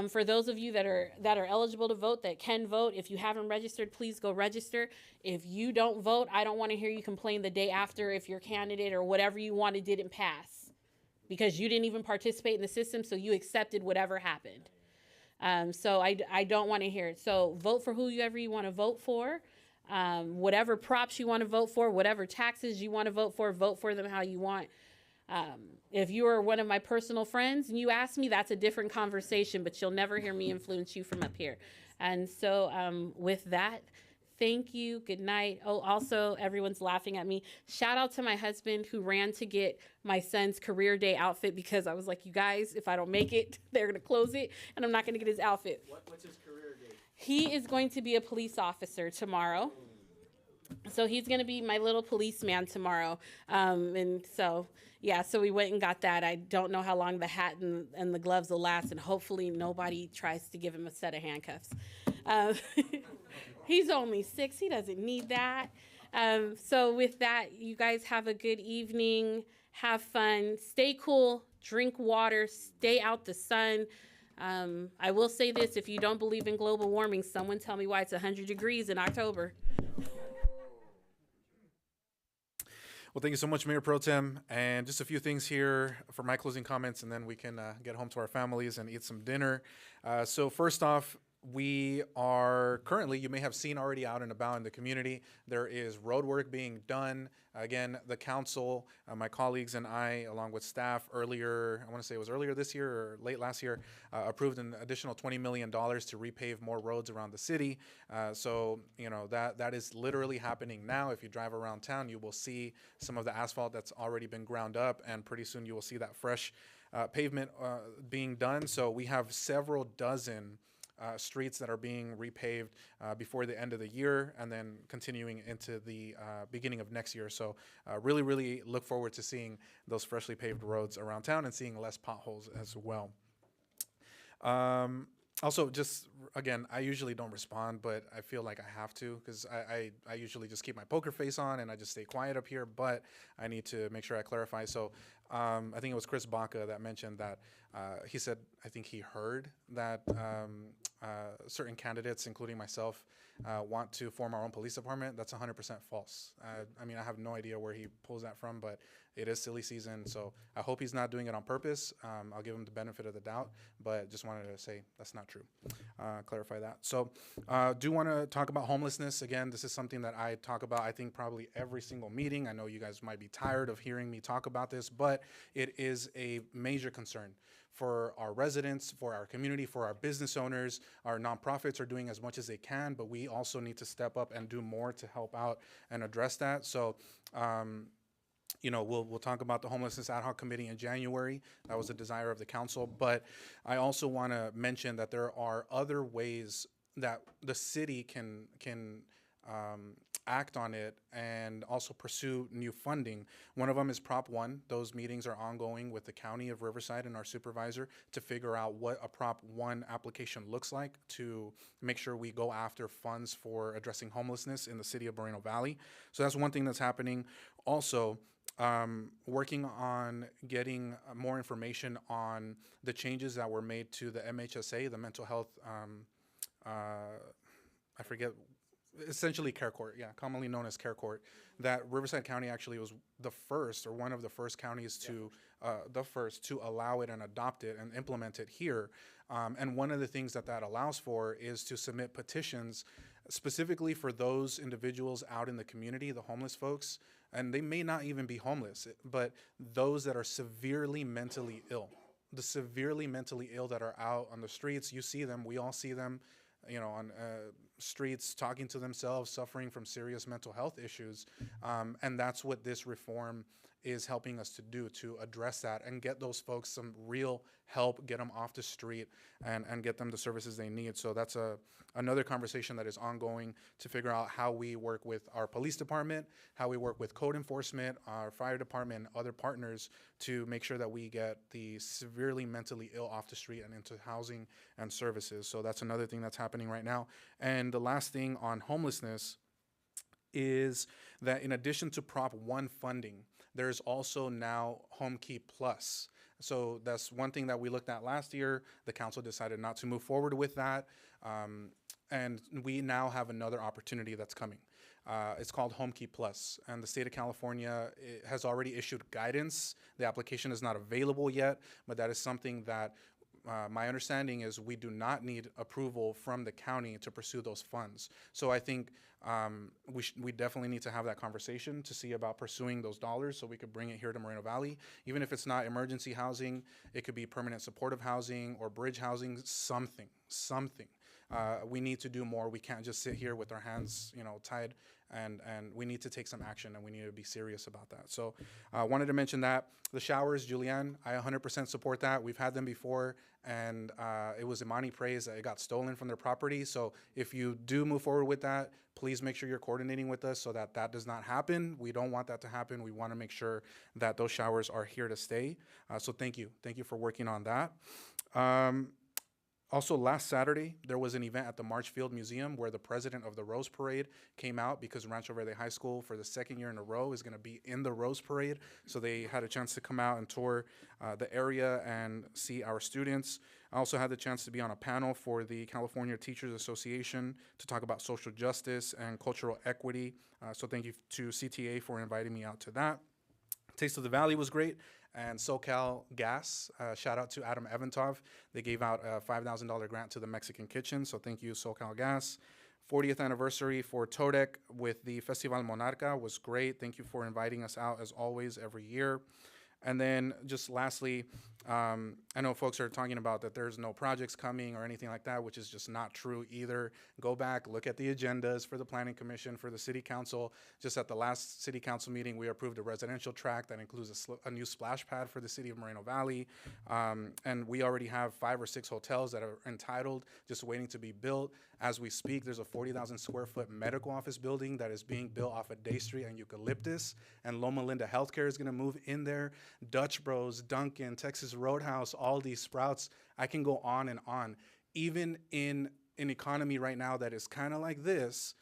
for those of you that are eligible to vote, that can vote, if you haven't registered, please go register. If you don't vote, I don't want to hear you complain the day after if your candidate or whatever you wanted didn't pass because you didn't even participate in the system, so you accepted whatever happened. So I don't want to hear it. So vote for whoever you want to vote for. Whatever props you want to vote for, whatever taxes you want to vote for them how you want. If you are one of my personal friends and you ask me, that's a different conversation, but you'll never hear me influence you from up here. And so with that, thank you. Good night. Oh, also, everyone's laughing at me. Shout out to my husband who ran to get my son's career day outfit because I was like, you guys, if I don't make it, they're going to close it and I'm not going to get his outfit. What's his career day? He is going to be a police officer tomorrow. So he's going to be my little policeman tomorrow. And so, yeah, so we went and got that. I don't know how long the hat and the gloves will last, and hopefully nobody tries to give him a set of handcuffs. He's only 6. He doesn't need that. So with that, you guys have a good evening. Have fun. Stay cool. Drink water. Stay out the sun. I will say this, if you don't believe in global warming, someone tell me why it's 100 degrees in October. Well, thank you so much, Mayor Pro Tem. And just a few things here for my closing comments, and then we can get home to our families and eat some dinner. So first off, we are currently, you may have seen already out and about in the community, there is road work being done. Again, the council, my colleagues and I, along with staff earlier, I want to say it was earlier this year or late last year, approved an additional $20 million to repave more roads around the city. So, you know, that is literally happening now. If you drive around town, you will see some of the asphalt that's already been ground up, and pretty soon you will see that fresh pavement being done. So we have several dozen streets that are being repaved before the end of the year, and then continuing into the beginning of next year. So really, really look forward to seeing those freshly paved roads around town and seeing less potholes as well. Also, just again, I usually don't respond, but I feel like I have to, because I usually just keep my poker face on and I just stay quiet up here, but I need to make sure I clarify. So I think it was Chris Baca that mentioned that he said, I think he heard that certain candidates, including myself, want to form our own police department. That's 100% false. I mean, I have no idea where he pulls that from, but it is silly season, so I hope he's not doing it on purpose. I'll give him the benefit of the doubt, but just wanted to say that's not true. Clarify that. So do want to talk about homelessness. Again, this is something that I talk about, I think, probably every single meeting. I know you guys might be tired of hearing me talk about this, but it is a major concern for our residents, for our community, for our business owners. Our nonprofits are doing as much as they can, but we also need to step up and do more to help out and address that. So you know, we'll talk about the Homelessness Ad Hoc Committee in January. That was a desire of the council. But I also want to mention that there are other ways that the city can act on it and also pursue new funding. One of them is Prop 1. Those meetings are ongoing with the County of Riverside and our supervisor to figure out what a Prop 1 application looks like to make sure we go after funds for addressing homelessness in the city of Moreno Valley. So that's one thing that's happening. Also, working on getting more information on the changes that were made to the MHSA, the mental health, I forget, essentially care court, yeah, commonly known as care court, that Riverside County actually was the first, or one of the first counties to, allow it and adopt it and implement it here. And one of the things that allows for is to submit petitions specifically for those individuals out in the community, the homeless folks, and they may not even be homeless, but those that are severely mentally ill, the severely mentally ill that are out on the streets. You see them, we all see them, you know, on streets talking to themselves, suffering from serious mental health issues. And that's what this reform is helping us to do, to address that and get those folks some real help, get them off the street and get them the services they need. So that's another conversation that is ongoing to figure out how we work with our police department, how we work with code enforcement, our fire department, and other partners to make sure that we get the severely mentally ill off the street and into housing and services. So that's another thing that's happening right now. And the last thing on homelessness is that in addition to Prop 1 funding, there's also now Home Key Plus. So that's one thing that we looked at last year. The council decided not to move forward with that. And we now have another opportunity that's coming. It's called Home Key Plus, and the state of California has already issued guidance. The application is not available yet, but that is something that my understanding is we do not need approval from the county to pursue those funds. So I think we definitely need to have that conversation to see about pursuing those dollars so we could bring it here to Moreno Valley. Even if it's not emergency housing, it could be permanent supportive housing or bridge housing, something. We need to do more. We can't just sit here with our hands, you know, tied, and we need to take some action, and we need to be serious about that. So I wanted to mention that. The showers, Julianne, I 100% support that. We've had them before, and it was Imani praise that it got stolen from their property. So if you do move forward with that, please make sure you're coordinating with us so that that does not happen. We don't want that to happen. We want to make sure that those showers are here to stay. So thank you. Thank you for working on that. Also, last Saturday, there was an event at the Marchfield Museum where the president of the Rose Parade came out because Rancho Verde High School, for the second year in a row, is going to be in the Rose Parade. So they had a chance to come out and tour the area and see our students. I also had the chance to be on a panel for the California Teachers Association to talk about social justice and cultural equity. So thank you to CTA for inviting me out to that. Taste of the Valley was great. And SoCal Gas, shout out to Adam Evantov. They gave out a $5,000 grant to the Mexican Kitchen, so thank you, SoCal Gas. 40th anniversary for Todec with the Festival Monarca was great. Thank you for inviting us out, as always, every year. And then just lastly, I know folks are talking about that there's no projects coming or anything like that, which is just not true either. Go back, look at the agendas for the Planning Commission, for the City Council. Just at the last City Council meeting, we approved a residential tract that includes a new splash pad for the city of Moreno Valley. And we already have 5 or 6 hotels that are entitled, just waiting to be built. As we speak, there's a 40,000 square foot medical office building that is being built off of Day Street and Eucalyptus, and Loma Linda Healthcare is gonna move in there. Dutch Bros, Dunkin', Texas Roadhouse, Aldi, Sprouts, I can go on and on. Even in an economy right now that is kind of like this,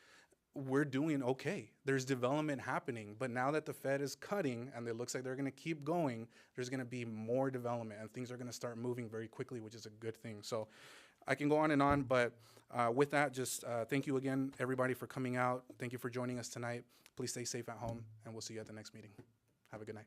we're doing okay. There's development happening, but now that the Fed is cutting and it looks like they're gonna keep going, there's gonna be more development and things are gonna start moving very quickly, which is a good thing. So I can go on and on, but with that, just thank you again, everybody, for coming out. Thank you for joining us tonight. Please stay safe at home, and we'll see you at the next meeting. Have a good night.